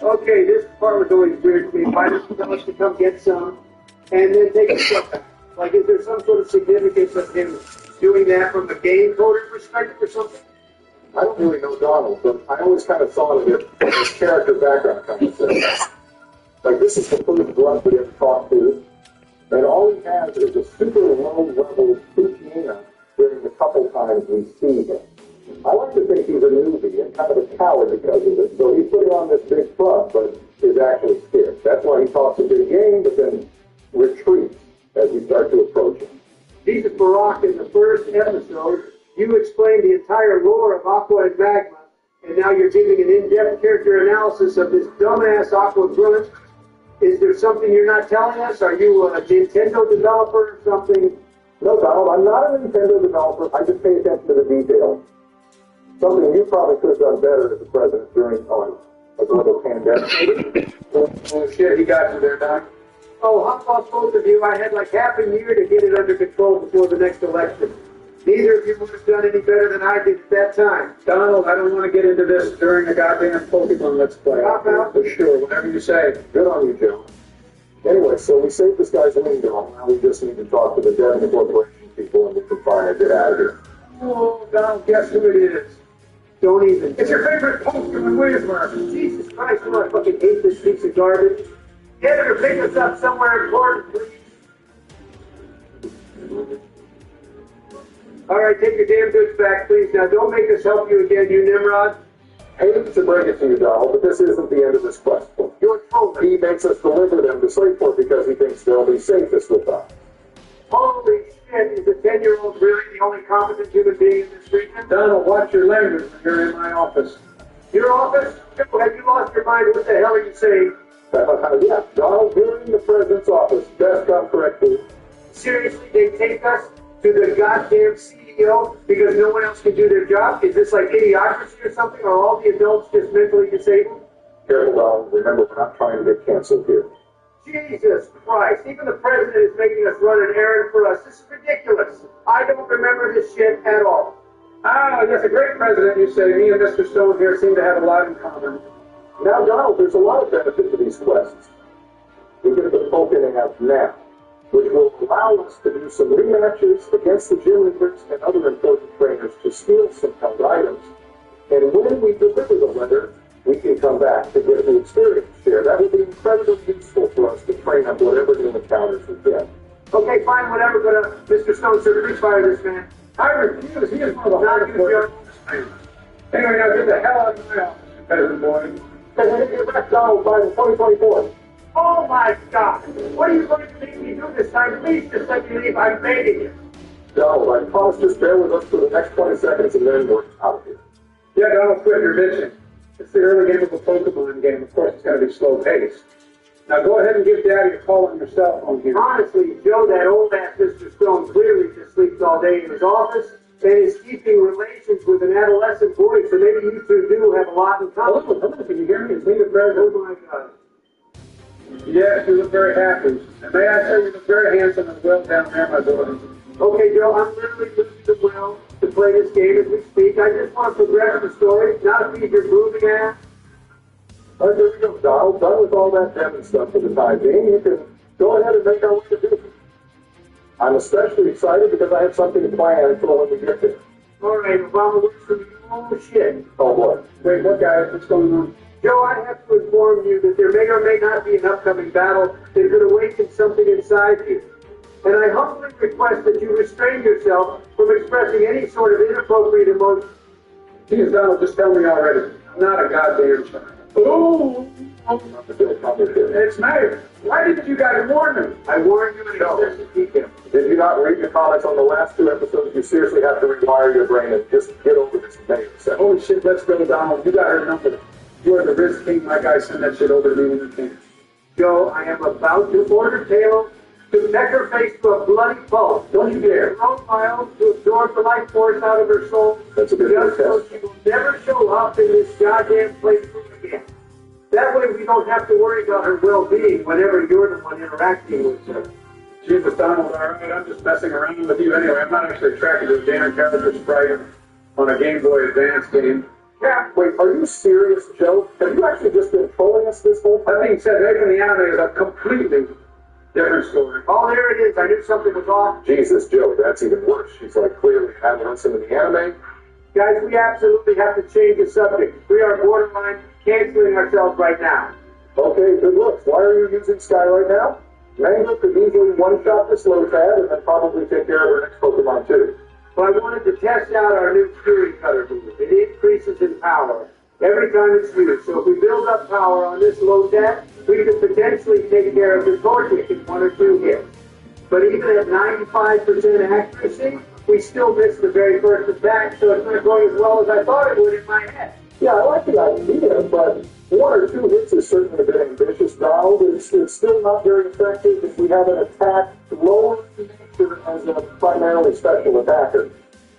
Okay, this part was always weird to me. Why did he tell us to come get some and then take a step back? Like, is there some sort of significance of him doing that from a game coder perspective or something? I don't really know Donald, but I always kind of thought of it from his character background kind of thing. Like, this is the first grunt we ever talked to, and all he has is a super low-level Pucciina during the couple times we see him. I like to think he's a newbie and kind of a coward because of it, so he's putting on this big front, but is actually scared. That's why he talks a big game, but then retreats as we start to approach him. Jesus Barack, in the first episode, you explained the entire lore of Aqua and Magma, and now you're giving an in-depth character analysis of this dumbass Aqua grunt. Is there something you're not telling us? Are you a Nintendo developer or something? No, Donald, I'm not a Nintendo developer. I just pay attention to the details. Something you probably could have done better as a president during a global pandemic. Oh shit, he got you there, Doc. Oh, how about both of you? I had like half a year to get it under control before the next election. Neither of you would have done any better than I did at that time. Donald, I don't want to get into this during the goddamn Pokemon Let's Play. Hop out. For sure, whatever you say. Good on you, Joe. Anyway, so we saved this guy's window. Now we just need to talk to the Devon Corporation people and we can finally get out of here. Oh, Donald, guess who it is? Don't even. It's your favorite Pokemon Whizmer. Jesus Christ, I fucking hate this piece of garbage. Get her to pick us up somewhere important, please. All right, take your damn goods back, please. Now, don't make us help you again, you Nimrod. I hate to break it to you, Donald, but this isn't the end of this quest. You're trolling. He makes us deliver them to Slateport because he thinks they'll be safest with us. Holy shit. shit. Is a 10-year-old really the only competent human being in this region? Donald, watch your language when you're in my office. Your office? Have you lost your mind? What the hell are you saying? Yeah, Donald, you're in the president's office. Best come correct, please. Seriously, they take us to the goddamn CEO because no one else can do their job? Is this like idiocracy or something? Are all the adults just mentally disabled? Careful, Donald. Remember, we're not trying to get canceled here. Jesus Christ, even the president is making us run an errand for us. This is ridiculous. I don't remember this shit at all. Ah, yes, a great president, you say. Me and Mr. Stone here seem to have a lot in common. Now, Donald, there's a lot of benefit to these quests. We get the focusing out now, which will allow us to do some rematches against the gym leaders and other important trainers to steal some held items. And when we deliver the letter, we can come back to get the experience share. That would be incredibly useful for us to train up whatever new encounters we get. Okay, fine, whatever, but Mr. Stone, sir, please fire this man. I refuse. He is one of the hardest workers. Anyway, now get the hell out of my office, you peasant boy. And get back Donald by 2024. Oh my God! What are you going to make me do this time? Please just let me leave. I'm begging you. Donald, I promise just bear with us for the next 20 seconds and then we're out of here. Yeah, Donald, quit your bitching. It's the early game of a Pokemon game. Of course, it's going to be slow paced. Now go ahead and give Daddy a call on your cell phone here. Honestly, Joe, that old ass Mr. Stone clearly just sleeps all day in his office and is keeping relations with an adolescent boy, so maybe you two do have a lot in common. Hello, can you hear me? It's me, the president. Oh my God. Yes, you look very happy. And may I say you look very handsome and well down there, my boy. Okay, Joe, I'm literally losing the will to play this game as we speak. I just want to progress the story, not feed your moving ass. All right, there we go, Donald. Done with all that Devon stuff for the time being. You can go ahead and make our way to business. I'm especially excited because I have something planned for when we get there. All right, Obama works for me. Oh, shit. Oh, boy. Wait, what, guys? What's going on? Joe, I have to inform you that there may or may not be an upcoming battle that could awaken something inside you. And I humbly request that you restrain yourself from expressing any sort of inappropriate emotion. Geez, Donald, just tell me already. I'm not a goddamn child. Ooh! It's Mayor. Why didn't you guys warn me? I warned you in excessive detail. Did you not read the comments on the last two episodes? You seriously have to rewire your brain and just get over this Mayor stuff. Holy shit, let's go, Donald. You got her number. You are the Riz King. My guy send that shit over to me when you can. Joe, I am about to order Taylor to neck her face to a bloody pulp. Don't you dare. Profile to absorb the life force out of her soul. That's a good just so she will never show up in this goddamn playroom again. That way we don't have to worry about her well-being whenever you're the one interacting with her. Jesus, Donald, all right, I'm just messing around with you anyway. I'm not actually attracted to a damn character sprite on a Game Boy Advance game. Yeah, wait, are you serious, Joe? Have you actually just been trolling us this whole time? That being said, right from the anime is a completely different story. Oh, there it is. I knew something was off. Jesus, Joe, that's even worse. She's like clearly an adolescent in the anime. Guys, we absolutely have to change the subject. We are borderline canceling ourselves right now. Okay, good looks. Why are you using Sky right now? Mango could easily one-shot this low pad and then probably take care of her next Pokemon too. So I wanted to test out our new Fury Cutter move. It increases in power every time it's used. So if we build up power on this low tech, we could potentially take care of the Torchic in 1 or 2 hits. But even at 95% accuracy, we still miss the very first attack, so it's not going as well as I thought it would in my head. Yeah, I like the idea, but 1 or 2 hits is certainly a bit ambitious, Donald. It's still not very effective if we have an attack lower in nature as a primarily special attacker.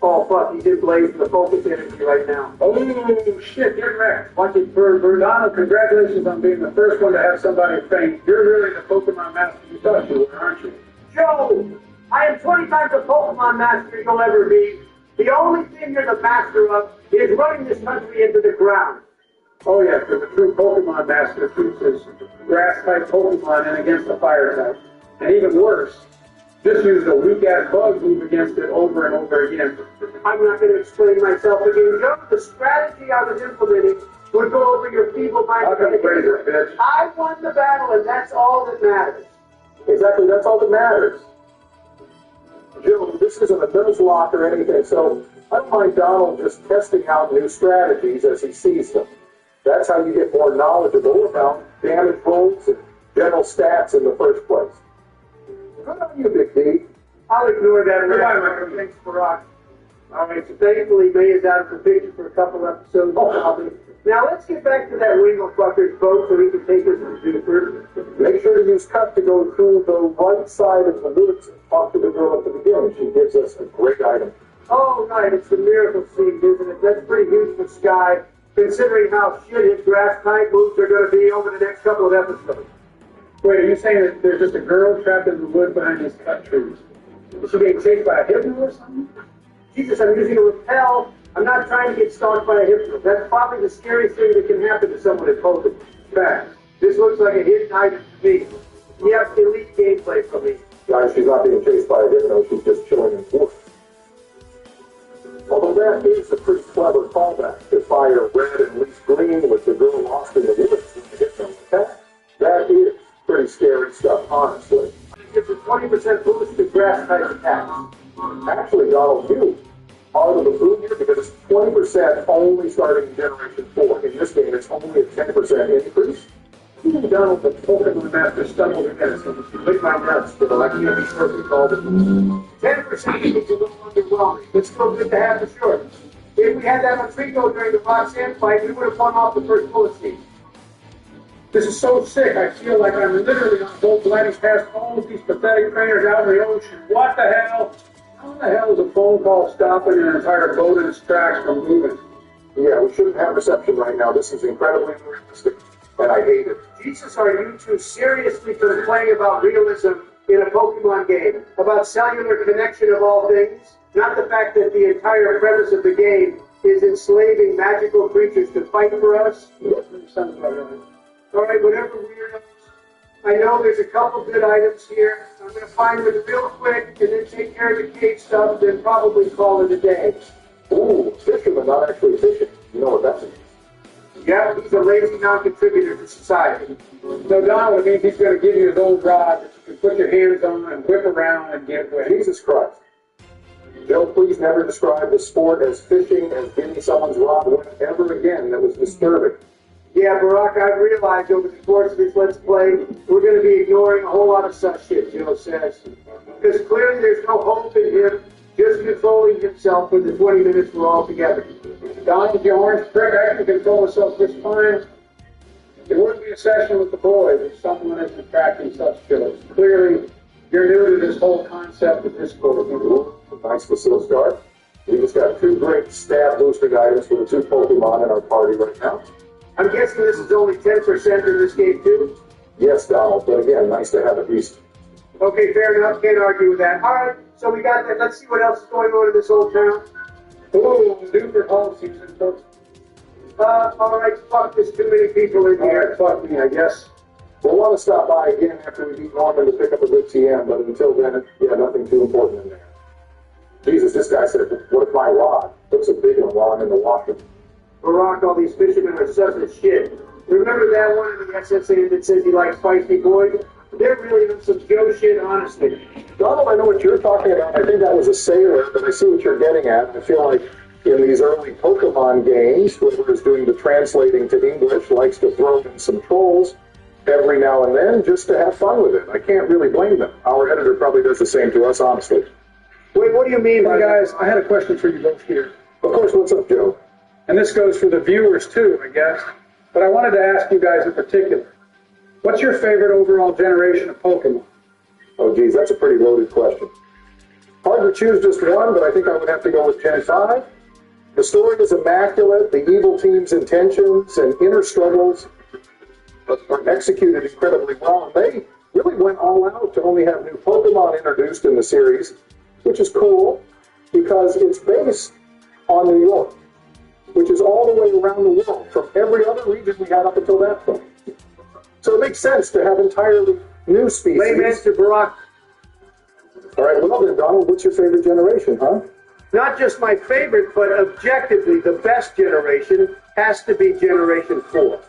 Oh, fuck, he's in blaze the focus energy right now. Oh, shit, you're wrecked. Watch it for Donald. Congratulations on being the first one to have somebody faint. You're really the Pokemon master you thought you were, aren't you? Joe, I am 20 times the Pokemon master you'll ever be. The only thing you're the master of is running this country into the ground. Oh, yeah, because the true Pokemon master keeps his grass-type Pokemon in against the fire-type. And even worse, just uses a weak-ass bug move against it over and over again. I'm not going to explain myself again, Joe. The strategy I was implementing would go over your feeble-minded head. Bitch. I won the battle, and that's all that matters. Exactly, that's all that matters. Joe, this isn't a Nuzlocke or anything, so I don't mind Donald just testing out new strategies as he sees them. That's how you get more knowledgeable about damage rolls and general stats in the first place. Good on you, Big D. I'll ignore that. Thanks, Barack. All right, so thankfully May is out of the picture for a couple episodes. Now let's get back to that Winglefucker's boat so he can take us to Juniper. Make sure to use cut to go through the right side of the woods and talk to the girl at the beginning. She gives us a great item. Oh, right, it's the miracle seed, isn't it? That's pretty huge for Sky, considering how shit his grass type moves are going to be over the next couple of episodes. Wait, are you saying that there's just a girl trapped in the wood behind these cut trees? Is she being chased by a hypno or something? Jesus, I'm using a repel. I'm not trying to get stalked by a hypno. That's probably the scariest thing that can happen to someone in Pokemon. Fact. This looks like a hidden item to me. Yep, elite gameplay from me. Guys, she's not being chased by a hypno, she's just chilling in wood. Although that is a pretty clever callback to fire red and leaf green with the girl lost in the woods when the hypno attack. That is pretty scary stuff, honestly. It gives a 20% boost to grass type attacks. Actually, Donald, you are the boom here because it's 20% only starting in Generation 4. In this game, it's only a 10% increase. Even Donald, the Pokemon Master, stumbled against him. He licked my nuts, but I can't be sure if he called it. 10% is a little underwhelming, but still good to have for sure. If we had that on Trico during the Roxanne fight, we would have won off the first bullet seed. This is so sick. I feel like I'm literally on boat gliding past all of these pathetic trainers out in the ocean. What the hell? How the hell is a phone call stopping an entire boat in its tracks from moving? Yeah, we shouldn't have reception right now. This is incredibly realistic, and I hate it. Jesus, are you two seriously complaining about realism in a Pokemon game? About cellular connection of all things? Not the fact that the entire premise of the game is enslaving magical creatures to fight for us? Sounds about right. All right, whatever weirdos. I know there's a couple good items here. I'm going to find them real quick and then take care of the cave stuff, then probably call it a day. Ooh, fisherman, not actually fishing. You know what that means? Yeah, he's a lazy non-contributor to society. So Donald, it means he's going to give you his old rod that you can put your hands on and whip around and get wet. Jesus Christ. Joe, please never describe the sport as fishing as getting someone's rod wet ever again. That was disturbing. Yeah, Barack, I've realized over the course of this Let's Play, we're going to be ignoring a whole lot of such shit, Joe says. Because clearly there's no hope in him just controlling himself for the 20 minutes we're all together. Don, with your orange prick, I can control myself just fine. It wouldn't be a session with the boys if someone is attracting such skills. Clearly, you're new to this whole concept of Discord. Nice facility start. We just got 2 great stab boosting items for the 2 Pokemon in our party right now. I'm guessing this is only 10% in this game, too? Yes, Donald, but again, nice to have a beast. Okay, fair enough. Can't argue with that. All right, so we got that. Let's see what else is going on in this old town. Ooh, Duper Hall season, folks. All right, fuck, there's too many people in here. Fuck me, I guess. We'll want to stop by again after we beat Norman to pick up a good TM, but until then, yeah, nothing too important in there. Jesus, this guy said, what if my rod? Looks a big one while I'm in the washer. Barack, all these fishermen are such a shit. Remember that one in the SSA that says he likes feisty boys? They're really on some Joe shit, honestly. Donald, I know what you're talking about. I think that was a sailor, but I see what you're getting at. I feel like in these early Pokemon games, whoever is doing the translating to English likes to throw in some trolls every now and then just to have fun with it. I can't really blame them. Our editor probably does the same to us, honestly. Wait, what do you mean by guys, I had a question for you both here. Of course, what's up, Joe? And this goes for the viewers too, I guess. But I wanted to ask you guys in particular, what's your favorite overall generation of Pokemon? Oh, geez, that's a pretty loaded question. Hard to choose just one, but I think I would have to go with Gen 5. The story is immaculate. The evil team's intentions and inner struggles are executed incredibly well. And they really went all out to only have new Pokemon introduced in the series, which is cool because it's based on New York, which is all the way around the world from every other region we had up until that point. So it makes sense to have entirely new species. Laymaster Barack. All right, well then, Donald, what's your favorite generation, huh? Not just my favorite, but objectively the best generation has to be Generation 4.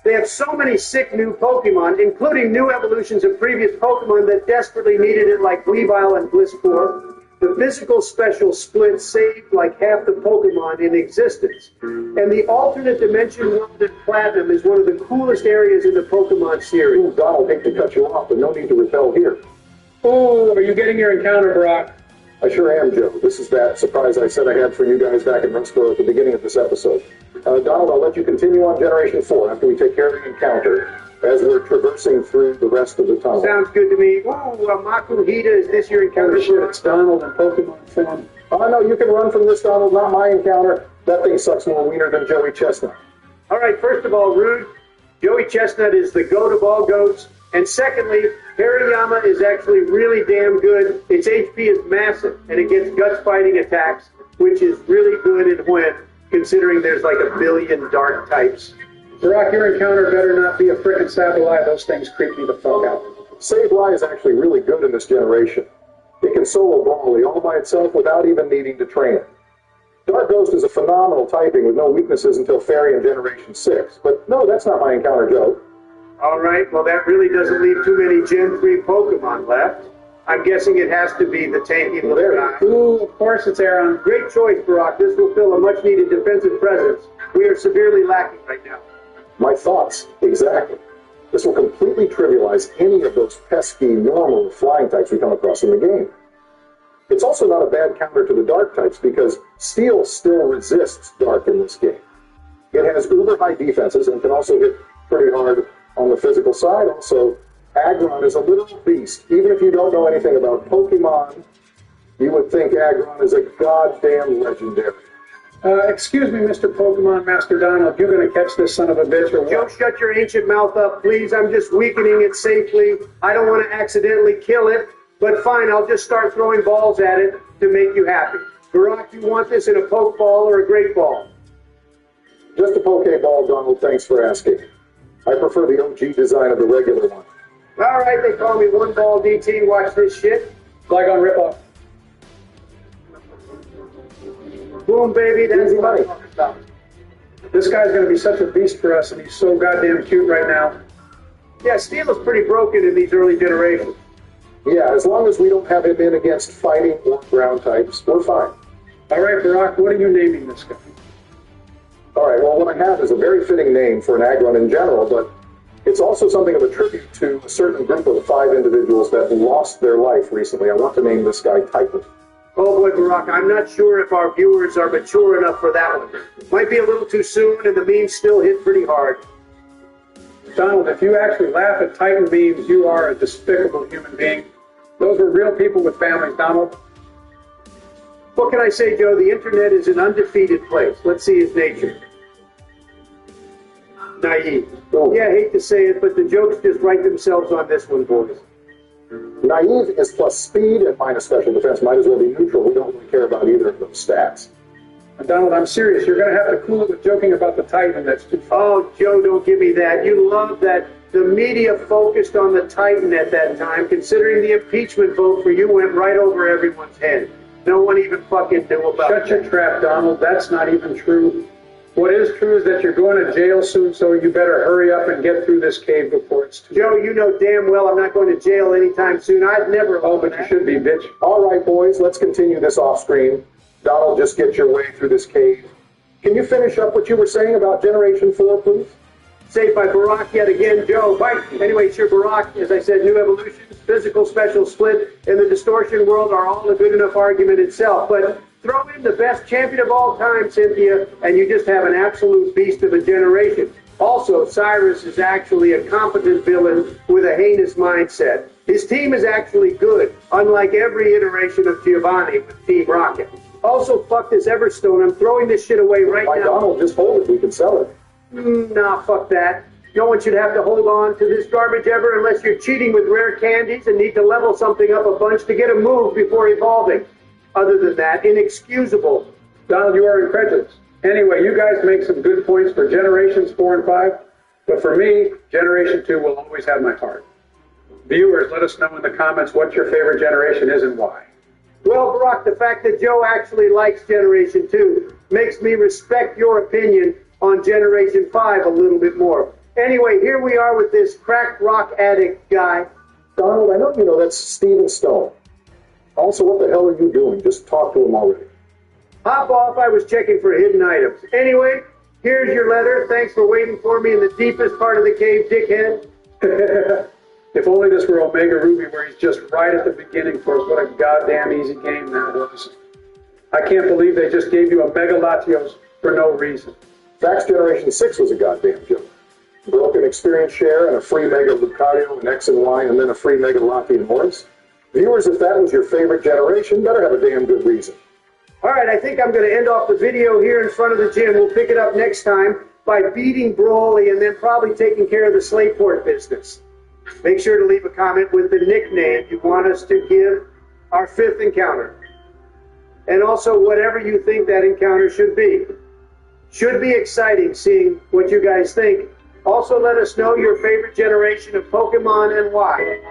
They have so many sick new Pokemon, including new evolutions of previous Pokemon that desperately needed it, like Weavile and Blisspoor. The physical special split saved like half the Pokemon in existence. And the alternate dimension world in Platinum is one of the coolest areas in the Pokemon series. Ooh, Donald, hate to cut you off, but no need to repel here. Oh, are you getting your encounter, Brock? I sure am, Joe. This is that surprise I said I had for you guys back in Rustboro at the beginning of this episode. Donald, I'll let you continue on Generation 4 after we take care of the encounter as we're traversing through the rest of the tunnel. Sounds good to me. Ooh, Makuhita, is this your encounter? Oh, shit, it's Donald in Pokemon form. Oh, no, you can run from this, Donald, not my encounter. That thing sucks more wiener than Joey Chestnut. All right, first of all, Rude, Joey Chestnut is the goat of all goats. And secondly, Hariyama is actually really damn good. Its HP is massive, and it gets guts fighting attacks, which is really good in when, considering there's like a billion dark types. Brock, your encounter better not be a frickin' Sableye. Those things creep me the fuck out. Sableye is actually really good in this generation. It can solo Brawly all by itself without even needing to train it. Dark Ghost is a phenomenal typing with no weaknesses until Fairy in Generation 6. But no, that's not my encounter, Joe. All right, well, that really doesn't leave too many Gen 3 Pokemon left. I'm guessing it has to be the tanky little guy. Ooh, of course it's Aaron. Great choice, Barack. This will fill a much-needed defensive presence. We are severely lacking right now. My thoughts, exactly. This will completely trivialize any of those pesky, normal flying types we come across in the game. It's also not a bad counter to the dark types because Steel still resists dark in this game. It has uber high defenses and can also hit pretty hard on the physical side. Also, Aggron is a little beast. Even if you don't know anything about Pokemon, you would think Aggron is a goddamn legendary. Excuse me, Mr. Pokemon Master Donald, you're gonna catch this son of a bitch or what? Joe, shut your ancient mouth up, please. I'm just weakening it safely. I don't want to accidentally kill it, but fine, I'll just start throwing balls at it to make you happy. Barack, you want this in a Pokeball or a Great Ball? Just a Pokeball, Donald, thanks for asking. I prefer the OG design of the regular one. All right, they call me One Ball DT. Watch this shit. Flygon ripoff. Boom, baby. That's what I'm talking about. This guy's going to be such a beast for us, and he's so goddamn cute right now. Yeah, Steel is pretty broken in these early generations. Yeah, as long as we don't have him in against fighting or ground types, we're fine. All right, Barack, what are you naming this guy? All right, well, what I have is a very fitting name for an Aggron in general, but it's also something of a tribute to a certain group of 5 individuals that lost their life recently. I want to name this guy Titan. Oh boy, Barack, I'm not sure if our viewers are mature enough for that one. Might be a little too soon, and the memes still hit pretty hard. Donald, if you actually laugh at Titan memes, you are a despicable human being. Those were real people with families, Donald. What can I say, Joe? The internet is an undefeated place. Let's see his nature. Naive. Oh. Yeah, I hate to say it, but the jokes just write themselves on this one, boys. Naive is plus speed and minus special defense. Might as well be neutral. We don't really care about either of those stats. Donald, I'm serious. You're going to have to cool it with joking about the Titan. That's too far. Oh, Joe, don't give me that. You love that the media focused on the Titan at that time, considering the impeachment vote for you went right over everyone's head. No one even fucking knew about it. Shut your trap, Donald. That's not even true. What is true is that you're going to jail soon, so you better hurry up and get through this cave before it's too Joe, you know damn well I'm not going to jail anytime soon. I'd never... Oh, but you should be, bitch. All right, boys, let's continue this off screen. Donald, just get your way through this cave. Can you finish up what you were saying about Generation 4, please? Saved by Barack yet again, Joe. Bite. Anyway, sure, Barack, as I said, new evolutions, physical special split, and the distortion world are all a good enough argument itself. But throw in the best champion of all time, Cynthia, and you just have an absolute beast of a generation. Also, Cyrus is actually a competent villain with a heinous mindset. His team is actually good, unlike every iteration of Giovanni with Team Rocket. Also, fuck this Everstone. I'm throwing this shit away right Why, now. Donald, just hold it. We can sell it. Nah, fuck that. No one should have to hold on to this garbage ever unless you're cheating with rare candies and need to level something up a bunch to get a move before evolving. Other than that, inexcusable. Donald, you are incredulous. Anyway, you guys make some good points for Generations 4 and 5, but for me, Generation 2 will always have my heart. Viewers, let us know in the comments what your favorite generation is and why. Well, Barack, the fact that Joe actually likes Generation 2 makes me respect your opinion on Generation 5 a little bit more. Anyway, here we are with this crack rock addict guy. Donald, I know you know that's Steven Stone. Also, what the hell are you doing? Just talk to him already. Hop off, I was checking for hidden items. Anyway, here's your letter. Thanks for waiting for me in the deepest part of the cave, dickhead. If only this were Omega Ruby where he's just right at the beginning for us. What a goddamn easy game that was. I can't believe they just gave you a Mega Latios for no reason. Fax Generation 6 was a goddamn joke. Broken experience share and a free Mega Lucario and X and Y and then a free Mega Lati and Horus. Viewers, if that was your favorite generation, better have a damn good reason. All right, I think I'm going to end off the video here in front of the gym. We'll pick it up next time by beating Broly and then probably taking care of the Slateport business. Make sure to leave a comment with the nickname you want us to give our 5th encounter. And also whatever you think that encounter should be. Should be exciting seeing what you guys think. Also let us know your favorite generation of Pokemon and why.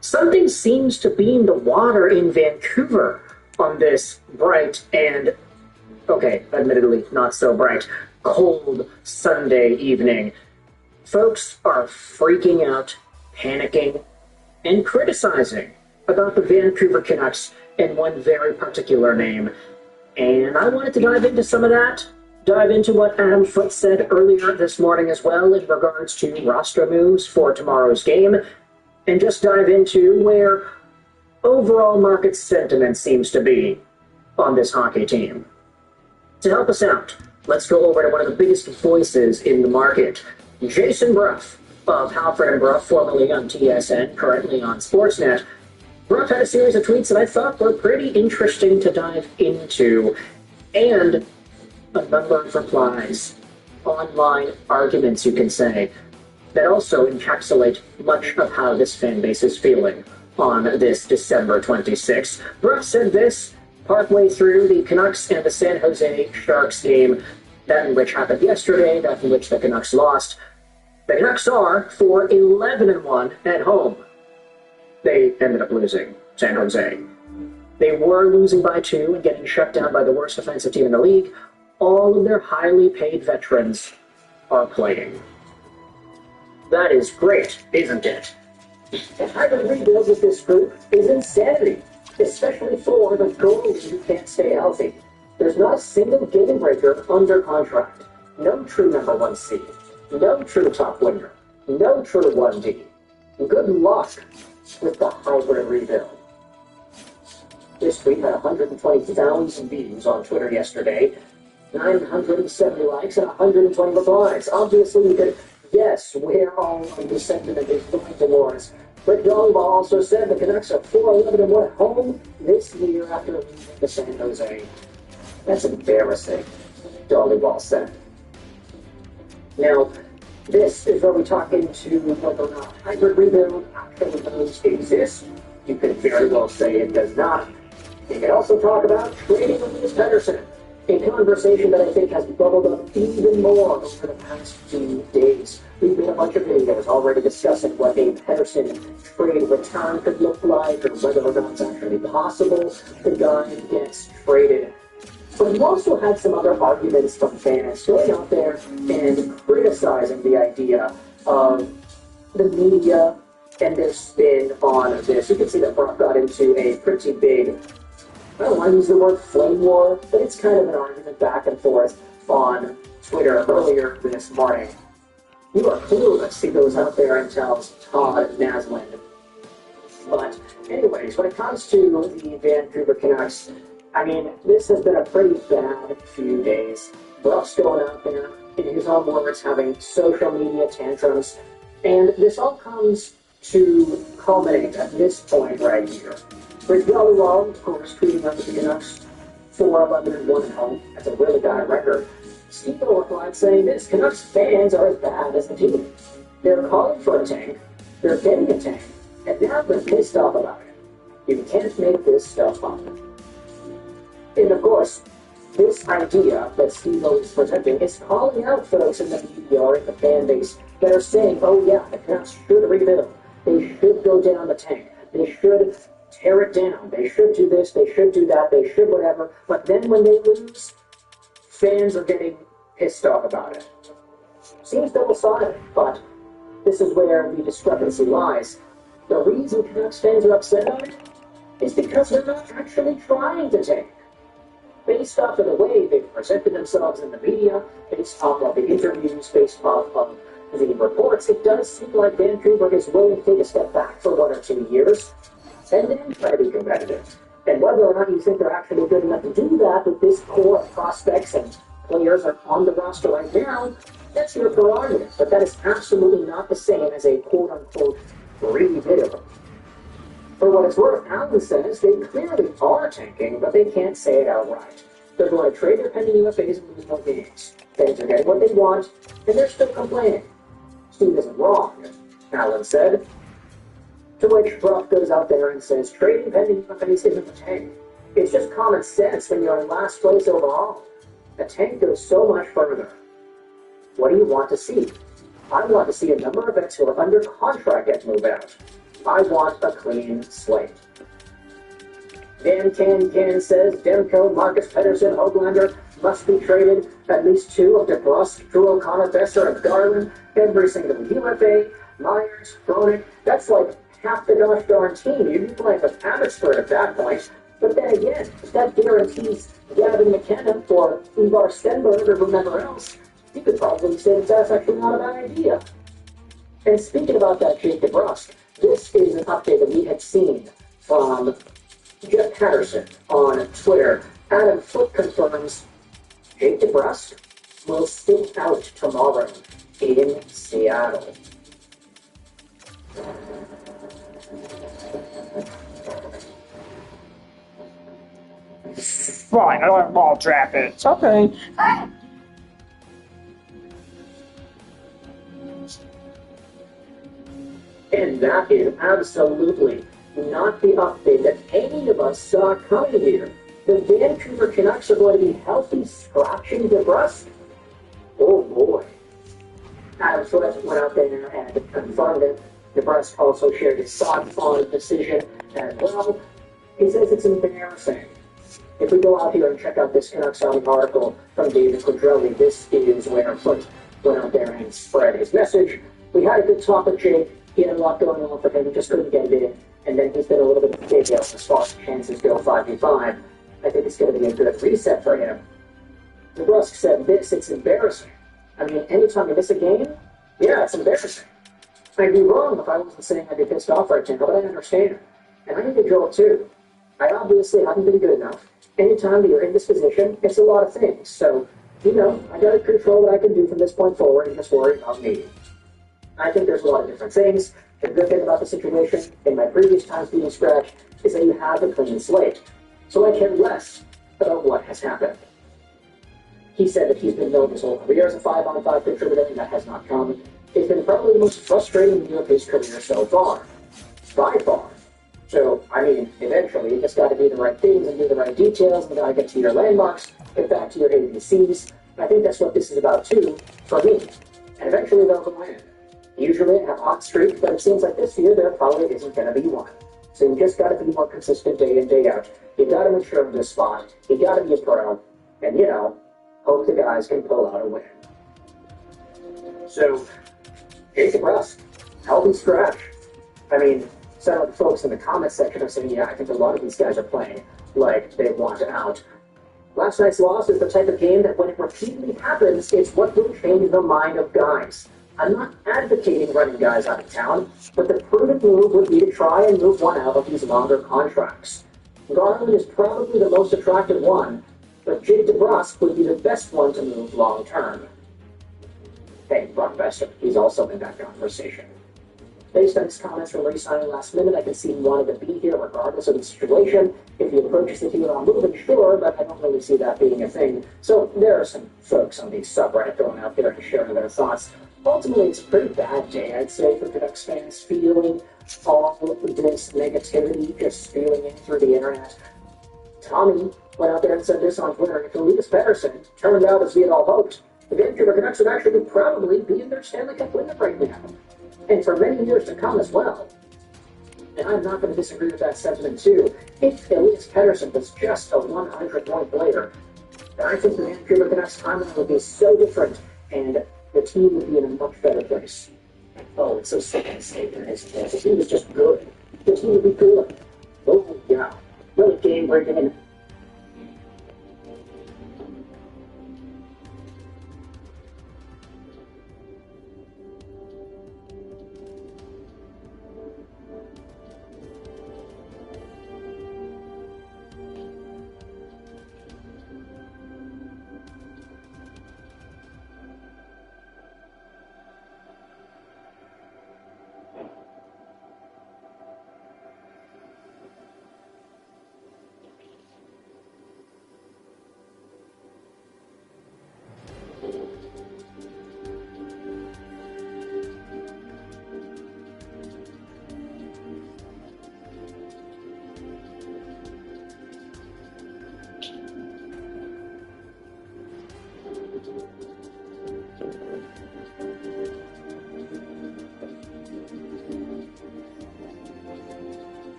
Something seems to be in the water in Vancouver on this bright and, okay, admittedly not so bright, cold Sunday evening. Folks are freaking out, panicking, and criticizing about the Vancouver Canucks and one very particular name. And I wanted to dive into some of that, dive into what Adam Foote said earlier this morning as well in regards to roster moves for tomorrow's game, and just dive into where overall market sentiment seems to be on this hockey team. To help us out, let's go over to one of the biggest voices in the market, Jason Brough of Halford and Brough, formerly on TSN, currently on Sportsnet. Brough had a series of tweets that I thought were pretty interesting to dive into, and a number of replies, online arguments, you can say, that also encapsulate much of how this fan base is feeling on this December 26th. Brough said this partway through the Canucks and the San Jose Sharks game, that in which happened yesterday, that in which the Canucks lost. The Canucks are 4-11-1 at home. They ended up losing San Jose. They were losing by 2 and getting shut down by the worst offensive team in the league. All of their highly paid veterans are playing. That is great, isn't it? The hybrid rebuild with this group is insanity, especially for the goalies who can't stay healthy. There's not a single game breaker under contract. No true number 1 seed. No true top winger. No true 1D. Good luck with the hybrid rebuild. This tweet had 120,000 views on Twitter yesterday, 970 likes, and 120 replies. Obviously, you could guess where all of the sentiment is going towards. Rick Dolba also said the Canucks are 4-11-1 at home this year after losing to San Jose. That's embarrassing, Dolba said. Now, this is where we talk into whether or not hybrid rebuild actually does exist. You could very well say it does not. You could also talk about trading Elias Pettersson, a conversation that I think has bubbled up even more over the past few days. We've made a bunch of videos already discussing what a Pettersson trade return could look like, or whether or not it's actually possible the guy gets traded. But we've also had some other arguments from fans going out there and criticizing the idea of the media and their spin on this. You can see that Brock got into a pretty big, I don't want to use the word flame war, but it's kind of an argument back and forth on Twitter earlier this morning. You are clueless, he goes out there and tells Todd Naslund. But anyways, when it comes to the Vancouver Canucks, I mean, this has been a pretty bad few days. Brock's going out there, in his own words, having social media tantrums, and this all comes to culminate at this point right here. Rick Dolba, of course, tweeting out the Canucks 4-11-1 at home. That's a really bad record. Steve replied saying this: Canucks fans are as bad as the team. They're calling for a tank, they're getting a tank, and now they're pissed off about it. You can't make this stuff up. And of course, this idea that Steve is presenting is calling out folks in the media or in the fan base that are saying, oh yeah, the Canucks should rebuild. They should go down the tank. They should tear it down. They should do this. They should do that. They should whatever. But then when they lose, fans are getting pissed off about it. Seems double-sided, but this is where the discrepancy lies. The reason Canucks fans are upset on it is because they're not actually trying to tank. Based off of the way they've presented themselves in the media, based off of the interviews, based off of the reports, it does seem like Vancouver is willing to take a step back for 1 or 2 years and then try to be competitive. And whether or not you think they're actually good enough to do that with this core of prospects and players are on the roster right now, that's your prerogative. But that is absolutely not the same as a quote-unquote rebuild. For what it's worth, Allen says they clearly are tanking, but they can't say it outright. They're going to trade their pending UFAs and lose more games. Fans are getting what they want, and they're still complaining. Steve isn't wrong, Allen said. To which Brough goes out there and says, trading pending UFAs isn't a tank. It's just common sense when you're in last place overall. A tank goes so much further. What do you want to see? I want to see a number of vets who are under contract get moved out. I want a clean slate. Dan Can says Demko, Marcus Pettersson, Oglander must be traded. At least two of DeBrusque, Drew O'Connor, Besser, and Garland. Every single UFA, Myers, Cronin. That's like half the gosh darn team. You'd be playing with Abbotsford at that point. But then again, that guarantees Gavin McKenna or Ivar Stenberg or whomever else. You could probably say that's actually not a bad idea. And speaking about that Jake DeBrusque, this is an update that we had seen from Jeff Patterson on Twitter. Adam Foote confirms Jake DeBrusque will sit out tomorrow in Seattle. Fine, I don't have ball trap it. It's okay. And that is absolutely not the update that any of us saw coming here. The Vancouver Canucks are going to be healthy scratching DeBrusque. Oh boy. Adam Foote went out there and confirmed it. DeBrusque also shared his thoughts on the decision as well. He says it's embarrassing. If we go out here and check out this Canucks article from David Quadrelli, this is where Foote went out there and spread his message. We had a good talk with Jake. He had a lot going on for him. He just couldn't get it in. And then he's been a little bit of a big as far as chances go 5v5. I think it's going to be a good reset for him. DeBrusque said this, it's embarrassing. I mean, anytime you miss a game, yeah, it's embarrassing. I'd be wrong if I wasn't saying I'd be pissed off right now, but I understand. And I need a jolt too. I obviously haven't been good enough. Anytime that you're in this position, it's a lot of things. So, I got to control what I can do from this point forward and just worry about me. I think there's a lot of different things. The good thing about the situation, in my previous times being scratched, is that you have a clean slate. So I care less about what has happened. He said that he's been known his whole career as a 5-on-5 contributor, and that has not come. It's been probably the most frustrating year of his career so far. By far. So, eventually, you just got to do the right things and do the right details, and got to get to your landmarks, get back to your ABCs. I think that's what this is about, too, for me. And eventually, they'll win. Usually, I have a hot streak, but it seems like this year, there probably isn't going to be one. So you just got to be more consistent day in, day out. You got to mature in this spot. You got to be a pro. And, hope the guys can pull out a win. So, Jake DeBrusque, healthy scratch. Some of the folks in the comment section are saying, yeah, I think a lot of these guys are playing like they want out. Last night's loss is the type of game that when it repeatedly happens, it's what will change the mind of guys. I'm not advocating running guys out of town, but the prudent move would be to try and move one out of these longer contracts. Garland is probably the most attractive one, but Jake DeBrusque would be the best one to move long term. Hey, Brock Besser, he's also in that conversation. Based on his comments from re-signing last minute, I can see him wanting to be here regardless of the situation. If he approaches the deal on moving, sure, but I don't really see that being a thing. So there are some folks on the subreddit going out there and sharing their thoughts. Ultimately, it's a pretty bad day, I'd say, for Canucks fans, feeling all of this negativity just spewing in through the internet. Tommy went out there and said this on Twitter, if Elias Pettersson turned out as we had all hoped, the Vancouver Canucks would actually probably be in their Stanley Cup winner right now. And for many years to come as well. And I'm not going to disagree with that sentiment too. If Elias Pettersson was just a 100-point player, I think the Vancouver Canucks timeline would be so different, and the team would be in a much better place. Oh, it's so sick and safe in his place. The team is just good. The team would be good. Oh, yeah. Really game-breaking.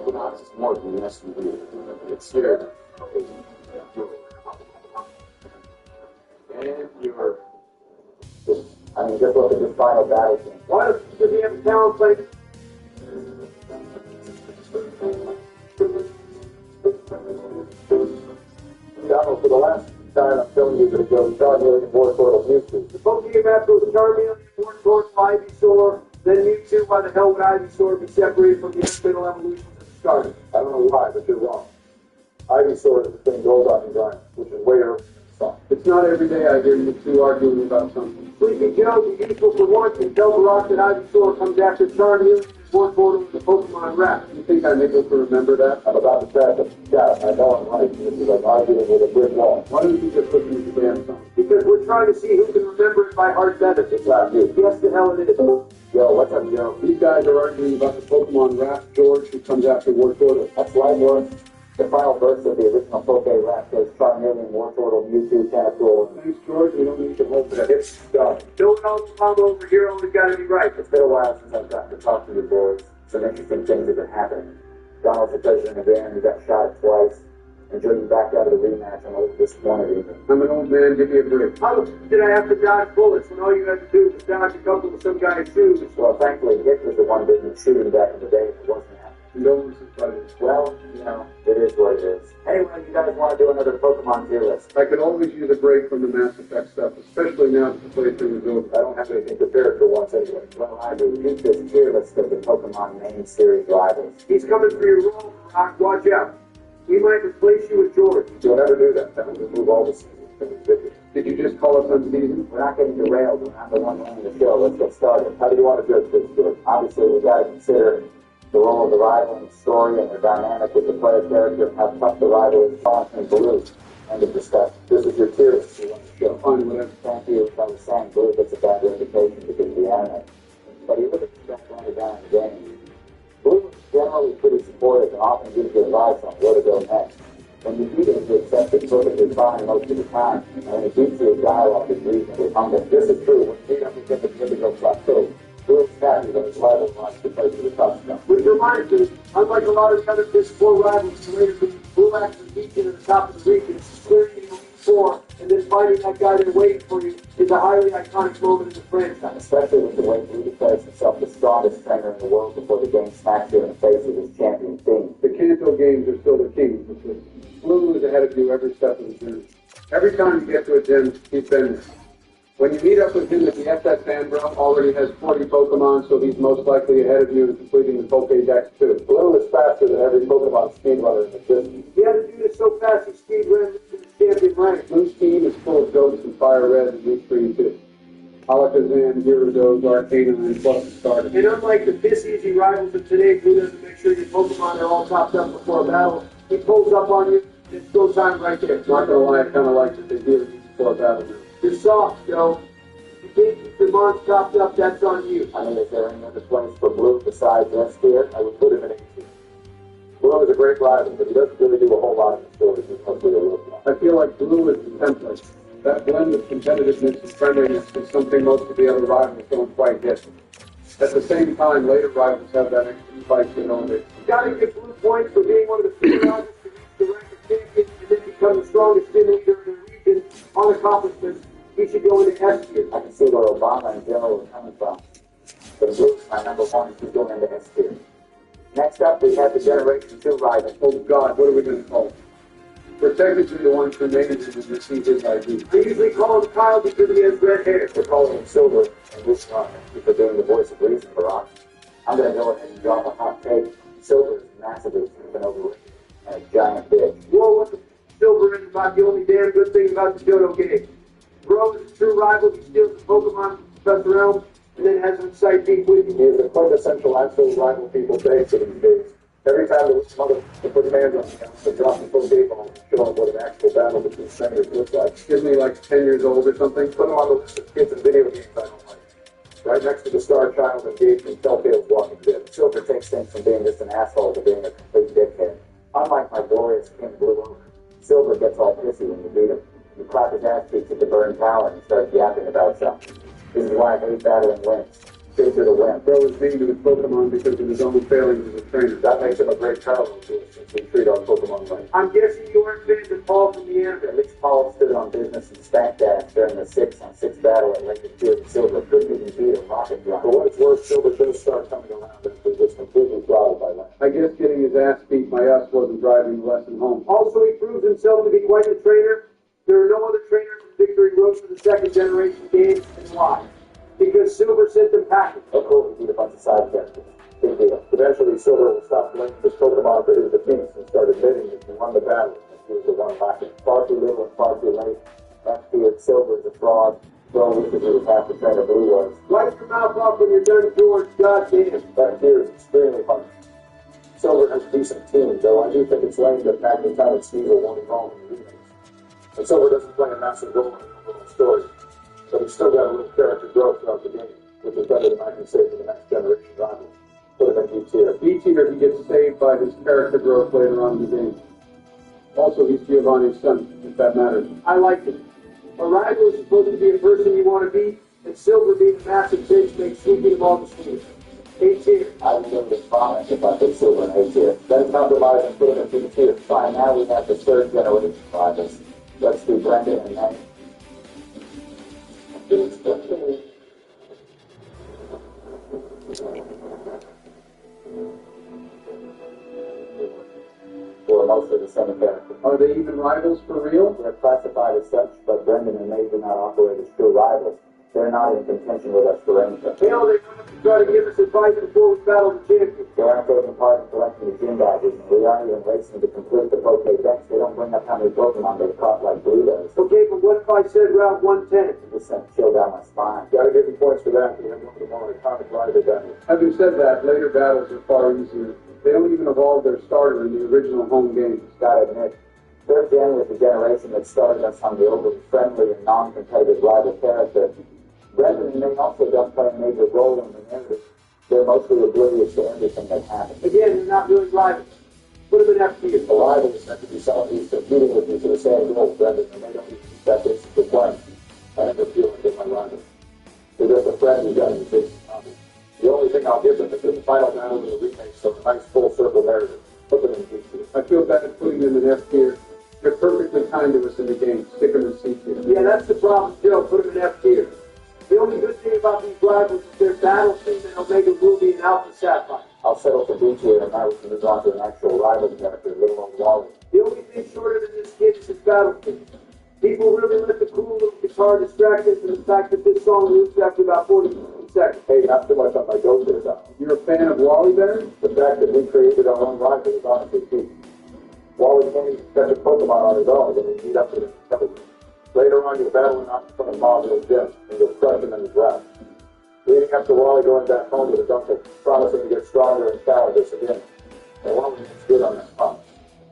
Equinox is more than an SUV. It's here. And you're. I mean, just look at this final battle scene. Why does he have a talent play? Donald, for the last time I'm telling you that it goes Charmeleon and Wartortle Mewtwo. The Pokemon map goes Charmeleon, Wartortle, Ivysaur, then Mewtwo. Why the hell would Ivysaur be separated from the internal evolutions at the start? I don't know why, but you're wrong. Ivysaur is the thing gold on Giant, which is way earlier than the sun. It's not every day I hear you two arguing about something. Sleepy Joe, the useful for once, and tell the rock that Ivysaur comes after Charmeleon and Wartortle with the Pokemon rap. You think I'm able to remember that? I'm about to crash a shot. I know I'm right. This is like arguing with a brick wall. Why don't you just listen to the damn song? Because we're trying to see who can remember it by heart better. It's not you. Yes, the hell it is. Yo, what's up, Joe? These guys are arguing about the Pokemon rap George who comes after Wartortle. That's Limeworth. The final verse of the original Poke rap says Charmeleon, Wartortle, Mewtwo, Tentacool. Thanks, George. We don't need to hold that. It's done. No one else over here only got to be right. It's been a while since I've gotten to talk to you boys. Some interesting things have been happening. Donald's the president again. He got shot twice. Enjoyed you back out of the rematch. I'm a little disappointed even. I'm an old man. Give me a break. How did I have to dodge bullets when all you had to do was dodge a couple of some guy's shoes? Well, thankfully, Dick was the one doing the shooting back in the day. It wasn't happening. Condolences, buddy. Well, you know, it is what it is. Anyway, you guys want to do another Pokemon tier list? I could always use a break from the Mass Effect stuff, especially now that the playthrough is over. I don't have anything prepared for once anyway. Well, I will keep this tier list of the Pokemon main series rivals. He's coming for your role, Rock. Watch out. We might replace you with George. You'll never do that. That would remove all the seasons from the video. Did you just call us unseasoned? We're not getting derailed. We're not the one running the show. Let's get started. How do you want to judge this, George? Obviously, we've got to consider the role of the rival in the story and the dynamic with the player character and how tough the rival is, Fawn and Blue. End of discussion. This is your tier list. You want to show. Fine, whatever. Thank you. As I was saying, Blue gets a bad reputation because of the anime. But you look at the stuff going down in the game. Blue is generally pretty supportive and often gives you advice on where to go next. When you beat him, he accepts it perfectly fine most of the time. And when he beats you, dialogue is reasonably humble. This is true. When you beat him, he gets a difficult plateau. Blue is happy when his rival wants to play for the tough stuff. Which reminds me, unlike a lot of the other Fish 4 rivals, Blue actually beats you to the top of the region, clearing you 4, and then finding that guy there waiting for you is a highly iconic moment in the franchise. Especially with the way Blue declares himself the strongest trainer in the world before the game smacks you in the face with his champion theme. The Kanto games are still the king. Blue is ahead of you every step of the journey. Every time you get to a gym, he's been there. When you meet up with him at the SS Vanbro, already has 40 Pokemon, so he's most likely ahead of you in completing the Pokédex too. Blue is faster than every Pokemon speedrunner in existence. He had to do this so fast he speed ran to the champion rank. Blue's team is full of goats in Fire Red and Leaf Green too. Alakazam, Gyarados, Arcanine, plus the starter. And unlike the piss-easy rivals of today, Blue doesn't make sure your Pokemon are all topped up before a battle. He pulls up on you, and it's go time right there. Not gonna lie, I kinda like that they do it before a battle now. You're soft, Joe. If you can't keep your mons topped up, that's on you. I mean, is there any other place for Blue besides S tier? I would put him in A tier. Blue is a great rival, but he doesn't really do a whole lot in the story. He's mostly a rookie. I feel like Blue is the template. That blend of competitiveness and friendliness is something most of the other rivals don't quite get. At the same time, later rivals have that extra spike to elevate. You gotta give Blue points for being one of the few rivals to reach the rank of champion and then become the strongest gym leader in the region on accomplishments. He should go into S tier. I can see where Obama and General are coming from. But Blue's my number one. He's going into S tier. Next up, we have the Generation 2 rival. Oh God, what are we going to call him? We're technically the ones who made it and received his ID. I usually call him Kyle because he has red hair. We're calling him Silver and this time for doing the voice of reason, Barack. I'm going to go ahead and drop a hot take. Silver is massively been overrated. and a giant bitch. Whoa, what the Silver is about the only damn good thing about the Johto game. Bro is a true rival. He steals the Pokemon from Professor Elm and then has them sight deep with you. He is the quintessential absolute rival people face these days. Every time the mother to put hands on him, they drop the full game on and show him what an actual battle between trainers looks like. Isn't he like 10 years old or something? Put him on the list of kids and video games I don't like. Right next to the Star Child engaged in Telltale's Walking Dead. Silver takes things from being just an asshole to being a complete dickhead. Unlike my glorious King Blue Oak, Silver gets all pissy when you beat him. You clap his ass cheeks at the burned tower and start yapping about something. This is why I hate battling wins. Straight to the win. Bro is mean to his Pokemon because of his own failings as a trainer. That makes him a great parallel to us since we treat our Pokemon right. I'm guessing you aren't fans of Paul from the anime. At least Paul stood on business and spanked ass during the 6-on-6 battle at Lincoln Field and Silver couldn't even beat a rocket drop. For what it's worth, Silver does start coming around after he was completely throttled by that. I guess getting his ass beat by us wasn't driving the lesson home. Also, he proves himself to be quite the trainer. There are no other trainers in Victory Road for the second generation games, and why? Because Silver sent them packing. Of course, we beat a bunch of side characters. Big deal. Eventually, Silver will stop blaming his Pokemon for his defeats and start admitting that he won the battle and he was the one lacking. Far too little and far too late. That feared Silver is a fraud. Bro wishes he was half the trainer Blue was. Wipe your mouth off when you're done, George. Goddamn. That fear is extremely hard. Silver has a decent team, though I do think it's lame that Magneton and Sneasel won't evolve in the remakes. And Silver doesn't play a massive role in the little story. But he's still got a little character growth throughout the game, which is better than I can say for the next generation rivals. Put him in B tier. B tier, he gets saved by his character growth later on in the game. Also, he's Giovanni's son, if that matters. I like it. A rival is supposed to be a person you want to beat, and Silver being a massive bitch makes sweeping of all the sweet. A tier. I would give him fine if I put Silver in A tier. Then compromise and put him in B tier. Fine, now we have the third generation rivals. Let's do Brendan and Hank. For most of the same characters. Are they even rivals for real? They're classified as such, but Brendan and May do not operate as true rivals. They're not in contention with us for anything. Hell, they want to try to give us advice before we battle the champion. They aren't taking part in collecting the gym badges, and we aren't even racing to complete the Pokédex. They don't bring up how many Pokemon they've caught like Blue does. Okay, but what if I said Route 110? It just sent a chill down my spine. Gotta give you points for that. We have one of the more iconic rival battles. Having said that, later battles are far easier. They don't even evolve their starter in the original home games. Gotta admit, third gen was the generation that started us on the overly friendly and non-competitive rival character. Brendan and May also don't play a major role in the narrative. They're mostly oblivious to everything that happens. Again, they're not really rivals. Put them in F tier. A rival is meant to be someone who's competing with you for the same goal, Brendan, and they don't even use that basis for playing. I never feel like they're my rival. They're just a friend who's got a big hobby. The only thing I'll give them is the final battle of the remake, so a nice full circle narrative. Put them in B tier. I feel bad putting them in F tier. They're perfectly kind to us in the game. Stick them in C tier. Yeah, that's the problem, Joe. Put them in F tier. The only good thing about these rivals is their battle scene and Omega Ruby and Alpha Sapphire. I'll settle for B tier, and now we can move on to an actual rival character, little old Wally. The only thing shorter than this kid is his battle scene. People really let the cool little guitar distract us from the fact that this song loops after about 40 seconds. Hey, not too much on my go there, though. You're a fan of Wally Bear? The fact that we created our own rival is honestly key. Wally can't even catch a Pokemon on his own, and we meet up with him. Later on, you're battling out in front of Marvel's gym, and you'll crush him in his route. Leading up to Wally going back home with his uncle, promising to get stronger and challenge us again. And Wally gets good on that pump.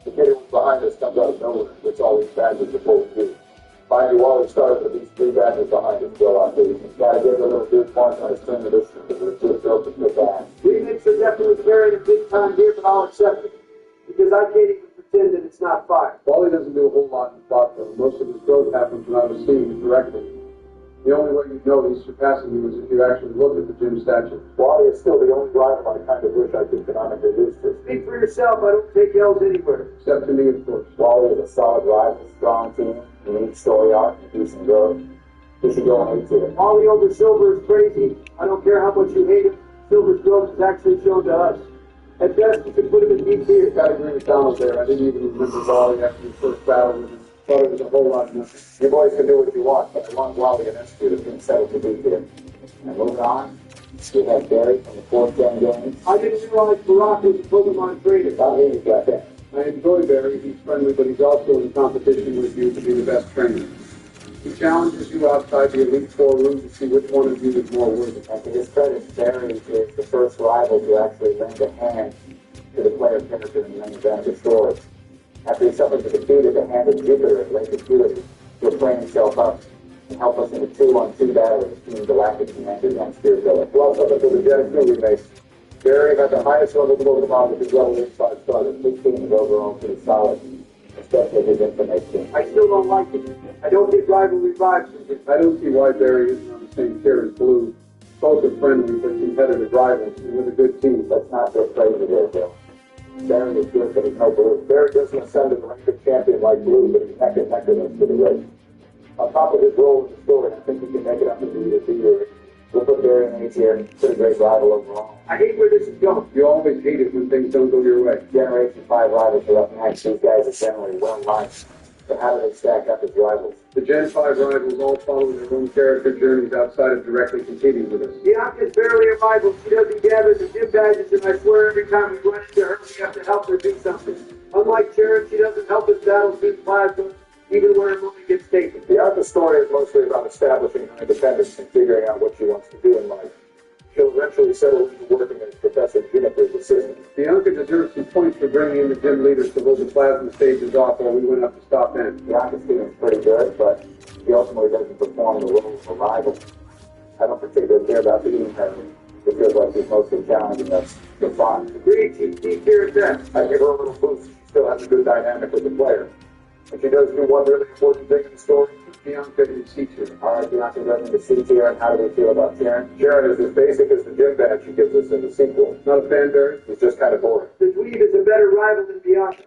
The kid who was behind us comes out of nowhere and gets all these badges before we do. Mind you, Wally started with these 3 badges behind him, so he's got to give the little dude points on his team of this because we're too adult to kick ass. Remakes are definitely carrying a big time here, but I'll accept it. Because I can't even pretend that it's not fire. Wally doesn't do a whole lot in the plot, though. Most of his growth happens when I was seeing it directly. The only way you'd know he's surpassing you is if you actually look at the gym statue. Wally is still the only rival I kind of wish I could canonically lose to. Speak for yourself, I don't take L's anywhere. Except to me, of course. Wally is a solid rival, strong team, unique story arc, and decent growth. He should go on A tier. Wally over Silver is crazy. I don't care how much you hate him. Silver's growth is actually shown to us. At best, you could put him in B tier. I agree with Donald there. I didn't even remember Wally after his first battle with him. Thought it was a whole lot of nothing. You boys can do what you want, but I want Wally and S tier to be settled to B tier. And moving on, we have Barry from the 4th gen games. I didn't realize Barack was a Pokemon trainer. Not me, you got that. I enjoy Barry. He's friendly, but he's also in competition with you to be the best trainer. He challenges you outside the Elite Four room to see which one of you is more worthy. And to his credit, Barry is the first rival to actually lend a hand to the player character in the main event of the story. After he suffered the defeat at the hand of Jupiter at Lake Acuity, he'll train himself up and help us in a 2-on-2 battle with Team Galactic Commander against Spirit Village. Plus, up until the Gen 2 remakes, Barry had the highest level of Pokemon with his level 85 starter. His team is overall pretty solid, especially his Infinite team. I still don't like it. I don't get rivalry vibes from him. I don't see why Barry isn't on the same tier as Blue. Both are friendly but competitive rivals and with a good team. Let's not get crazy there, Bill. Barry is good, but he's no Blue. Barry doesn't ascend to the rank of champion like Blue, but he's neck and neck with us for the race. On top of his role in the story, I think he can make it up to be the leader. We'll put Barry in A tier. Pretty great rival overall. I hate where this is going. You always hate it when things don't go your way. Generation 5 rivals are up next. These guys are generally well liked. But how do they stack up as rivals? The Gen 5 rivals all follow their own character journeys outside of directly competing with us. Bianca's barely a rival. She doesn't gather the gym badges, and I swear every time we run into her, we have to help her do something. Unlike Sharon, she doesn't help us battle Team Plasma, even when her money gets taken. Bianca's story is mostly about establishing her independence and figuring out what she wants to do in life. She'll eventually settle into working as Professor Juniper's assistant. Bianca deserves some points for bringing in the gym leaders to hold the plasma stages off while we went up to stop in. Bianca's team is pretty good, but he ultimately doesn't perform the role of a rival. I don't particularly care about beating her. It feels like he's mostly challenging us for fun. Agreed, she's here at that. I give her a little boost. She still has a good dynamic with the player. And she does do one really important thing in the story. Bianca in C tier. All right, Bianca goes into C tier, and how do we feel about Sharon? Sharon is as basic as the gym badge she gives us in the sequel. Not a fan, Barry? It's just kind of boring. The Dweeb is a better rival than Bianca.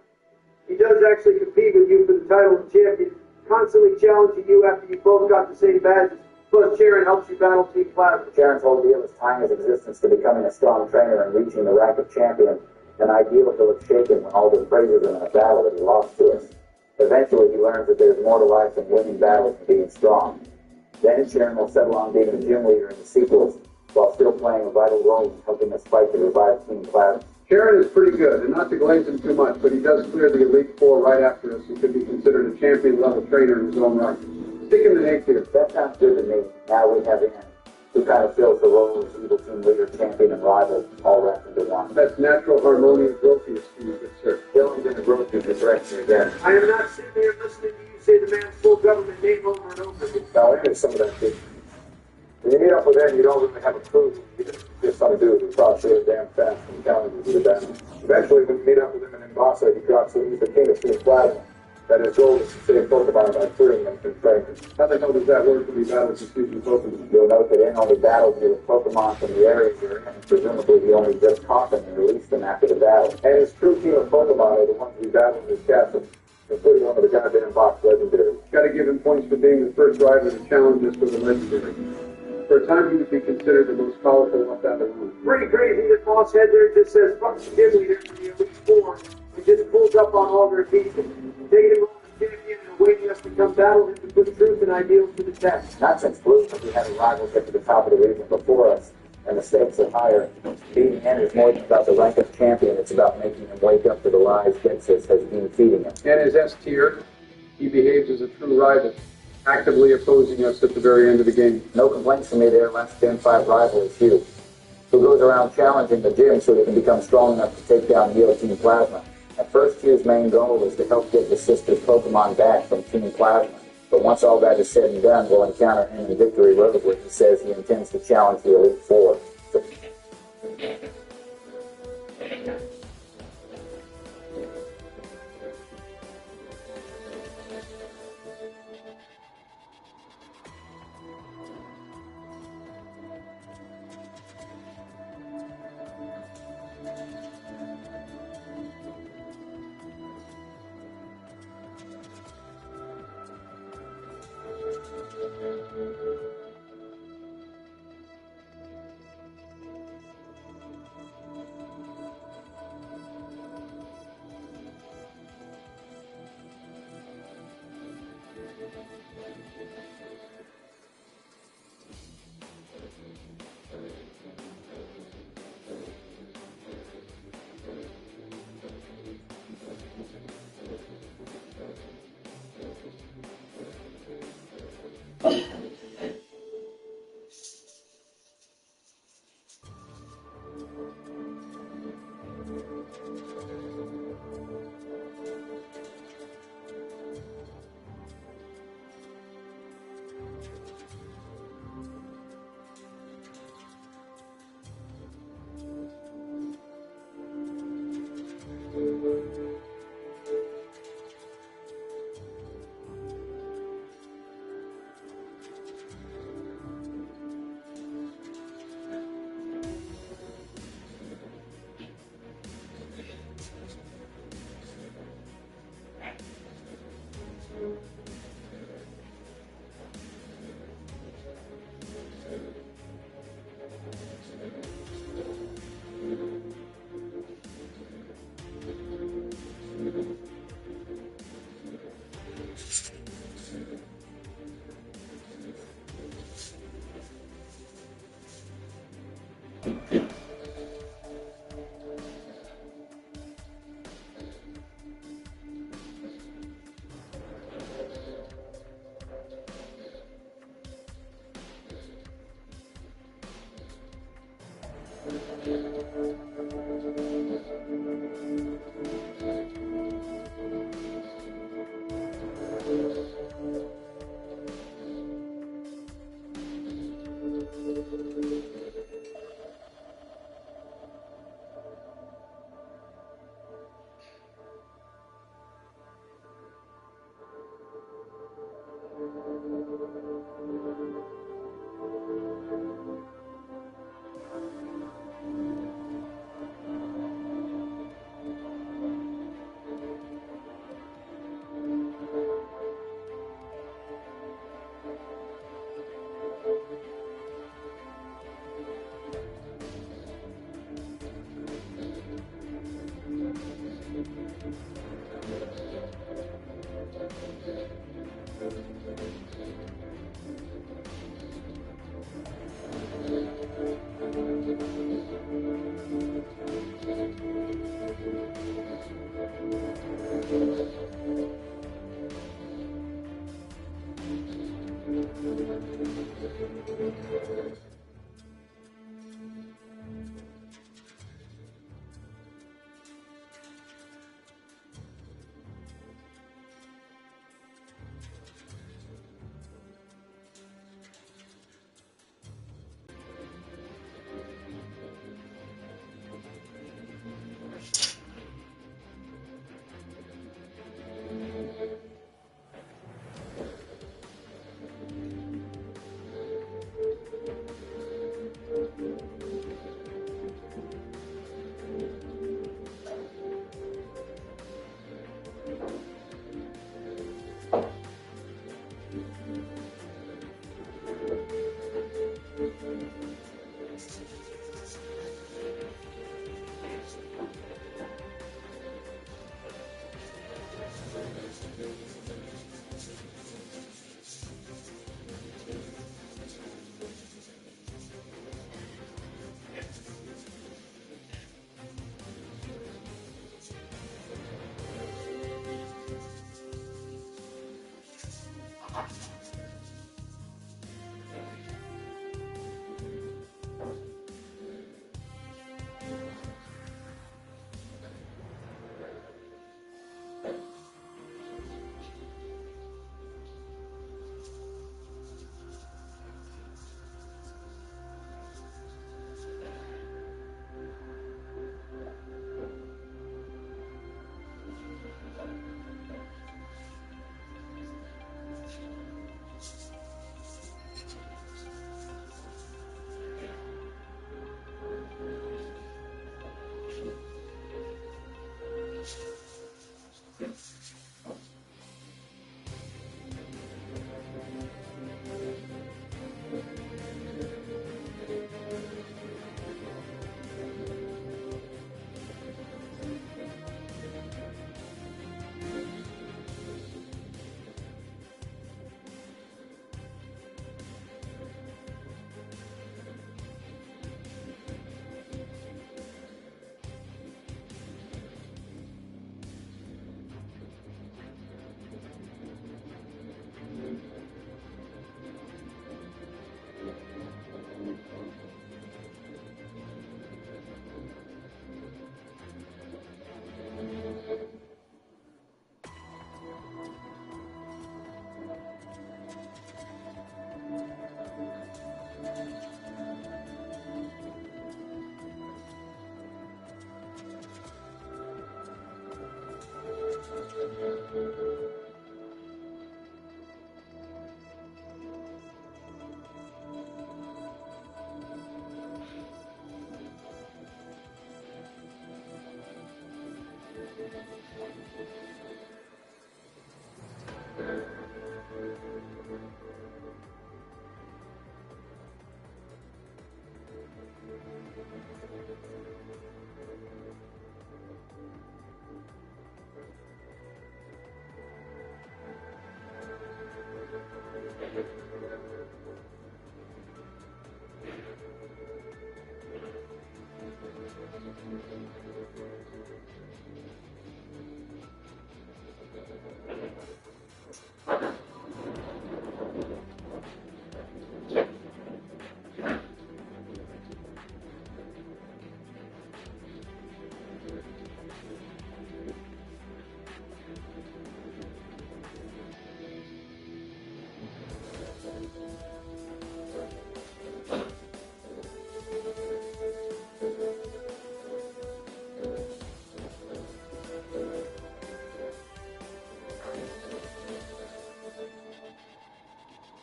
He does actually compete with you for the title of champion, constantly challenging you after you both got the same badges. Plus, Sharon helps you battle Team Plasma. Sharon's whole deal is tying his existence to becoming a strong trainer and reaching the rank of champion, an ideal he'll have shaken when all the praises him in a battle that he lost to us. Eventually, he learns that there's more to life than winning battles and being strong. Then Sharon will settle on being the gym leader in the sequels, while still playing a vital role in helping us fight to revive Team Plasma. Sharon is pretty good, and not to glaze him too much, but he does clear the Elite Four right after us and could be considered a champion-level trainer in his own right. Stick him in A tier. That sounds good to me. Now we have him, who kind of fills the role as evil team leader, champion, and rival, all wrapped into one. That's natural, harmonious, Gropius to you, good sir. Dylan's in the Gropius direction again. I am not sitting there listening to you say the man's full government name over and over again. Now, I get some of that too. When you meet up with him, you don't really have a clue. You just some dude who talks really damn fast and challenges you to battle. Eventually, when you meet up with him in Mombasa, he drops that he's the king of Team Plasma. That his goal is to save Pokemon by freeing them from trainers. How the hell does that work when he battles the fusion Pokemon? You'll note that in only battles with Pokemon from the areas you're in, and presumably he only just caught them and released them after the battle. And his true team of Pokemon are the ones we battle in his castle, including one of the goddamn box legendaries. Gotta give him points for being the first rider to challenge us with a legendary. For a time, he would be considered the most powerful left out of the room. Pretty crazy that Moss Head there just says, fuck the gym leader for the Elite Four, and just pulls up on all their people, taking him on the champion and waiting us to come battle him to put truth and ideals to the test. Not since Blue, but we had a rival get to the top of the region before us, and the stakes are higher. Beating him is more than about the rank of champion, it's about making him wake up to the lies Gitsis has been feeding him. And his S tier, he behaves as a true rival, actively opposing us at the very end of the game. No complaints from me there. Last Gen 5 rival is Hugh, who goes around challenging the gym so they can become strong enough to take down Neo Team Plasma. At first, Hugh's main goal is to help get the sisters' Pokemon back from Team Plasma. But once all that is said and done, we'll encounter him in Victory Road, where he says he intends to challenge the Elite Four.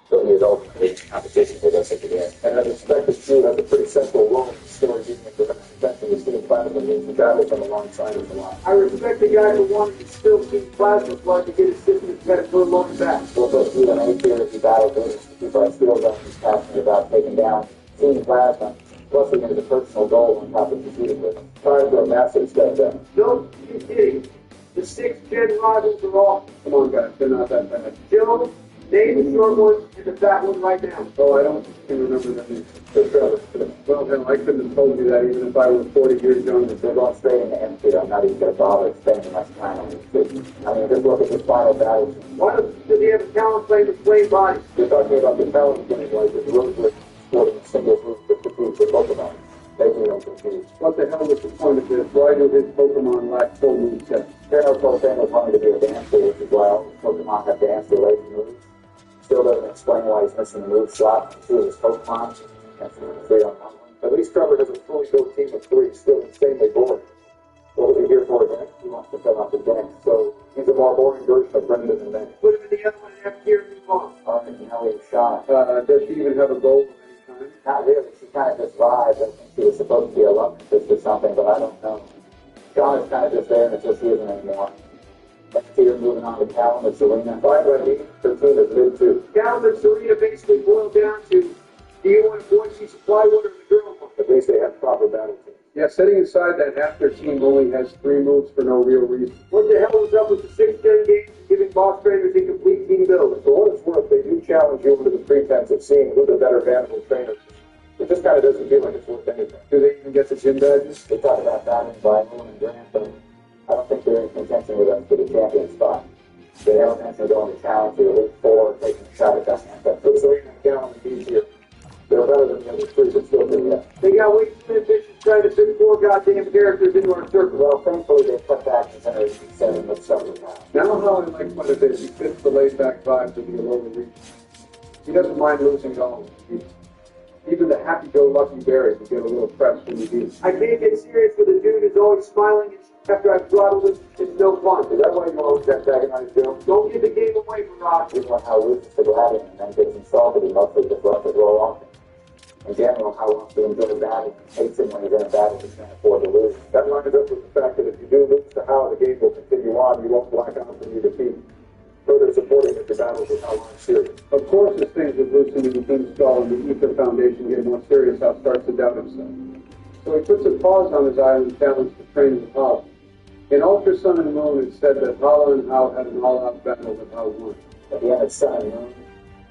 So he is ultimately in competition with us at the end. And I'd expect that Drew has a pretty central role in the story, being at the suspension of Steve Plasma means the battle from alongside us a lot. I respect the guy who wanted to still keep Plasma blood to get his sister's medical alone back. We'll go through an 8 year if he battles it to keep our skills up. He's passionate about taking down Team Plasma. Plus, we get a personal goal on top of competing with him. Time for a massive step down. Don't be kidding. The 6th gen rivals are off. Come on, guys. They're not that bad. Joe, name the short one and the fat one right now. Oh, I don't remember that name. Well, hell, I couldn't have told you that even if I were 40 years younger. They're going straight into M2. I'm not even going to bother spending much time on these kids. I mean, just look at this final battle. Why does he have a talent playing with flame bodies? You're talking about the talent game like this ruthless sporting a single move that defeats the Pokemon. Making them confused. What the hell was the point of this? Why do his Pokemon lack full moveset? Colonel Coltrane was wanting to be a dancer, which is why all his Pokemon have dance-related moves. Still doesn't explain why he's missing the move slot from 2 of his Pokemon. That's 3-on-1. At least Trevor has a fully built team of 3, still insanely boring. What was he here for again? He wants to fill out the deck. So he's a more boring version of Brendan than me. Put him in the other one and have Kieran move on. Alright, now we have Sean. Does she even have a goal of any kind? Not really. She kind of just vibes. I think she was supposed to be a love interest or something, but I don't know. Sean is kind of just there until she isn't anymore. Next year, moving on to Callum and Serena. Fine by me. Her team is mid too. Callum and Serena basically boil down to, do you want a boy she supply one or the girl one? At least they have proper battle teams. Yeah, setting aside that half their team only has 3 moves for no real reason. What the hell was up with the 6th gen games and giving boss trainers incomplete team building? For what it's worth, they do challenge you under the pretense of seeing who the better Vancover trainer is. It just kind of doesn't feel like it's worth anything. Do they even get the gym badges? They talk about battling by Moon and Grant, but I don't think they're in contention with us for the champion spot. They have intention of going to challenge the Elite 4, taking a shot at that. But Serena and Callum and Dean here, they're better than the other 3, but still do that. They got way too ambitious trying to fit 4 goddamn characters into our circle. Well, thankfully they cut back to Generation 7 with Summer now. Now how I like what it is, he fits the laid-back vibes of the lower region. He doesn't mind losing at all. Even the happy-go-lucky Barry can get a little pressed when he beats. I can't get serious with a dude who's always smiling after I've throttled him. It's no fun. Is that why you always antagonize Joe? Don't give the game away for Rob. We know how ruthless the Gladiator and then gets insulted. He mostly just lets it roll off him. In general, how wants to enjoy battle, hates him when he's in a battle he can't afford to lose. That lines up with the fact that if you do lose to how the game will continue on, you won't black out when you defeat. Further supporting that the battles are how long serious. Of course, as things with loosening in King's Skull and the Ether Foundation get more serious, Hal starts to doubt himself. So he puts a pause on his island challenge to train with Hal. In Ultra Sun and Moon, it said that Hala and Hal had an all-out battle that Hal won. At the end of Sun and Moon,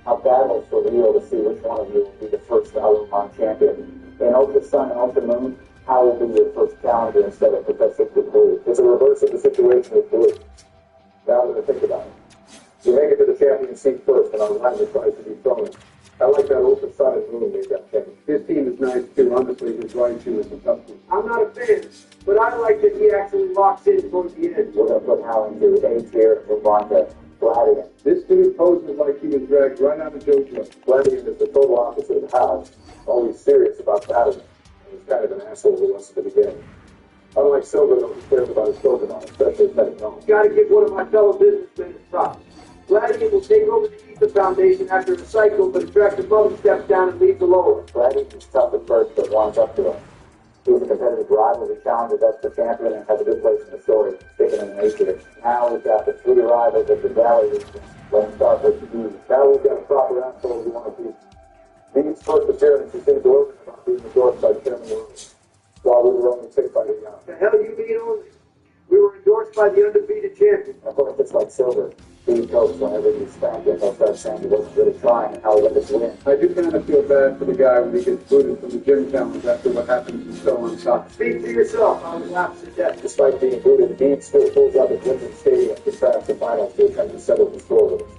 Hal battles for real to see which one of you will be the first Alumon champion. In Ultra Sun and Ultra Moon, Hal will be your first challenger instead of Professor Blue. It's a reverse of the situation with Blue. Now that I think about it. You make it to the champion seat first, and our rival tries to be thrown. I like that Ultra Sun and Moon made that change. His team is nice too. Honestly, his right shoe is a tough one. I'm not a fan, but I like that he actually locks in towards the end. We're going to put Hal into A tier and move on to Gladiator. This dude poses like he was dragged right out of JoJo. Gladiator is the total opposite of Hal. Always serious about battling. He's kind of an asshole who wants to begin. Unlike Silver, though, he cares about his Pokemon, especially his Metacon. Got to give one of my fellow businessmen his props. Gladiator will take over the Ether Foundation after the cycle, but attracts above steps down and leaves the lower. Gladiator is tough at first, but warms up to him. He's a competitive rival who challenges us for champion and has a good place in the story, sticking in the nature. Now we've got the 3 rivals of the Valley region. Let's start with the Bees. Now we've got a proper asshole who want to beat. Bees' first appearance, he seemed to about being endorsed by Chairman Rose, while we were only picked by the young. The hell you mean only? We were endorsed by the undefeated champion. Of course, it's like Silver. Bees goes whenever you spank him, he'll start saying he wasn't really trying and how he let us win. I do kind of feel bad for the guy when he gets booted from the gym challenge after what happens and so on top. Speak for yourself. I was laughing to death. Despite being booted, Bees still pulls out the Clemson Stadium to trash the finals to attempt to settle the score with us.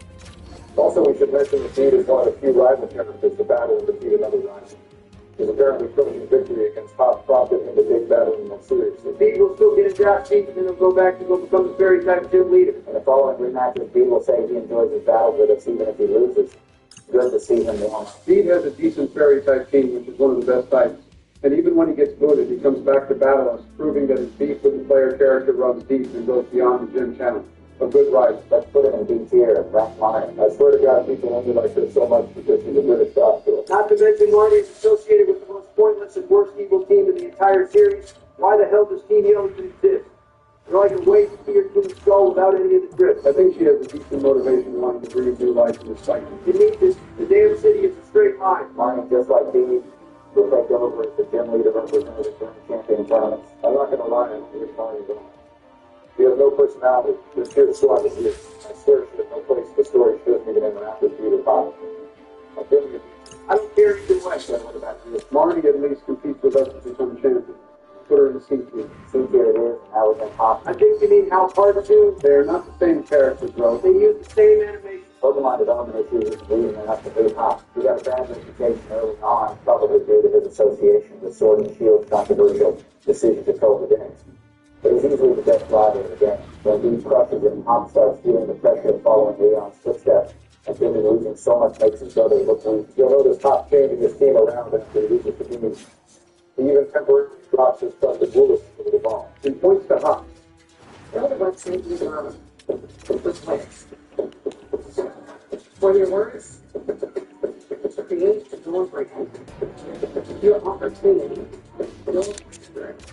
Also, we should mention that Beat is one of the few rival characters to battle and defeat another rival. His apparently crushing victory against Hop prompted him to take battling more seriously. Beat will still get a draft seat and then he'll go back to become the fairy type gym leader. In the following rematches, Beat will say he enjoys his battles with us even if he loses. good to see him warm up. Speed has a decent fairy-type team, which is one of the best types. And even when he gets booted, he comes back to battle us, proving that his beef with the player character runs deep and goes beyond the gym channel. A good rider. Let's put him in B tier and rank mine. I swear to God, people only like this so much because he's a good shot to it. Not to mention Marty is associated with the most pointless and worst evil team in the entire series. Why the hell does Team Yell even exist? You're like a way to see your team's goal without any of the drift. I think she has a decent motivation wanting to breathe new life in this fight. You need this. The damn city is a straight line. Marnie, just like me, will take over as the gym leader representative during champion tournaments. I'm not going to lie, I don't think Marnie's on. You have no personality. Just here to swat this year. I swear she has no place in the story. She doesn't even interact with you or Pop. I'm feeling it. I don't care either way. What about you? Marnie at least competes with us to become champion. Put her in the C tier. C tier it is, and I was in Pop. I think you mean how part two. They're not the same characters, bro. They use the same animation. Pokemon development issues is leading enough to big Pop. He got a bad reputation early on, probably due to his association with Sword and Shield's controversial decision to kill the game. But he's easily the best rider in the game. When Beach crushes him, Pop starts feeling the pressure of following Leon's footsteps, and feeling losing so much makes his brother look weak. You'll notice Pop changing his team around after he loses the game. He even temporarily drops his trusted Willis over the ball. He points to Hop. The other website you love was Wix. For your words, create your brand, your opportunity, your experience.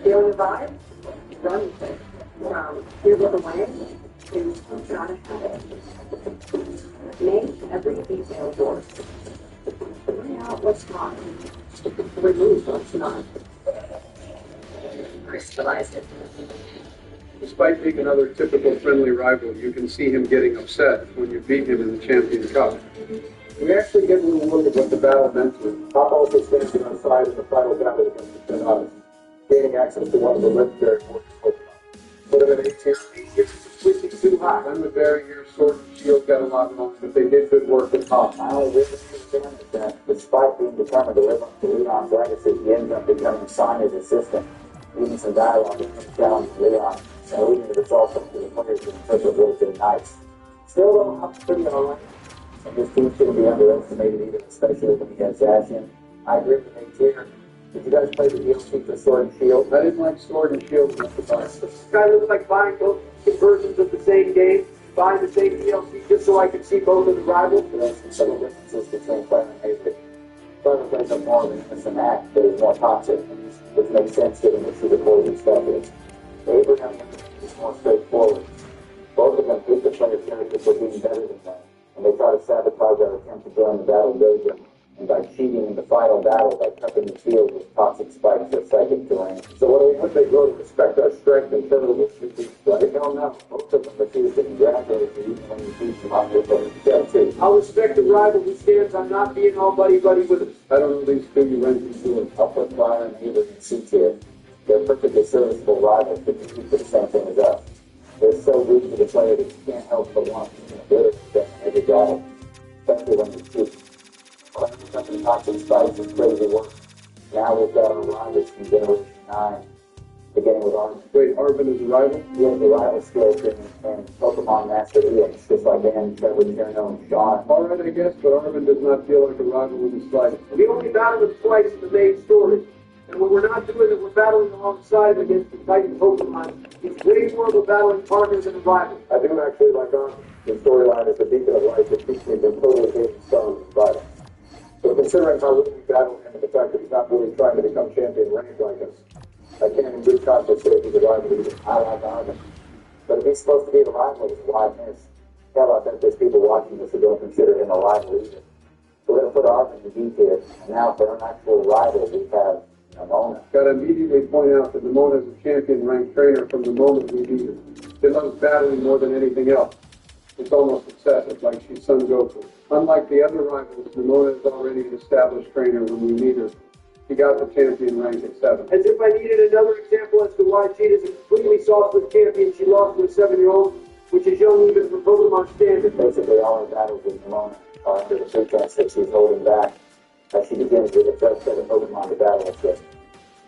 Feel the vibe? Run with it. From here with the way to gotta have it. Make every detail yours. Bring out what's not. Remove what's not. Crystallized it. Despite being another typical friendly rival, you can see him getting upset when you beat him in the Champion Cup. We actually get a little look at what the battle meant to him. Pop also stands on the side in the final battle against the Tennis, gaining access to one of the legendary warrior Pokemon. Put him in A tier. A tier is completely too high. I'm with Barry here. Sword and Shield got a lot wrong, but they did good work with Pop. My only really concern is that, despite being determined to live up to Leon's legacy, he ends up becoming Sonya's assistant, leading some dialogue with him challenging Leon, and leading the results up to the players to interpret what has been nice. Still, though, I'm pretty alright. And this team shouldn't be underestimated either, especially when he has Zacian. I agree with A tier. Did you guys play the DLC for Sword and Shield? I didn't like Sword and Shield. This guy looks like buying both versions of the same game, buying the same DLC just so I could see both of the rivals. There's some subtle differences between Claire and Avery. Claire plays up more of an innocent act that is more toxic, which makes sense given what she records and stuff is. Abraham is more straightforward. Both of them hate the player character for being better than them, and they try to sabotage our attempt to join the battle dojo, and by cheating in the final battle by cupping the field with toxic spikes or psychic terrain. So what do we hope they grow to respect our strength and turtles? I don't know. Most of them refuse to congratulate you even when you beat them up with them. I'll respect the rival who stands on not being all buddy-buddy with us. I don't know these two you went into it. I'll put Brian and Avery in C tier. They're perfectly serviceable rivals, but they do the same thing as us. They're so rude to the player that you can't help but want to be good at them every battle, especially when you shoot. Climbing something toxic spikes is crazy work. Now we've got our rivals from Generation 9, beginning with Arvin. Wait, Arvin is a rival? He has the rival skills and Pokemon Master EX, just like Dan, Trevor, Cherno, and Sean. Alright, I guess, but Arvin does not feel like a rival in the slightest. We only battle them twice in the main story. And when we're not doing it, we're battling alongside against the Titan Pokemon. He's way more of a battling partner than a rival. I do actually like Arvin. His storyline is a beacon of light that keeps me from totally hating stones and violence. So considering how little we battle him and the fact that he's not really trying to become champion ranked like us, I can't in good conscience say he's a rival either. I like Arvin. But if he's supposed to be a rival, it's a wide miss. Hell, I bet there's people watching this who don't consider him a rival either. So we're going to put Arvin in D tier. And now for an actual rival, we have Nimona. Got to immediately point out that Nimona is a champion-ranked trainer from the moment we meet her. She loves battling more than anything else. It's almost obsessive, like she's Son Goku. Unlike the other rivals, Nimona is already an established trainer when we meet her. She got the champion rank at 7. As if I needed another example as to why Cheetah's a completely sauceless champion she lost to a 7-year-old, which is young even for Pokemon standards. Basically, all her battles with Nimona are under the pretense that she's holding back as she begins with a fresh set of Pokemon to battle us with.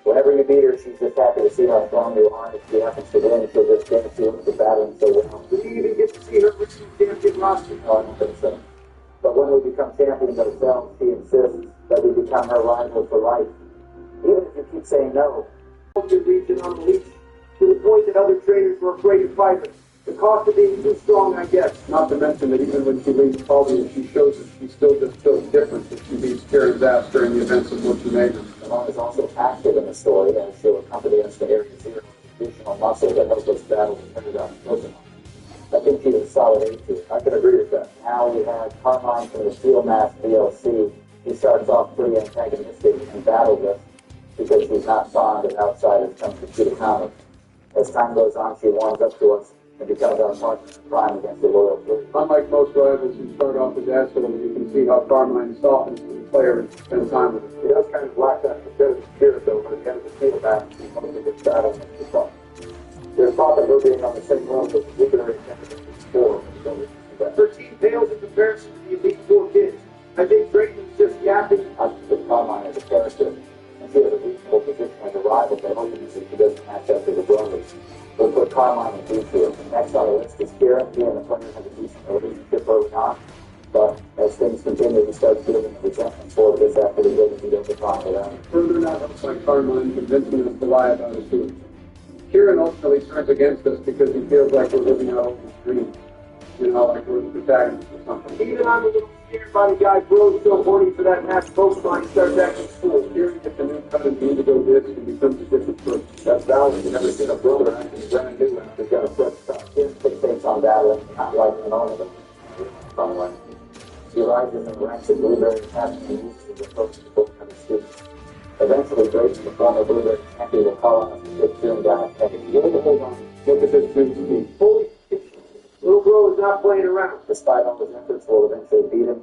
Whenever you beat her, she's just happy to see how strong you are. If she happens to win, she'll just dance you into battling so well. Do you even get to see her original champion roster? No, I don't think so. But when we become champions ourselves, she insists that we become her rival for life. Even if you keep saying no. Your region on the leash to the point that other trainers were afraid to fight her. The cost of being too strong, I guess. Not to mention that even when she leaves Paulie, she shows that she still just feels different if she beats Karen's ass during the events of what she made her. Simone is also active in the story, as she'll accompany us to Area Zero, additional muscle that helps us battle the Pentagon Pokemon. I think she was a solid A tier. I can agree with that. Now we have Carmine from the Steel Mask DLC. He starts off pretty antagonistic and battles us because he's not fond of outsiders coming to shoot a comic. As time goes on, she warms up to us and becomes our partner in crime against the loyal fleet. Unlike most rivals who start off as assholes, you can see how Carmine softens to the player and spends time with him. He does kind of lack that competitive spirit, though, but at the end of the field match, he's one of the good battles and the fun. There's talk of her being on the same level as the Blueberry Championship before. Her team pales in comparison to the Elite Four kids. I think Drayton's just yapping. I consider Carmine as a character, and she has a reasonable position as a rival, but ultimately she doesn't match up to the brothers. We'll put Carmine in B tier. Next on the list is Kieran. He and the players have a decent relationship early on, but as things continue, we start building a resentment for this after we really beat up the time without him. Further not helps like Carmine convincing us to lie about his doing. Kieran ultimately turns against us because he feels like we're living out his dreams. You know, like we're the protagonists or something. Even I'm a little scared by the guy Bro's so horny for that match Pokemon. He starts acting fool. Kieran gets a new cut of the indigo disc and becomes a different person. That's valid. You've never seen a brother acting brand new and he's got a fresh start. Kieran fixates on battling, not like an owner, but some way. He rises in ranks at Blueberry Academy and uses his approach to both of his students. Eventually, Drayton, the former Blueberry champion, will call on us to take Kieran down at Penny. Hold on. Look at this dude's speed. Holy shit. Little Bro is not playing around. Despite all his efforts, we'll eventually beat him,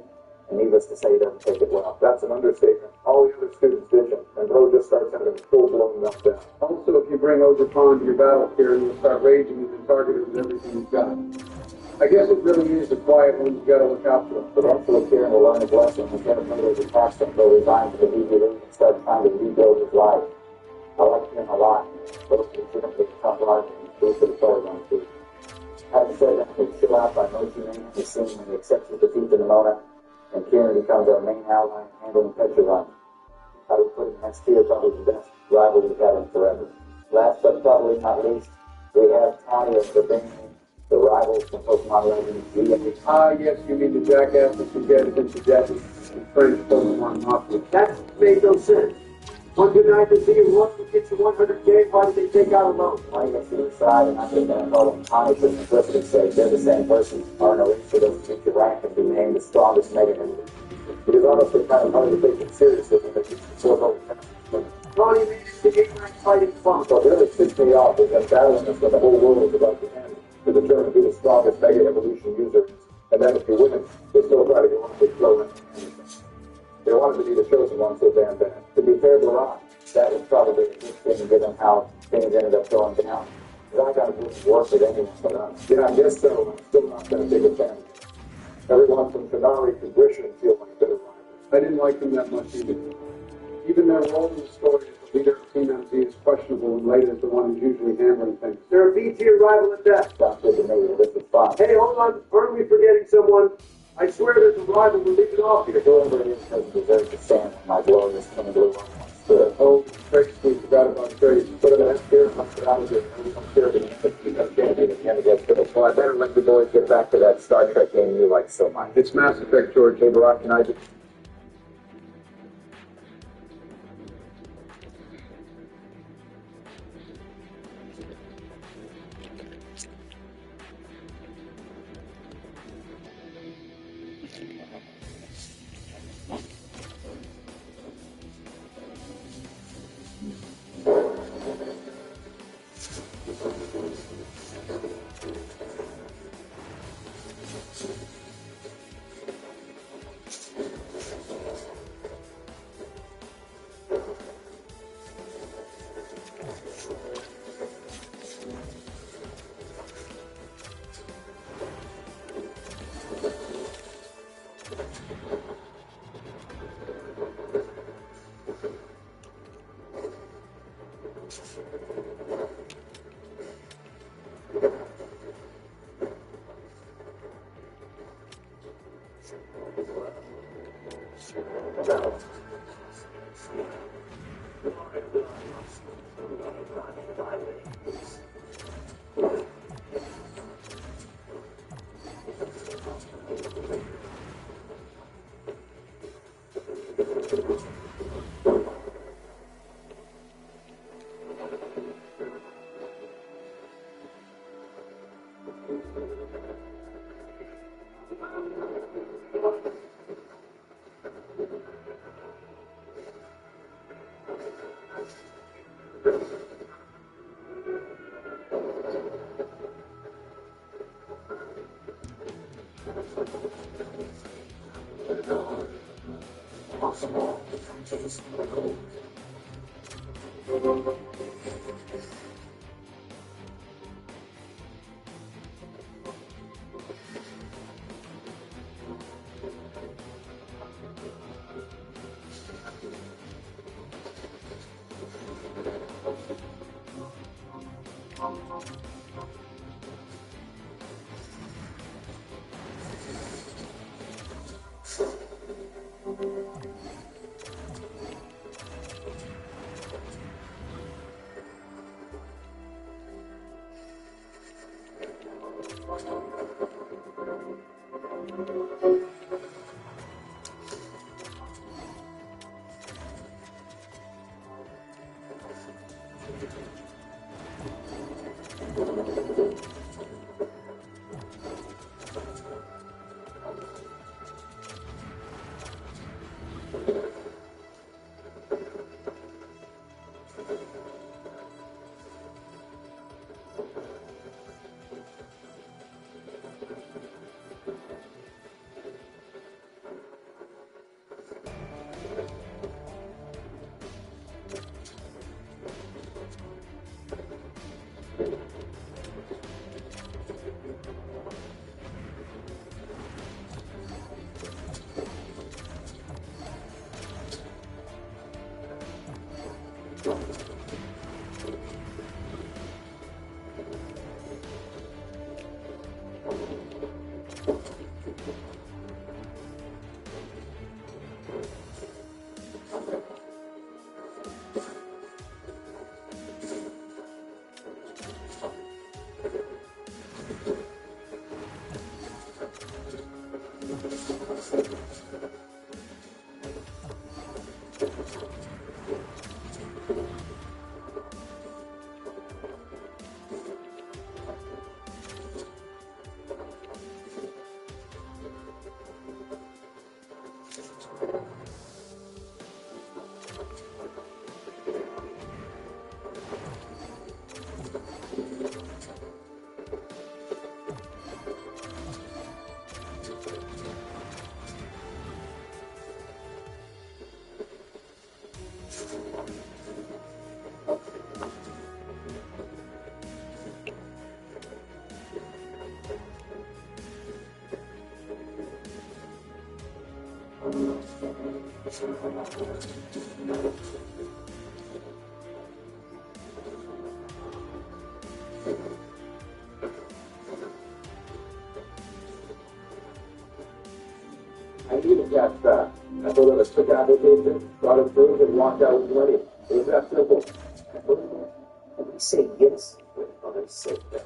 and needless to say, he doesn't take it well. That's an understatement. All the other students ditch him, and Bro just starts having a full-blown meltdown. Also, if you bring Ogerpon to your battle, Kieran will start raging and then target him with everything he's got. I guess it really is the quiet ones you gotta look out for. Eventually, Kieran will learn his lesson and get made his attacks and go resign to the BB League and start trying to rebuild his life. I like Kieran a lot, but it's legitimately a tough rival and true for the player on too. Having said that, we chill out by Mochi Man is seen when he accepts his defeat in Nimona, and Kieran becomes our main ally in handling Petra. I would put him next tier, probably the best rival we've had in forever. Last but probably not least, we have Tanya of the Bane, the rivals from Pokemon Legends GA. Ah, yes, you mean the jackasses who get into debt and French Pokemon Mafia. That made no sense. One good night to see you one who gets you 100K, why did they take out a loan? Why you get to the side and I'm just going to call them Tanya for simplicity's sake. They're the same person. Are in a race for them to reach your rank and be named the strongest Mega Ninja. It is honestly kind of hard to take them seriously when they reach the 4 Ronnie made it to game rank fighting fun. What really pissed me off is that battling us when the whole world is about to end to determine who the strongest Mega Evolution user is. And then if you win, they still try to go on with throw in anything. They wanted to be the chosen one so damn bad. To be fair to Ron, that was probably a good thing given how things ended up going down. But I got to work with anyone but us. Yeah, I guess so. I'm still not going to take a chance. Everyone from Tenari to Grisham feel like better rivals. I didn't like them that much either. Even their role in the story as the leader of Team MZ is questionable, and Leda is the one who's usually handling things. They're a B-tier rival at best. Sounds good to me. This is fun. Hey, hold on. Aren't we forgetting someone? I swear there's a rival. We're leaving off here. Whoever it is doesn't deserve to stand when my glorious King Blue stood. Oh, Trace, we forgot about Trace. Put him in that spirit, I'm out of here. I'm sure that becomes champion at the end of that fiddle. So I better let the boys get back to that Star Trek game you like so much. It's Mass Effect, George. Hey, Barack, can I just... I needed that fast. I filled out a quick application, got approved, and walked out with money. It was that simple. And we say yes when others say no.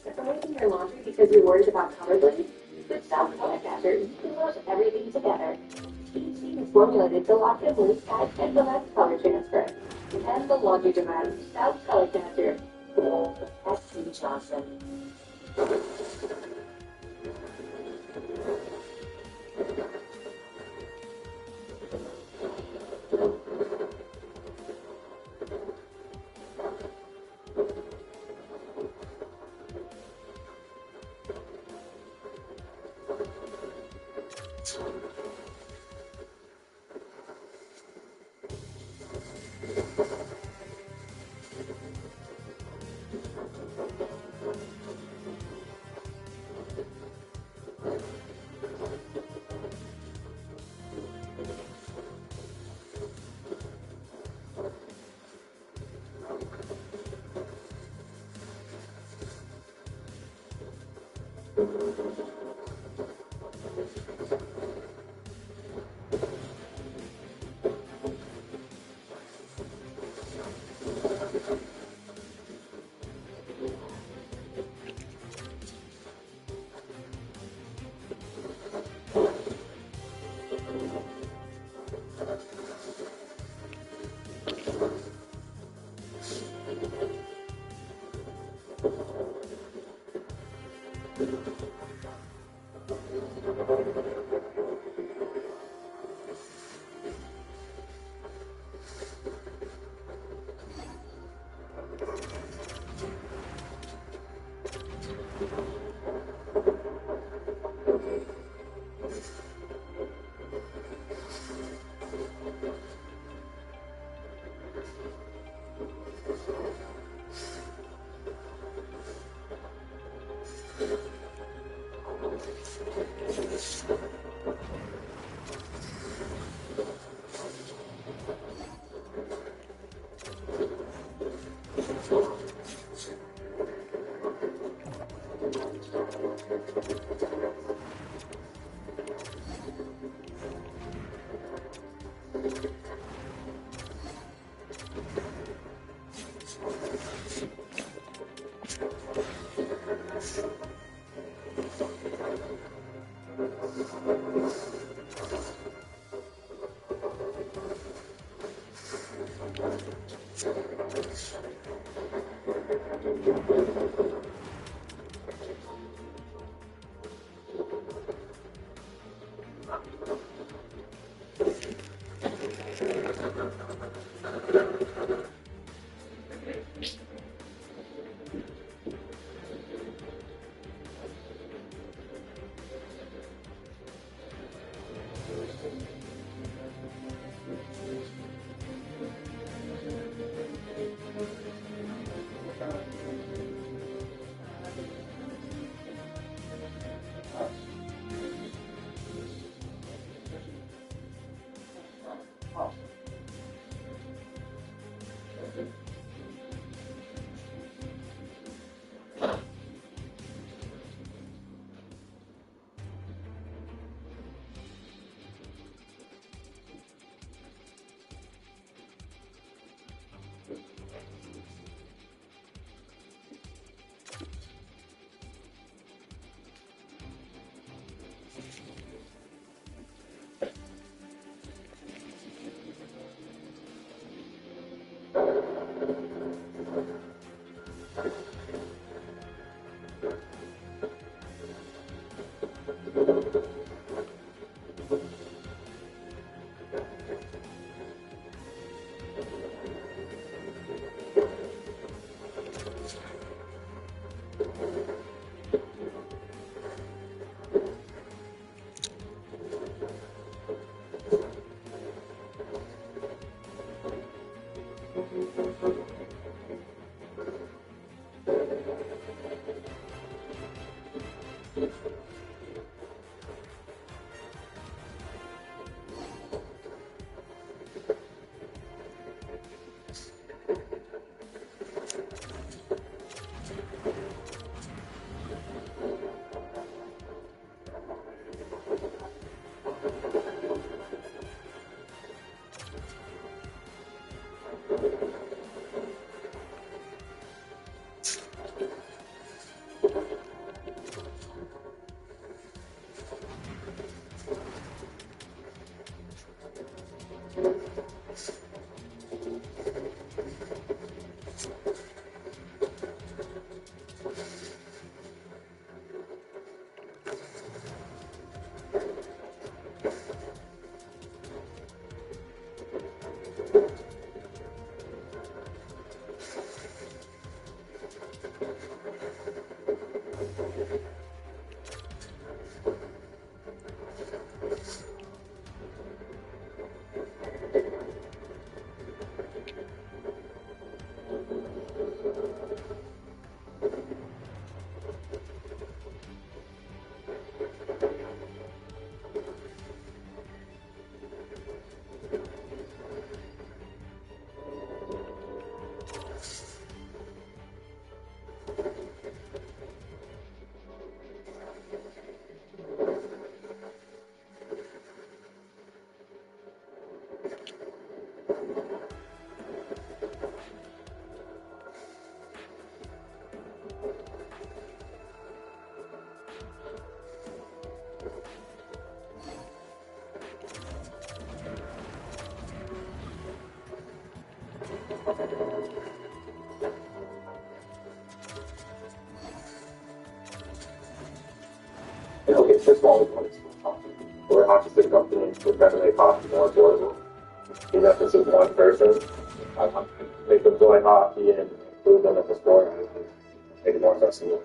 Separating your laundry because you're worried about color bleed? With South Color Catcher, you can wash everything together. Each team is formulated to lock in blue sky and prevent color transfer. And the laundry demand South Color Catcher. That's Steve Johnson. It's just all the points. We're not just a company, we're trying to make hockey more enjoyable. Even if it's just one person, I want to make them enjoy hockey and improve them in the sport and make it more accessible.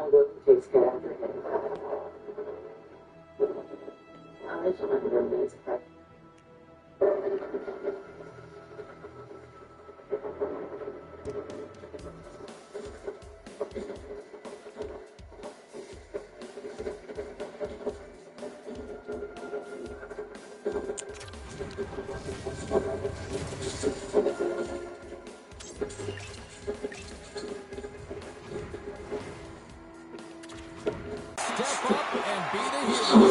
William takes care of everything. I just want to remain surprised. Step up and be the hero.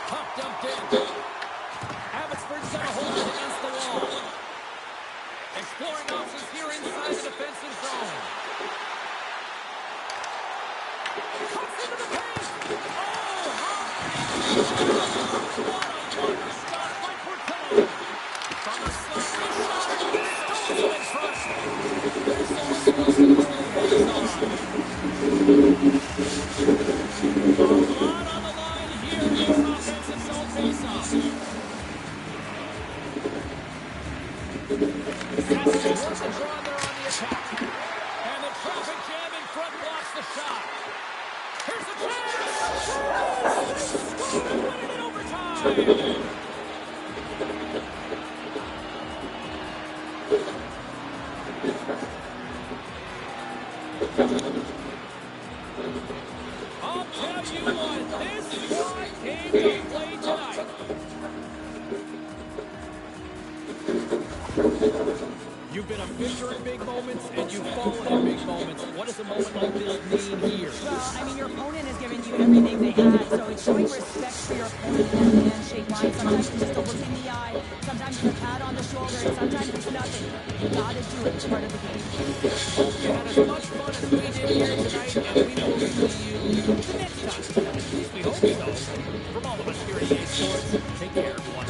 Puck dumped in. Abbotsford's got a hold of it against the wall. Exploring options here inside the defensive zone. Cuts into the paint. Oh, high! What a wonder stop by Portillo. From the slot, shot, stones it in front. There's the whistle as the goalie hangs on. A lot on the line here in this offensive zone faceoff. Saskatchewan's worth the draw there on the attack. And the traffic jam in front blocks the shot. Here's the chance! They score and win it in overtime! I'll tell you what, this squad came to play tonight. You've been a fisher in big moments, and you've fallen in big moments. What does a moment like this mean here? Well, I mean, your opponent has given you everything they had, so it's showing respect for your opponent in that handshake line. Sometimes it's just a look in the eye, sometimes it's a pat on the shoulder, and sometimes it's nothing. You gotta do it. It's part of the game. Hope you had as much fun as we did here tonight, and we will see you the next time. At least we hope so. From all of us here at EA Sports, take care, everyone.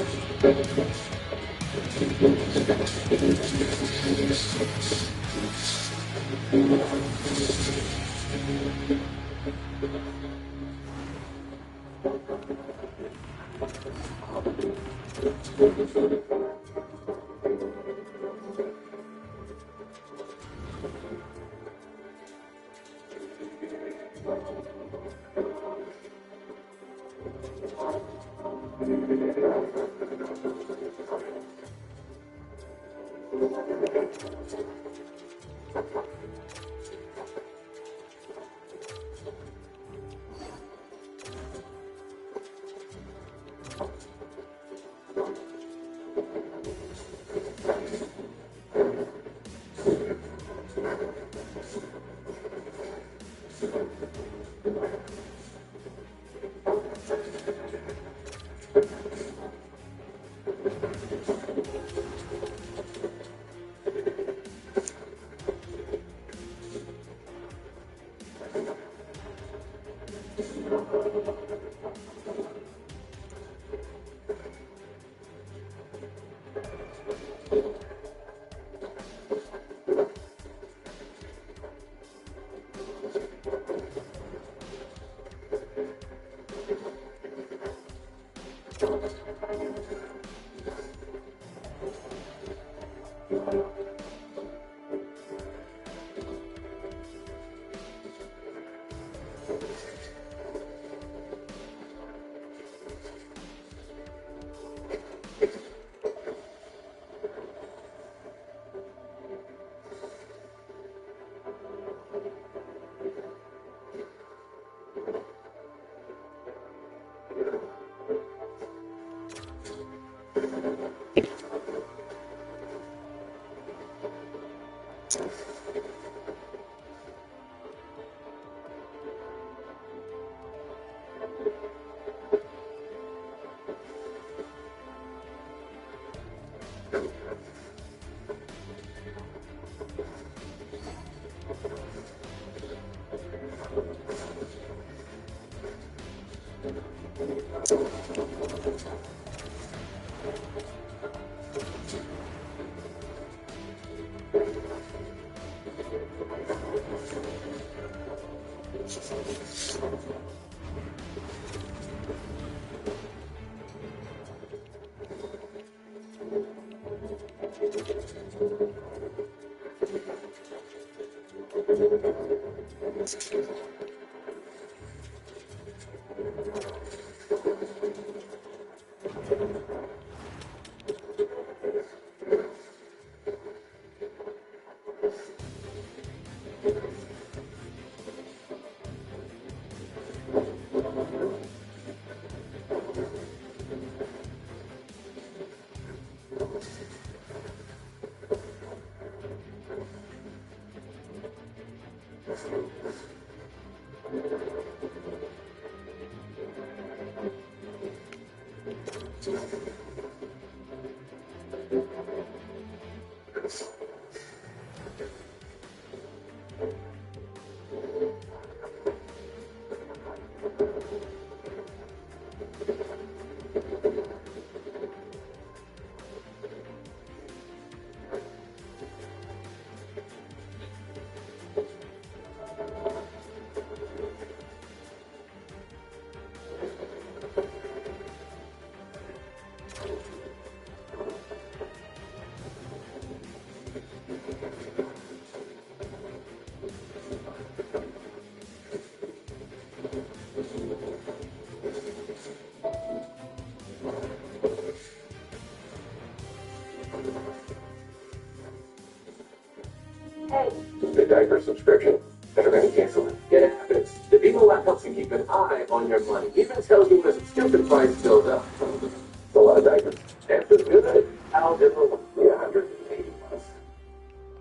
The diaper subscription. Better than cancel it. Get it happens. The Vivo app helps you keep an eye on your money. Even tells you when a subscription price goes up. It's a lot of diapers. And feels good. How different would be 180 plus.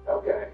Okay.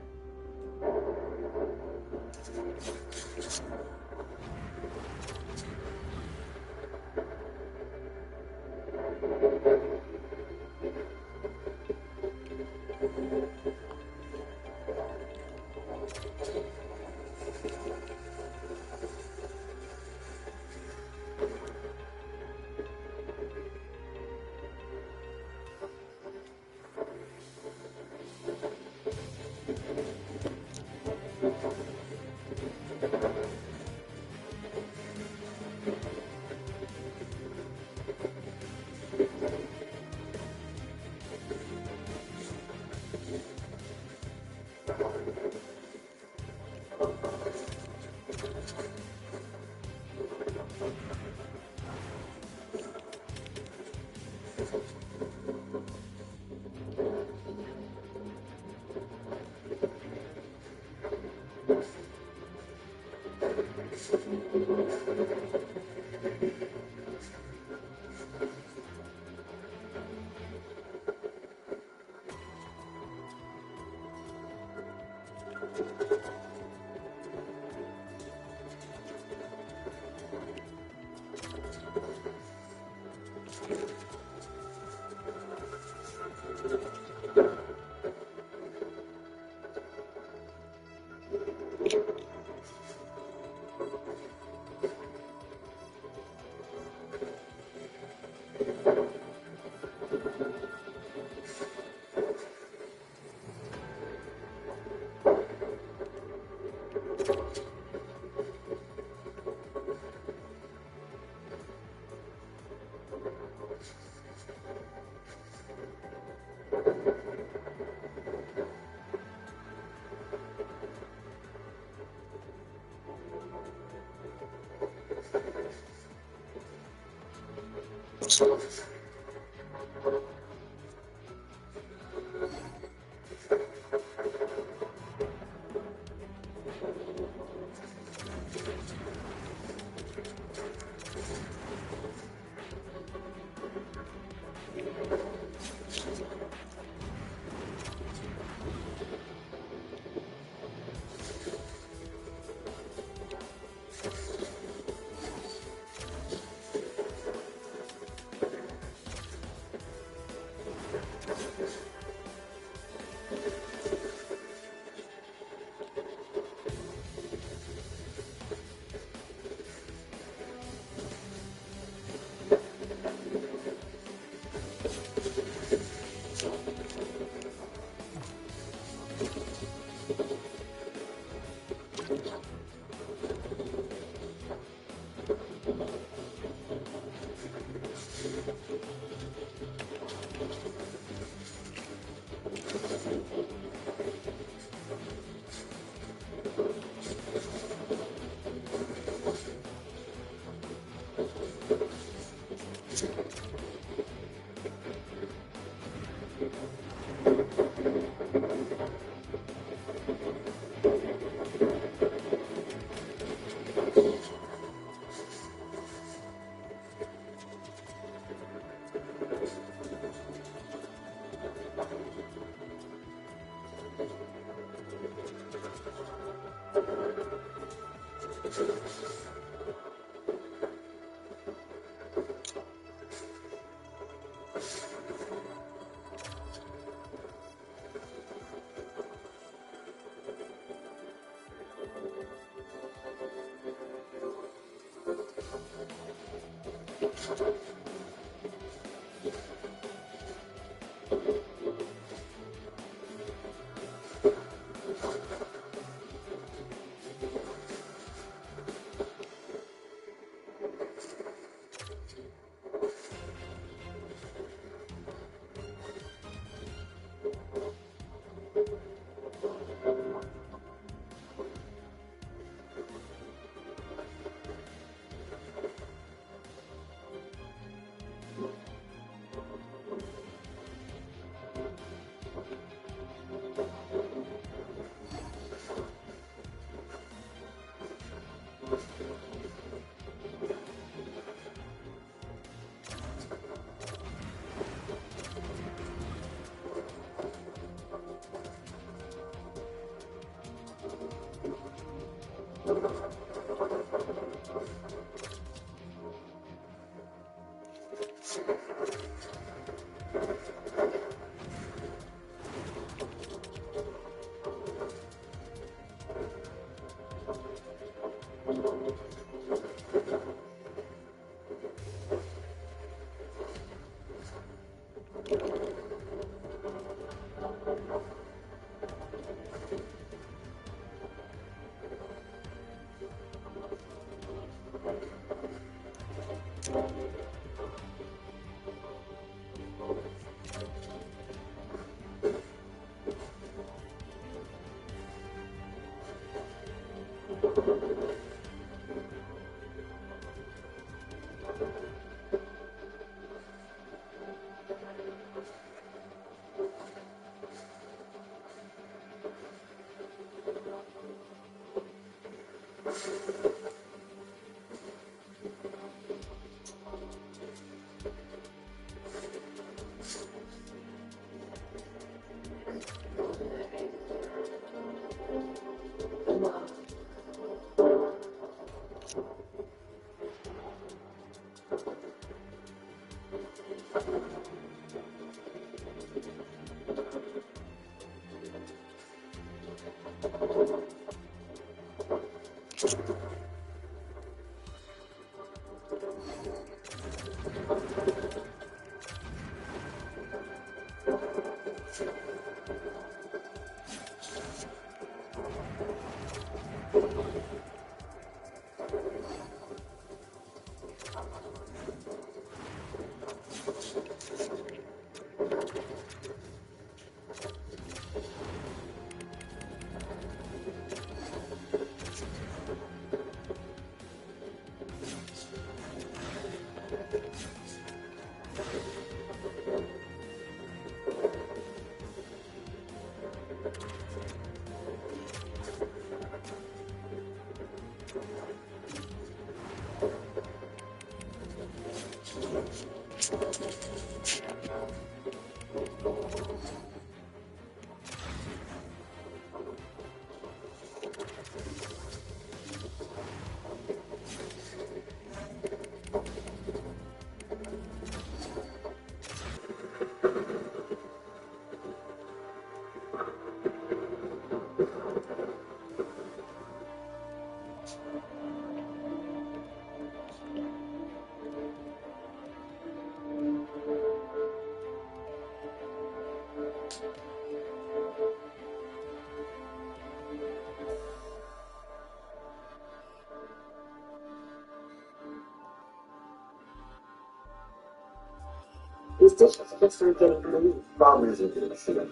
These dishes just aren't getting clean. Problem isn't the machine.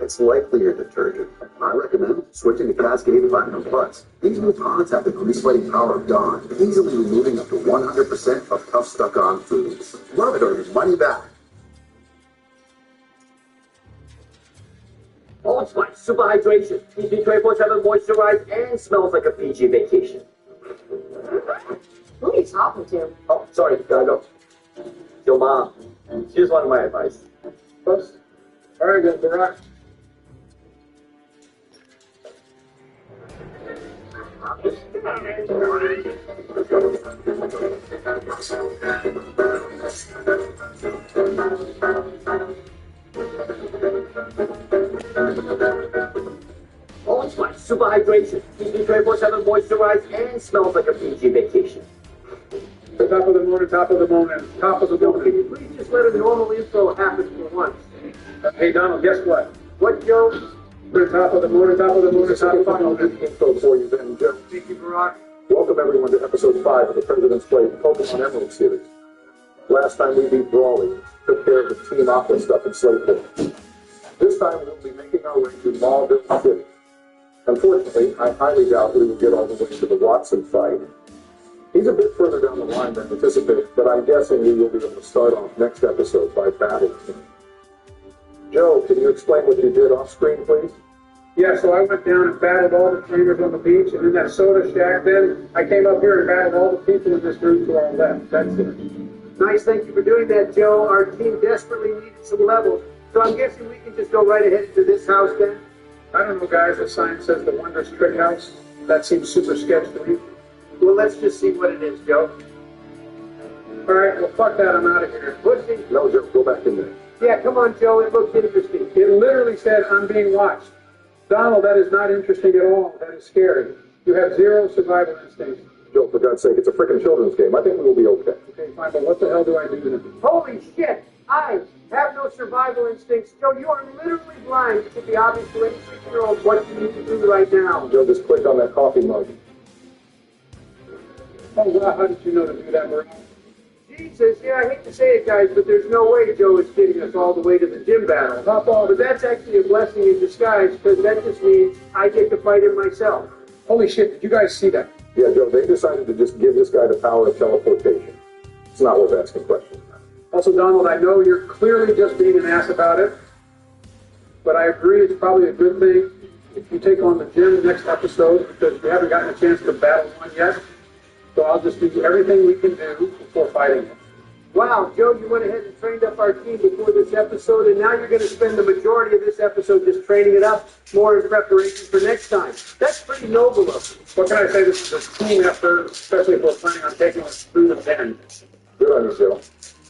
It's likely your detergent. I recommend switching to Cascade Platinum Plus. These new pods have the grease-fighting power of Dawn, easily removing up to 100% of tough stuck-on foods. Love it or your money back. Old Spice Super Hydration. Keeps you 24/7 moisturized and smells like a PG vacation. talking to. Oh, sorry, gotta go. Your mom. She just wanted my advice. Oops. All right, well, Barack. Oh, it's my super hydration. Keeps me 24/7 moisturized and smells like a PG vacation. The top of the morning, top of the morning, top of the Can morning. you please just let a normal intro happen for once? Hey, Donald, guess what? What, Joe? The top of the morning, top of the morning, top of the Final morning. info for you then, Joe. Thank you, Barack. Welcome everyone to episode 5 of the President's Play Pokemon Emerald series. Last time we beat Brawly, took care of the Team Aqua stuff in Slateport. This time we'll be making our way to Mauville City. Unfortunately, I highly doubt we will get all the way to the Watson fight. He's a bit further down the line than anticipated, but I'm guessing we will be able to start off next episode by battling him. Joe, can you explain what you did off screen, please? Yeah, so I went down and battled all the trainers on the beach, and in that soda shack, then I came up here and battled all the people in this room to our left. That's it. Nice, thank you for doing that, Joe. Our team desperately needed some levels, so I'm guessing we can just go right ahead to this house then? I don't know, guys. The sign says the Wondrous Trick House. That seems super sketch to me. Well, let's just see what it is, Joe. All right, well, fuck that. I'm out of here. Pussy. No, Joe, go back in there. Yeah, come on, Joe. It looks interesting. It literally said, I'm being watched. Donald, that is not interesting at all. That is scary. You have zero survival instincts. Joe, for God's sake, it's a frickin' children's game. I think we will be okay. Okay, fine, but what the hell do I do then? Holy shit! I have no survival instincts. Joe, you are literally blind. It should be obvious to any 6-year-old what you need to do right now. Joe, just click on that coffee mug. Oh, wow, how did you know to do that, Maria? Jesus, yeah, I hate to say it, guys, but there's no way Joe is getting us all the way to the gym battle. But that's actually a blessing in disguise, because that just means I get to fight him myself. Holy shit, did you guys see that? Yeah, Joe, they decided to just give this guy the power of teleportation. It's not worth asking questions about. Also, Donald, I know you're clearly just being an ass about it, but I agree it's probably a good thing if you take on the gym next episode, because we haven't gotten a chance to battle one yet. So I'll just do everything we can do before fighting him. Wow, Joe, you went ahead and trained up our team before this episode, and now you're going to spend the majority of this episode just training it up more in preparation for next time. That's pretty noble of you. What can I say? This is a team effort, especially if we're planning on taking us through the bend. Good on you, Joe.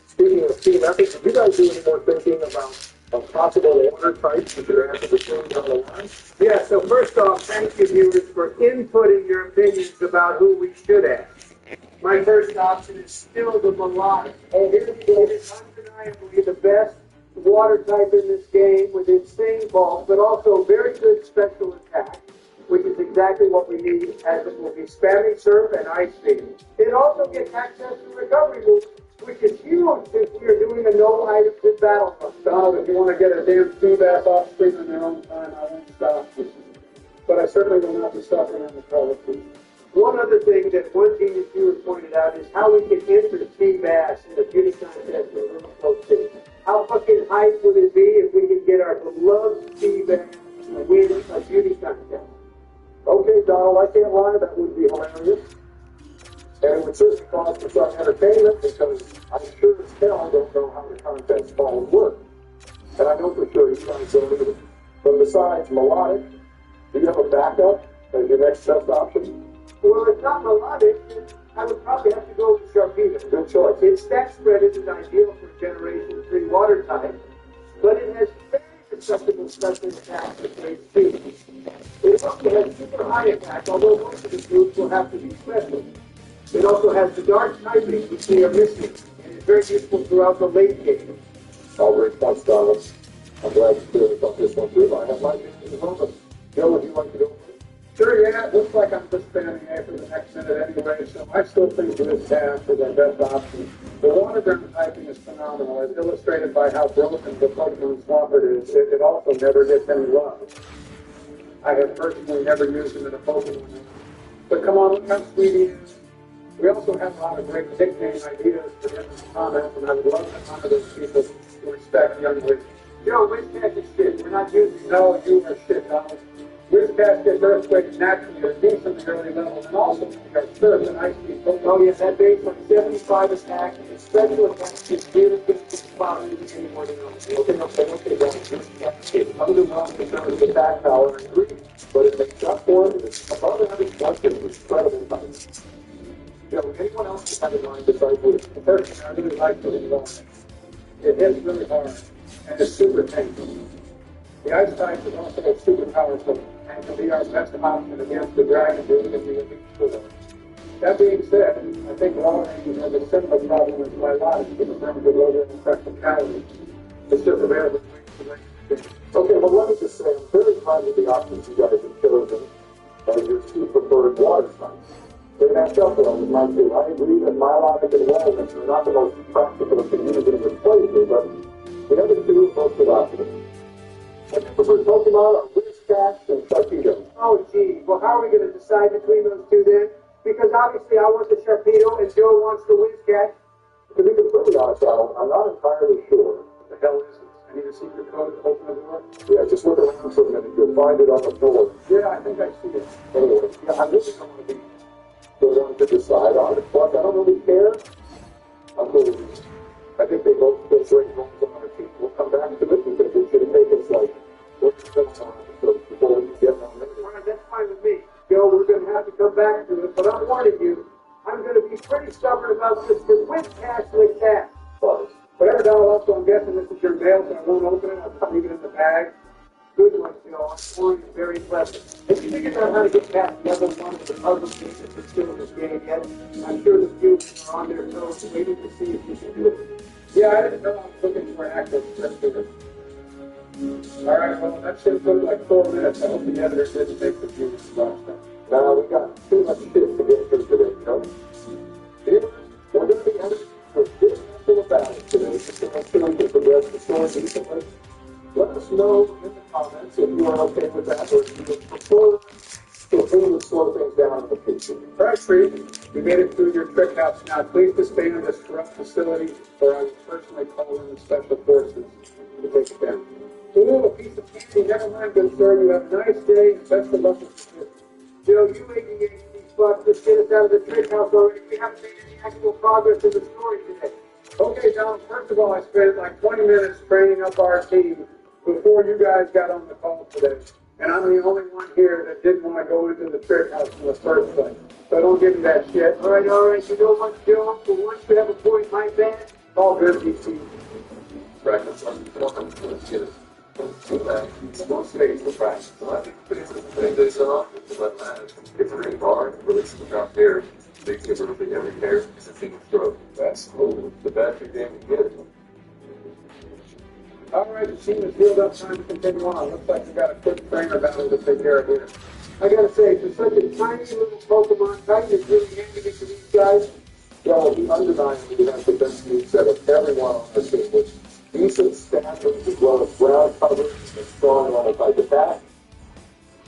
Speaking of team effort, did you guys do any more thinking about a possible order type you should add to the team down the line? Yeah, so first off, thank you, viewers, for inputting your opinions about who we should add. My first option is still the melodic. And here it is undeniably the best water type in this game with insane bulk, but also very good special attack, which is exactly what we need, as it will be spamming surf and ice beam. It also gets access to recovery moves, which is huge since we are doing a no items in battle run. Donald, if you want to get a damn feedback off screen in their own time, I won't stop you. But I certainly will not be stopping on the Call of Duty. One other thing that one genius viewer pointed out is how we can enter T-Bass in the beauty contest in Riverboat City. How fucking hype would it be if we could get our beloved T-Bass to win a beauty contest? Okay, Donald, I can't lie, that would be hilarious. And it would certainly cause for some entertainment, because I'm sure as hell don't know how the contest balls work. And I know for sure you guys don't either. But besides melodic, do you have a backup as your next best option? Well, it's not melodic. I would probably have to go with Sharpedo. Good choice. Its stat spread isn't ideal for Generation 3 water type, but it has very susceptible special attacks at great speed. It also has super high attack, although most of its moves will have to be special. It also has the dark typing, which we are missing, and is very useful throughout the late game. All great points, Donald. I'm glad you clearly thought this one through. I have my opinion as well, but Joe, would you like to go? Sure, yeah, it looks like I'm just spamming A for the next minute anyway, so I still think this task is our best option. The water ground typing is phenomenal, as illustrated by how broken the Pokemon Swampert is. It also never gets any love. I have personally never used him in a Pokemon. But come on, look how sweet he is. We also have a lot of great nickname ideas for him in the comments, and I would love to honor those people who respect young ladies. Joe, Windpack is shit. We're not using it. No, you are shit, Donald. Whiskas gets earthquakes naturally at a decently early level, and also we are surf and ice cream. Oh yes, that base like 75 is active. It's special effects is really good to spot anymore than else. Okay, guys. It's underwhelmed in terms of the back power and reach, but it makes up for it. It's above average plus it's incredible height. Anyone else have in mind besides Woody? Personally, I really like the environment. It hits really hard, and it's super painful. The ice type is also super powerful and can be our best option against the dragon doing the elite score. That being said, I think water ranging has a similar problem as my life in terms of lower impression calories. It's just available to range. Okay, well, let me just say, I'm very proud of the options you guys have chosen as your two preferred water types. They match up well with my two. I agree that mylotic and wellness are not the most practical to use in this playthrough, but the other two are both good options. My preferred Pokemon are Whiskas and Sharpedo. Oh, gee. Well, how are we going to decide between those two then? Because obviously I want the Sharpedo and Joe wants the Whiskas. To be completely honest, Al, I'm not entirely sure. What the hell is this? I need a secret code to open the door? Yeah, just look around for a minute. You'll find it on the floor. Yeah, I think I see it. Anyway, yeah, I really don't want to be the one to decide on it. Plus, I don't really care. I'm cool with these. I think they both feel great roles on our team. We'll come back to it because it should take us like 40 minutes on it before we get on it. All right, that's fine with me. Joe, we're going to have to come back to it, but I'm warning you, I'm going to be pretty stubborn about this because Whiskas like that. Whatever dollar up, so I'm guessing this is your mail, so I won't open it. I'll leave it in the bag. Good one, Joe. I'm warning you, very pleasant. If you figured out how to get past the other one of the puzzle pieces that's still in this game yet, I'm sure the cubes are on their toes waiting to see if you can do it. Yeah, I didn't know I was looking for an active investigator. All right, well, that should took like 4 minutes. I hope the editor didn't make the views last time. Now, we got too much shit to get through today, Joe. Viewers, we're going to be editing for a good handful of battles today, so I'm sure we can progress the story decently. Let us know in the comments if you are okay with that, or if you would prefer to continue to slow things down in the future. All right, Freed, you made it through your trick house. Now, please disband this corrupt facility, or I will personally call in the special forces to take it down. Ooh, a piece of candy. Never mind, good sir. You have a nice day, and best of luck with the Joe, you ADHD fuck, just get us out of the trick house already. We haven't made any actual progress in the story today. Okay, John, first of all, I spent like 20 minutes training up our team before you guys got on the call today. And I'm the only one here that didn't want to go into the trick house in the first place. So don't give me that shit. All right. You know what, Joe? For once you have a point, my bad. All good, DC. Practice on the corner. Let's get it. Most days for practice. So I think it's the thing that's off. It's a green bar. Release the drop there. They give everything every pair. It's a single stroke. That's the best game you get. All right, the team is healed up. Time to continue on. Looks like we got a quick trainer battle to take care of here. I gotta say, for such a tiny little Pokemon type, it's really handy to these guys. Well, he undeniably has the best moveset of everyone on the team, with decent stats as well as ground coverage and strong run type attack.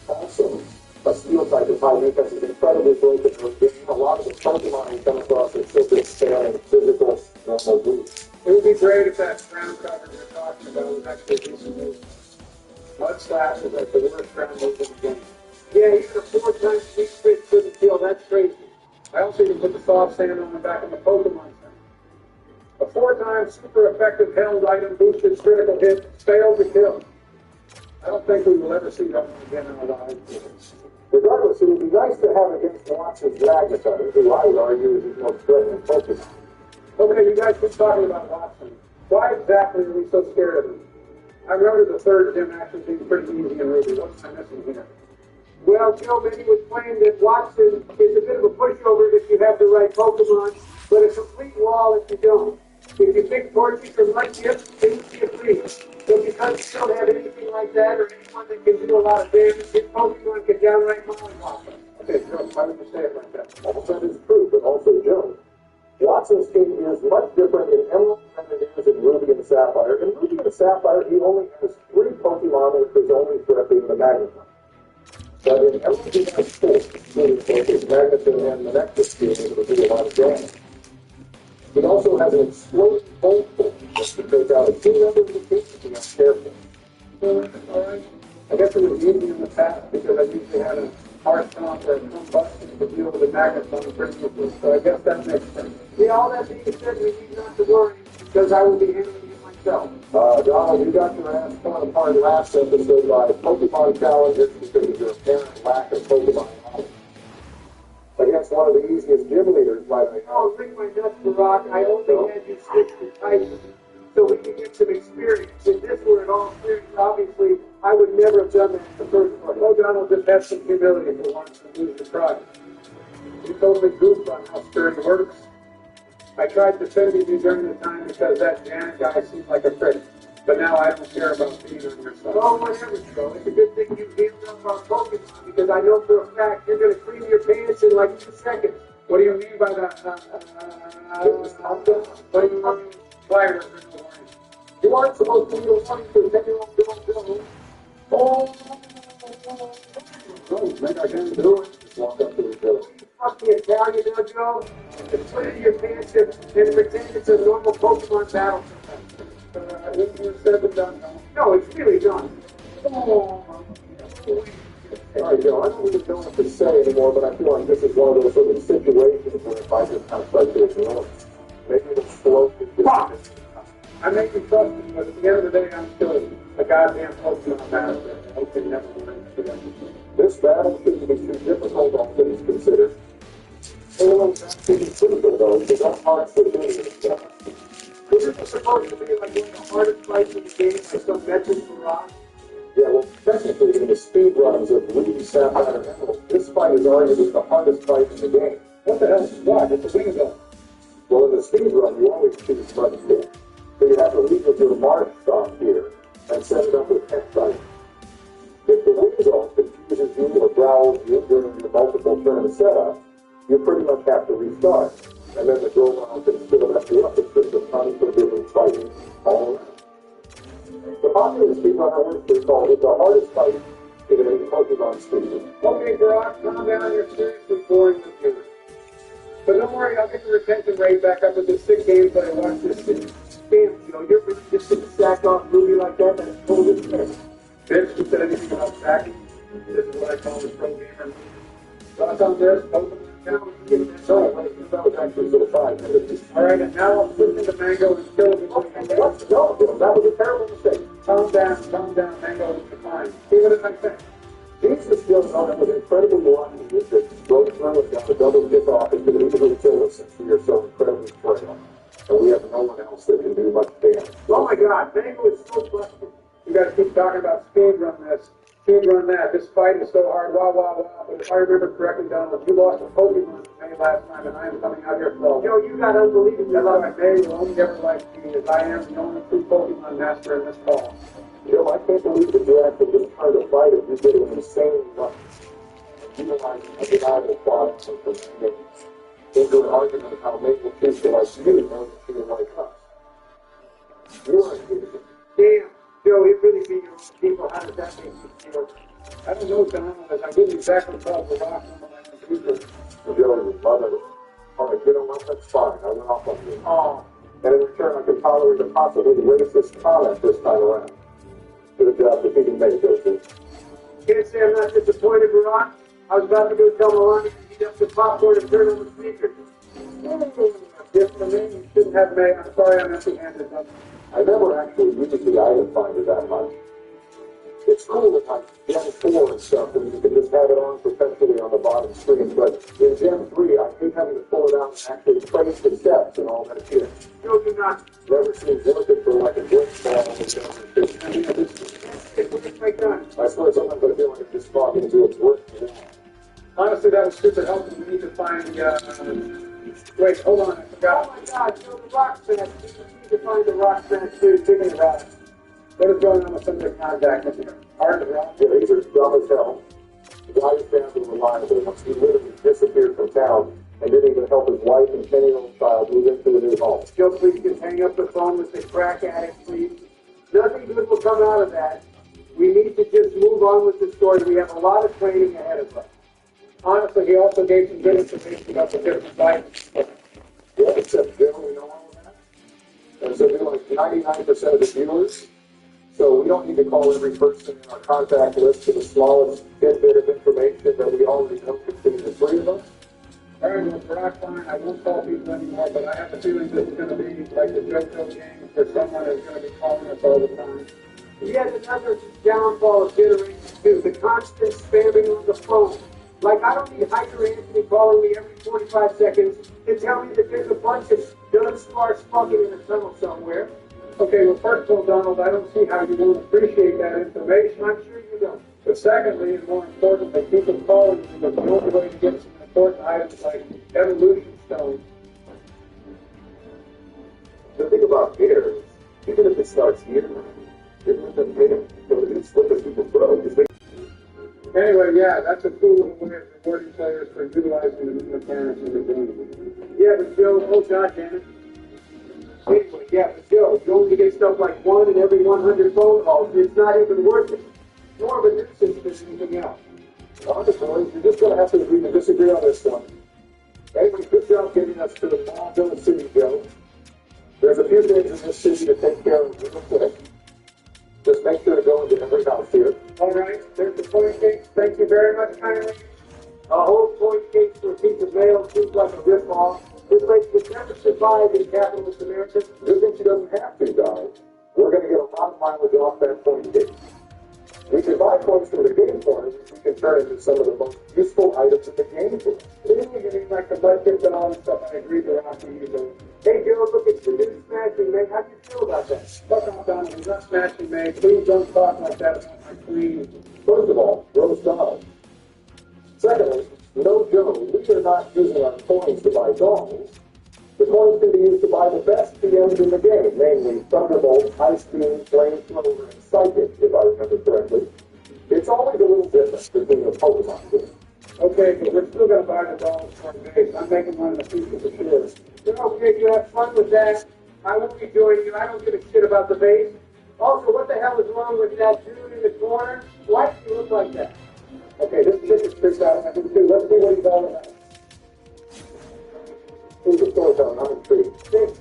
Also, a steel type of high defense is incredibly broken early game. A lot of the Pokemon we come across are simply scaling physical, normal moves. It would be great if that ground cover we're talking about was actually decent move. Mud Slash is like the worst ground move in the game. Yeah, even a 4-time sweet spit couldn't kill. That's crazy. I also even put the soft sand on the back of the Pokemon Center. A 4-time super effective held item boosted critical hit failed to kill. I don't think we will ever see that one again in our lives. Regardless, it would be nice to have against Watson's Magneton, who I would argue is his most threatening Pokemon. Okay, you guys keep talking about Watson. Why exactly are we so scared of him? I remember the third gym action being pretty easy in Ruby. What's I missing here? Well, Joe, Benny was playing that Watson is a bit of a pushover if you have the right Pokemon, but a complete wall if you don't. If you pick Torchic or Mudchip, things get free. So because you don't have anything like that or anyone that can do a lot of damage, your Pokemon can downright mollywop us. Okay, Joe, why would you say it like that? All that is true, but also Joe. Watson's team is much different in Emerald than it is in Ruby and Sapphire. In Ruby and Sapphire, he only has 3 Pokemon with his only threat being the Magneton. But in Emerald, he has 4, including both his Magneton and the Nexus being able to do a lot of damage. He also has an exploding bolt form that can take out a team member of the team if he is careful. All right. I guess it was easy in the past because I usually had a hard stomp or a combustion to deal with the magnetron previously, so I guess that makes sense. See, all that being said, we need not to worry, because I will be handling it myself. Donald, you got your ass torn apart last episode by Pokemon challenges because of your apparent lack of Pokemon knowledge. Against one of the easiest gym leaders, might I Oh, ring my nuts, Barack. I only had you switch to Titan so we could get some experience. If this were at all serious, obviously, I would never have done that in the first place. Oh, Donald, just have some humility for once and lose the pride. You totally goofed on how Stern works. I tried defending you during the time because that Janet guy seemed like a prick. But now I don't care about being on your side. Oh, whatever, Joe. It's a good thing you healed up our Pokemon because I know for a fact you're going to cream your pants in like 2 seconds. What do you mean by that? What do you mean? Fire is no warning. You aren't supposed to be a warning to 10-year-old girl. Oh, maybe I can't do it. Just walk up to the village. Fuck the Italian now, Joe. Just put it in your pants and pretend it's a normal Pokemon battle. Easier said than done, no? No, it's really done. All right, Joe, I don't really know what to say anymore, but I feel like this is one of those sort of situations where if I just kind of start to ignore it, maybe it'll slow it. I may be trusting, but at the end of the day, I'm still a goddamn Pokemon master. I hope they never win for them. This battle shouldn't be too difficult, all things considered. Oh, that's pretty critical, though, because I'm hard for doing it. Isn't it supposed to be like one of the hardest fights in the game, like some metric for rock? Yeah, well, technically, in the speed runs of Ruby, Sapphire, and Emerald, this fight is arguably the hardest fight in the game. What the hell is what? It's a wing zone. Well, in the speed run, you always choose button here. So you have to leave with your march stop here and set it up with Peptide. If the wing zone confuses you or growls you during your multiple turn setup, you pretty much have to restart. And then the go-around can still mess you up. It's just a unforgiving fighting all around. The popular speedrunner works called it the hardest fight in any Pokemon speed. Okay, Brock, calm down. You're seriously boring with you. But don't worry, I'll get the retention rate back up with the 6 games that I watched this season. Damn, Joe, you're really just going to sack off Ruby like that? That's totally fair. Vince, who said anything about sacking? This is what I call the pro gamer. Thoughts on this? Pokemon challenge? Sorry, that was actually sort of 5 minutes. All right, and now I'll flip into Mango and kill him. Let's go. That was a terrible mistake. Calm down, Mango. It's fine. See what I say. Jesus feels on it was incredibly lucky with this broke through and got the double dip off and could easily kill us since we are so incredibly frail. And we have no one else that can do much damage. Oh my God, Mango is so busted. You got to keep talking about speedrun this, speedrun that. This fight is so hard, wow. But if I remember correctly, Donald, you lost a Pokemon to me last time, and I am coming out here for Joe, you got unbelievable that's luck. why they will only ever like me, as I am the only true Pokemon master in this call. Joe, I can't believe that you actually just tried to fight it. You did an insane run. Utilizing undeniable qualities and games into an argument of how Maple kids are like you more than she is like us. You are an idiot. Damn, Joe, it really beat your people. How does that make you feel? I don't know, Donald, as I didn't exactly follow the rock on my computer. Joe, your mother. All right, you know what? That's fine. I went off on you. Oh. And in return, I can tolerate a possibly racist comment this time around. Good job defeating Mexico, too. Can't say I'm not disappointed, Barack. I was about to go tell Melania to heat up the popcorn and turn on the speaker. Yes, for me, you shouldn't have made. I'm sorry I'm empty-handed. I never actually used the item finder that much. It's cool with like Gen 4 and stuff, and you can just have it on perpetually on the bottom screen, but in Gen 3, I hate having to pull it out and actually trace the steps and all that shit. No, do not. Never seems worth it for like a glitch ball and It works like that. I swear sometimes I feel like I'm just talking into a brick wall. Honestly, that was super helpful. We need to find the, wait, hold on, I forgot. Oh my God, Joe, the rock band. We need to find the rock band too. Speaking of rock, what is going on with some of the contacts here? Hard to rock? Yeah, these are dumb as hell. The guy is found unreliable once he literally disappeared from town and didn't even help his wife and 10-year-old child move into a new home. Joe, please just hang up the phone with the crack addict, please. Nothing good will come out of that. We need to just move on with the story. We have a lot of training ahead of us. Honestly, he also gave some good information about the different fights. Yeah, except Joe, we know all of that. And so do like 99% of the viewers So we don't need to call every person in our contact list for the smallest tidbit of information that we already know between the three of us. All right, well, Brock, fine. I won't call people anymore, but I have a feeling this is going to be like the JoJo game where someone is going to be calling us all the time. Yet another downfall of generation two, the constant spamming on the phone. Like, I don't need Hiker Anthony calling me every 45 seconds to tell me that there's a bunch of dumb sparks fucking in a tunnel somewhere. Okay, well, first of all, Donald, I don't see how you won't appreciate that information. I'm sure you don't. But secondly, and more importantly, people calling you because the only way to get some important items like evolution stones. The thing about hair is, even if it starts here, it doesn't hit it, but it's what the people throw. Anyway, yeah, that's a cool little way of rewarding players for utilizing the new mechanics in the game. Yeah, but Joe, oh god damn it. Anyway, yeah, but Joe, you only get stuff like 1 in every 100 phone calls. It's not even worth it. More of a nuisance than anything else. Honestly, you're just going to have to agree to disagree on this one. Anyway, good job getting us to the small village city, Joe. There's a few things in this city to take care of real quick. Just make sure to go into every house here. All right, there's the point case. Thank you very much, kindly. A whole point case for a piece of mail seems like a ripoff. This place would never survive in capitalist America. Good thing she doesn't have to, Donald. We're going to get a lot of mileage off that point case. We can buy points from the game for us, we can turn into some of the most useful items in the game for us. You mean like the blood tips and all that stuff I agreed to after you do. Hey, Joe, look, it's the new smashing, man. How do you feel about that? Fuck off, Donald. He's not smashing, man. Please don't talk like that about my queen. First of all, Rose Donald. Secondly, no Joe, we are not using our coins to buy dolls. The coins can be used to buy the best PMs in the game, namely Thunderbolt, Ice Beam, Flamethrower, and Psychic, if I remember correctly. It's always a little different between the Pokemon games. Okay, but we're still going to buy the dolls for a base. I'm making one in the future for sure. Okay, you have fun with that. I won't be joining you. I don't give a shit about the base. Also, what the hell is wrong with that dude in the corner? Why does he look like that? Okay, this chick is freaked out. Let's see what he's all about. Who's the storyteller? I'm intrigued.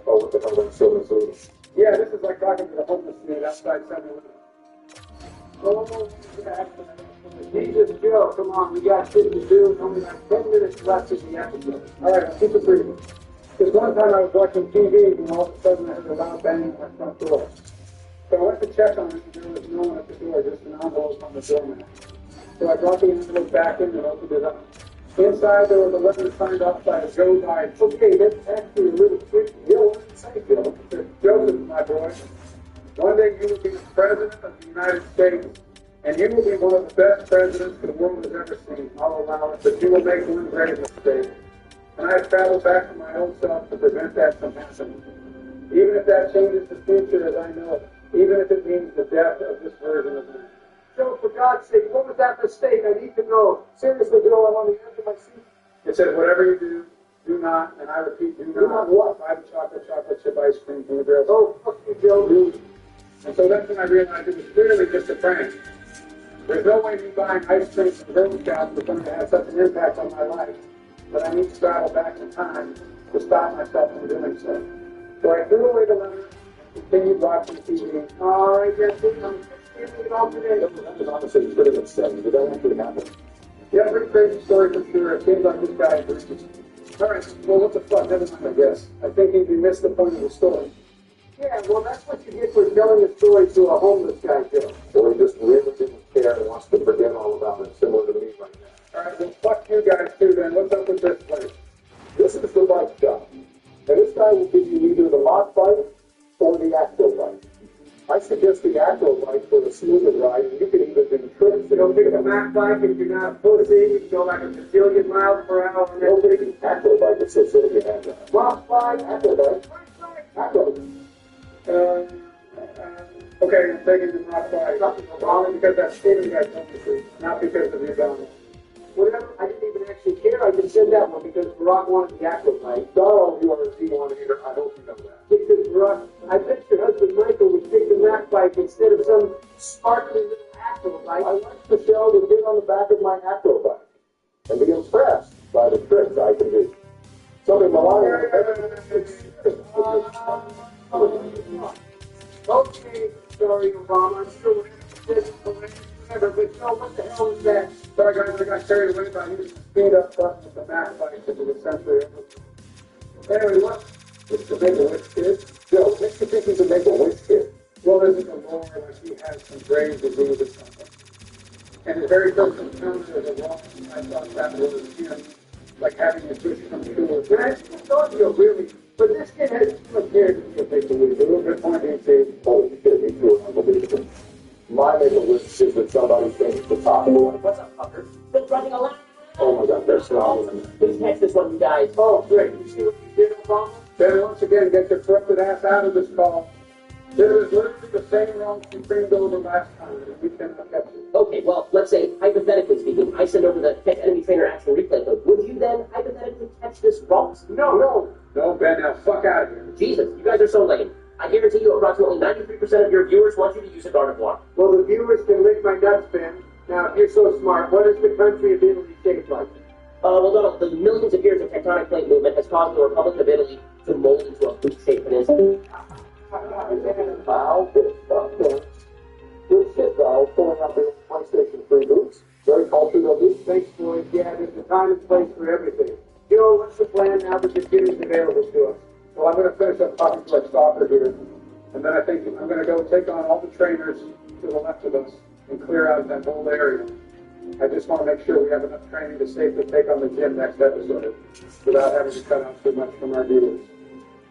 Oh, what the hell are they showing us? Yeah, this is like talking to the homeless dude outside 7-Eleven. Oh, yeah. Jesus, Joe, come on, we got shit to do. It's only like 10 minutes left in the episode. All right, I'll keep it brief. This one time I was watching TV, and all of a sudden I heard a loud banging on my front door. So I went to check on it, and there was no one at the door, just an envelope on the doormat. So I brought the envelope back in and opened it up. Inside, there was a letter signed off by a Joe Biden. Okay, that's actually a little tricky. Joe, what did it say, Joe? It said, Joseph, my boy, one day you will be the President of the United States, and you will be one of the best presidents the world has ever seen. I'll allow it, but you will make one grave mistake. And I have traveled back to my own self to prevent that from happening. Even if that changes the future as I know it, even if it means the death of this version of me. Joe, for God's sake, what was that mistake? I need to know. Seriously, Joe, I'm on the edge of my seat. It said, whatever you do, do not, and I repeat, do not what? buy the chocolate chip ice cream from the girls. Oh, fuck you, Joe. And so that's when I realized it was clearly just a prank. There's no way me buying ice cream from Girl Scouts was going to have such an impact on my life. But I need to travel back in time to stop myself from doing so. So I threw away the letter and continued watching TV. All right, yes, I'm giving it all today. That was honestly pretty upsetting. Did that actually happen? Yeah, pretty crazy story for sure. It seems like this guy is all right, well, what the fuck? Never mind, I guess. I think he missed the point of the story. Yeah, well, that's what you get for telling a story to a homeless guy, Joe. Or he just really didn't care and wants to forget all about it, similar to me right now. All right, well, fuck you guys too then. What's up with this place? This is the bike shop. And this guy will give you either the mock bike or the acro bike. I suggest the acro bike for the smoother ride, and you can even do tricks. You don't pick a Mac bike if you're not a pussy. You can go like a gazillion miles per hour. No big acro bike that's so silly you have that. Mock bike, acro bike. Acro. Okay, I'm taking the mock bike. Only because that Steven guy told me to, not because of your Donald. Whatever, I didn't even actually care. I just said that one because Barack wanted the acro bike. Donald, you are a D1 hater. I hope you know that. Because Barack, I bet your husband Michael would take the Mac bike instead of some sparkly little acro bike. I want Michelle to get on the back of my acro bike and be impressed by the tricks I can do. Something Melania. sorry, Obama. I'm sure whatever, but you know, what the hell is that? Sorry guys, I got carried away by using the speed up button with the Mac bike because it was essentially Anyway, what? It's the Make-A-Wish kid. Joe, makes you think he's a Make-A-Wish kid. Well, there's a lore that he has some grave disease or something. And his very first encounter as a wrong, I thought that was him, like having a wish come true. And I thought you really, but this kid has appeared to be a Make-A-Wish. A little bit point, DC. Holy shit, he's doing unbelievable. My Make-A-Wish is that somebody thinks the top one. What's up, fucker? Still running around? Oh my god, they're strong. Please catch this one, you guys. Oh, great. You see what you did, Obama? Then once again, get your corrupted ass out of this call. This is literally the same wrong you framed over last time, and we cannot catch it. Okay, well, let's say, hypothetically speaking, I send over the catch enemy trainer action replay code. Would you then hypothetically catch this wrong? No, Ben, now fuck out of here. Jesus, you guys are so lame. I guarantee you approximately 93% of your viewers want you to use a Gardevoir. Well, the viewers can lick my nuts, Ben. Now, if you're so smart, what is the country of Italy shaped like? Well, Donald, the millions of years of tectonic plate movement has caused the Republic of Italy to mold into a boot-shaped peninsula. Wow, fuck man. Good shit, though, pulling up the PlayStation 3 boots. Very cultured of you. Thanks, boys. Yeah, there's a time and place for everything. Joe, what's the plan now that the kid is available to us? Well, I'm going to finish up talking to soccer here, and then I think I'm going to go take on all the trainers to the left of us and clear out that whole area. I just want to make sure we have enough training to safely take on the gym next episode without having to cut out too much from our viewers.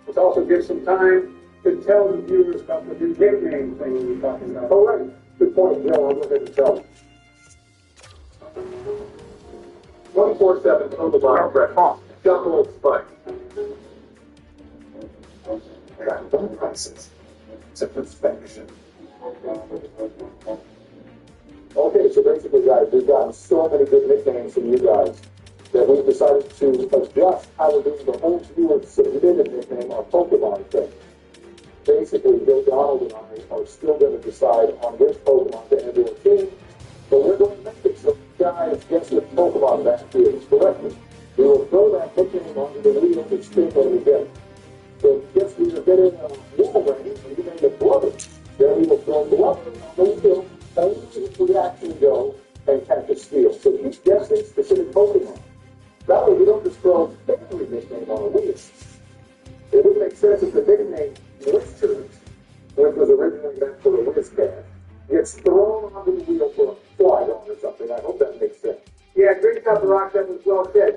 Let's also give some time to tell the viewers about the new nickname thing we were talking about. Oh, right. Good point, Joe. I'm going to tell them. 24/7 on the bottom breath. Shuffle and spike. Random prices. To perfection. Okay, so basically, guys, we've gotten so many good nicknames from you guys that we've decided to adjust how we're doing the whole viewer submitted nickname, our Pokemon thing. Basically, Bill Donald and I are still going to decide on which Pokemon to enter a team, but we're going to make it so guys guess which Pokemon that is correctly. We will throw that nickname onto the wheel and spin when we get it. So guess we will get in a Wolverine and you name it Blubber. Then we will throw Blubber on the wheel and the reaction go and catch a steal. So keep guessing specific Pokemon. That way we don't just throw a family nickname on a wheel. It would make sense if the nickname Wizard, which was originally meant for the Wizcat, gets thrown onto the wheel for a fly on or something. I hope that makes sense. Yeah, great job, Rock. That was well said.